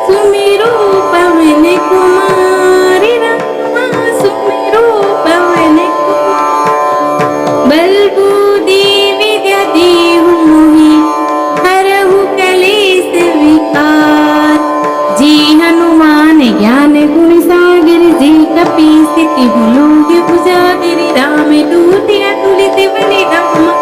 सुमिरो पवन कुमार। रामा सुमिरो पवन कुमार। बल बुद्धि विद्या देहु मोहि। हरहु कलेश विकार। जी हनुमान ज्ञान गुण सागर। जी कपीस तिहु लोक उजागर। राम दूत अतुलित बल धामा।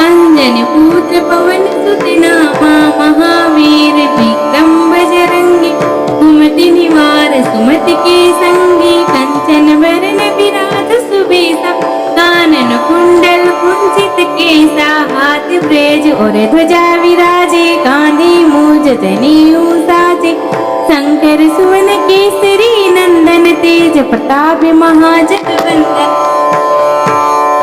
अंजन पुत्र पवन सुत नामा। महावीर विक्रम बजरंगी। कुमति निवार सुमति के संगी। कंचन वरण विराज सुबेसा। कानन कुंडल कुंचित केसा। हाथ ब्रेज और ध्वजा विराजे। कांधे मूज जनेऊ साजे। शंकर सुवन केसरी नंदन तेज प्रताप महाजगवंदन।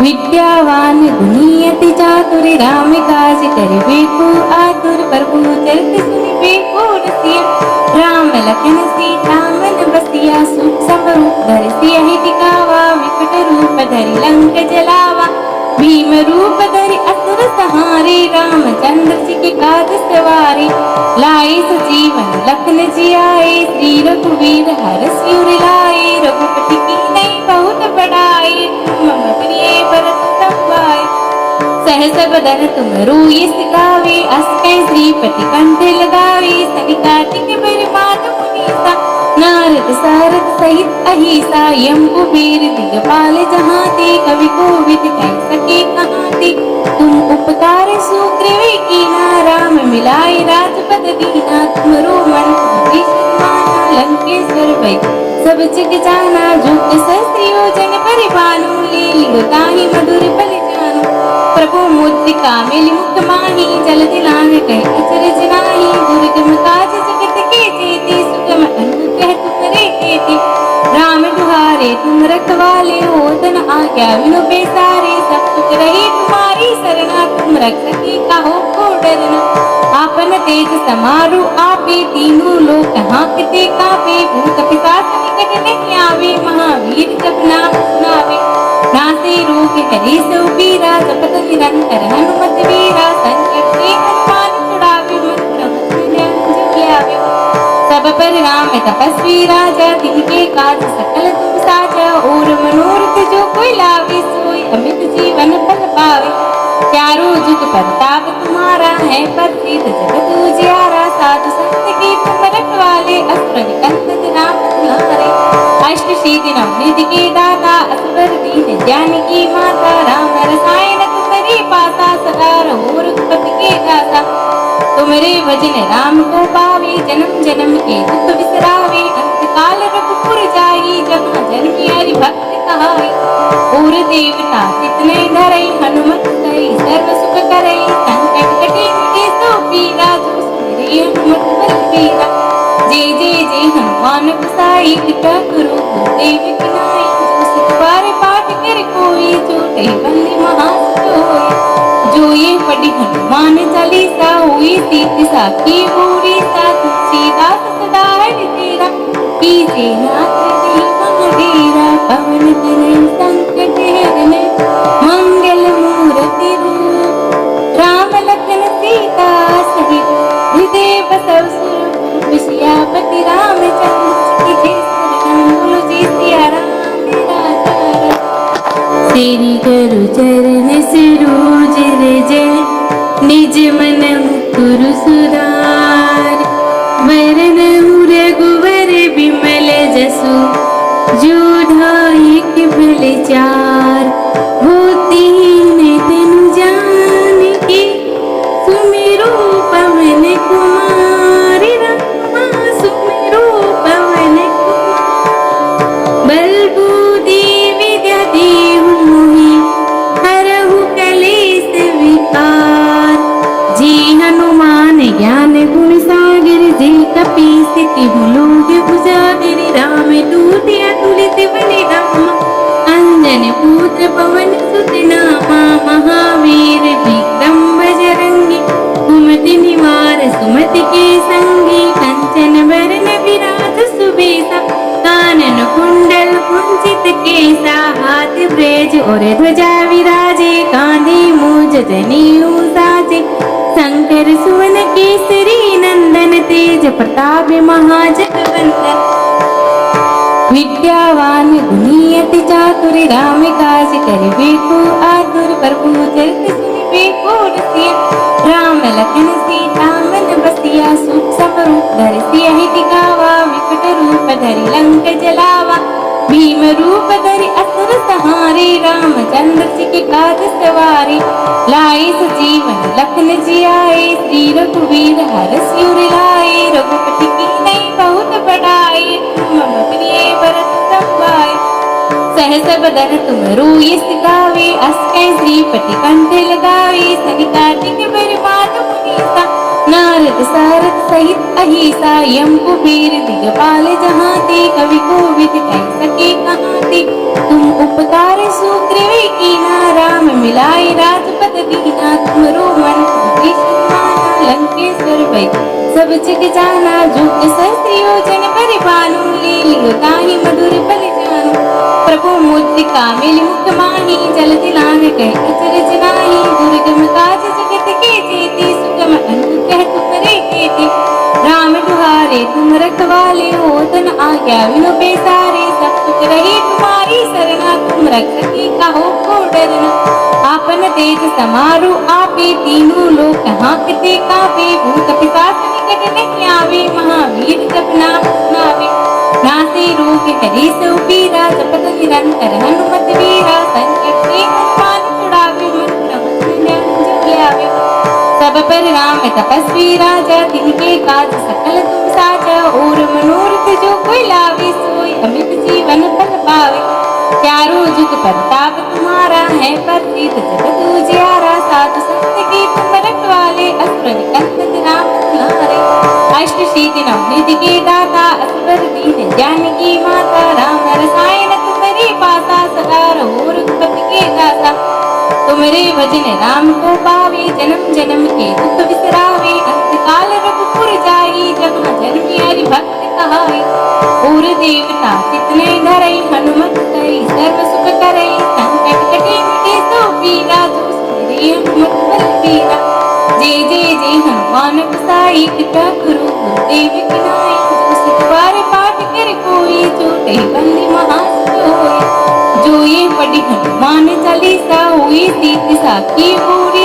विद्यावान गुणी अति चातुर राम काज करिबेको आतुर। प्रभु चरित सुनिबेको रसिया। राम लखन सीता मन बसिया। सूक्ष्म रूप धरि सियहि दिखावा। विकट रूप धरि लंक जलावा। भीम रूप धरि असुर संहारे। रामचंद्र जी के काज सवारे। लाए सजीवन लखन जियाए। श्री रघुवीर हरषि उर लाए। रघुपति कीन्ही बहुत बड़ाई। मम प्रिय भरत तम भाई। सहस बदन तुम रोयिस गावे। अस कहि श्रीपति कंठ लगावे। सनिकादिक बरमात मुनीसा। नारद नारद सारद सहित अहिसा यम कुबेर दिगपाल जहाँ ते कवि कोविद कह सके कहाँ ते तुम उपकार सुग्रीव कीना राम मिलाए राजपद दीना तुमरो मन माना लंकेश्वर भई सब जग जाना जो सहस्त्रियोजन परिपालो ले लियो ताहि मधुर पल जानो प्रभु मुद्रिका मिलि मुख माही जल दिलांग कह अचरज नाही दुर्गम काज जगत के जेते सुगम अनुग्रह तुम्हारे केते राम दुहारे तुम रखवाले होतन आज्ञा विनु बेसारे सब सुख रहे तुम्हारी सरना तुम रख सके काहो को डरना आपन तेज समारु आपे तीनों लोक हाँकते कापे भूत पिशाच निकट नहीं आवे महावीर जब नाम सुनावे नासे रोग हरे सो पीरा जपत निरंतर हनुमत वीरा संकट से हनुमान छुड़ावे मन क्रम जप आवे सब पर राम तपस्वी राजा तिनके काज सकल तुम साजा और मनोरथ जो कोई लावे सोई अमित जीवन फल पावे चारों जुग प्रताप तुम्हारा है प्रसिद्ध जगत उजियारा साधु संत के तुम रखवाले असुर निकंदन राम तुम्हारे अष्ट सिद्धि नवनिधि के दाता असवर दीन जानकी माता राम रसायन तुम्हारे पासा सदा रहो रघुपति के दासा तुम्हारे भजन राम को पावे जन्म जन्म के दुख विसरावे अंत काल रघुपुर जाई जहाँ जन्मी हरि भक्त कहाई और देवता कितने धरई हनुमत सई सर्व सुख करई संकट कटे मुझे सो पीरा जो सुमिरे हनुमत बलबीरा जय जय जय हनुमान गोसाई कृपा करो गुरुदेव की नाई जो सुख बार पाठ कर कोई छोटे बंदी महासोई जो ये पढ़ी हनुमान चालीसा हुई सीति साखी पूरी सा तुलसीदास सदा हरि तेरा कीजे नाथ जी महावीरा पवन तनय संकट हरन मंगल मूर्ति रूप राम लखन सीता सहित हृदय बसव सुर सियापति रामचंद्र की जय श्री बोलो जय सिया राम मेरा तारा श्री गुरु चरण सरोज रज निज मन मुकुर सुधार वरन रघुवर बिमल जसु जो ढायक भल चार होतीन तनु जानकी सुमिरो पवन कुमार रामा सुमिरो पवन कुमार बल बुद्धि विद्या देहु मोहि हरहु कलेश विकार जी हनुमान ज्ञान गुण सागर जी कपीस तिहु लोग उजागर राम दूत अतुलित बलि धाम अंजन पुत्र पवन सुत नामा महावीर विक्रम बजरंगी कुमति निवार सुमति के संगी कंचन वरण विराज सुबेसा कानन कुंडल कुंचित केसा हाथ ब्रेज और ध्वजा विराजे कांधे मूज जनेऊ साजे शंकर सुवन केसरी नंदन तेज प्रताप महाजगवंदन विद्यावान गुणी अति चातुर राम काज करिबे को आतुर प्रभु चरित सुनिबे को रसिया राम लखन सीता मन बसिया सुख समरूप धरि सियहि दिखावा विकट रूप धरि लंक जलावा भीम रूप धरि असुर सहारे रामचंद्र जी के काज सवारे लाए सजीवन लखन जियाए श्री रघुवीर हरषि उर लाए रघुपति की नई बहुत बढ़ाई तुम मम प्रिय भरत सब भाई सहस बदन तुम रोयस गावे अस्कै श्रीपति कंठ लगावे सनिकाटिक बरमात मुनीसा नारद सारद सहित अहिसा यम कुबेर दिगपाल जहाँ ते कवि कोविद कह सके कहाँ ते तुम उपकार सुग्रीव कीना राम मिलाए राजपद दीना तुमरो मन माना लंकेश्वर भई सब जग जाना जो सहस्त्रियोजन परिपालो ले लियो ताहि मधुर पल जानो प्रभु मुद्रिका मिलि मुख माही जल दिलांग कह अचरज नाही दुर्गम काज जगत के जेते सुगम अनुग्रह तुम्हारे केते राम दुहारे तुम रखवाले होतन आज्ञा विनु बेसारे सब सुख रहे तुम्हारी सरना तुम रख सके काहो को डरना आपन तेज समारु आपे तीनों लोक हाँकते कापे भूत पिशाच निकट नहीं आवे महावीर जब नाम सुनावे नासे दुख हरी सो पीरा, जपत निरंतर हनुमत वीरा, संकट ते हनुमान छुड़ावे, मन क्रम वचन ध्यान जो लावे। सब पर राम तपस्वी राजा, तिनके काज सकल तुम साजा, और मनोरथ जो कोई लावे, सोई अमित जीवन फल पावे। चारों जुग प्रताप तुम्हारा है, प्रसिद्ध जगत उजियारा, साधु संत के तुम रखवाले, असुर निकंदन राम तुम्हारे। अष्ट सिद्धि नवनिधि के दाता, असवर दीन जानकी माता, राम रसायन तुम्हारे पासा, सदा रहो रघुपति के दासा। तुम्हारे भजन राम को पावे, जन्म जन्म के दुख बिसरावे, अंत काल रघुपुर जाई, जग में जन्मी हरि भक्त कहाई। और देवता कितने धरई, हनुमत कई सर्व सुख करई, संकट कटे मिटे सो पीरा, जो सुमिरे हनुमत बलबीरा। जय जय जय हनुमान गोसाई, कृपा करो गुरुदेव की नाई, जो सिख बार पाठ कर कोई, छोटे बंदी महासुख होई। जो ये पढ़ी हनुमान चालीसा, हुई सीत साखी पूरी,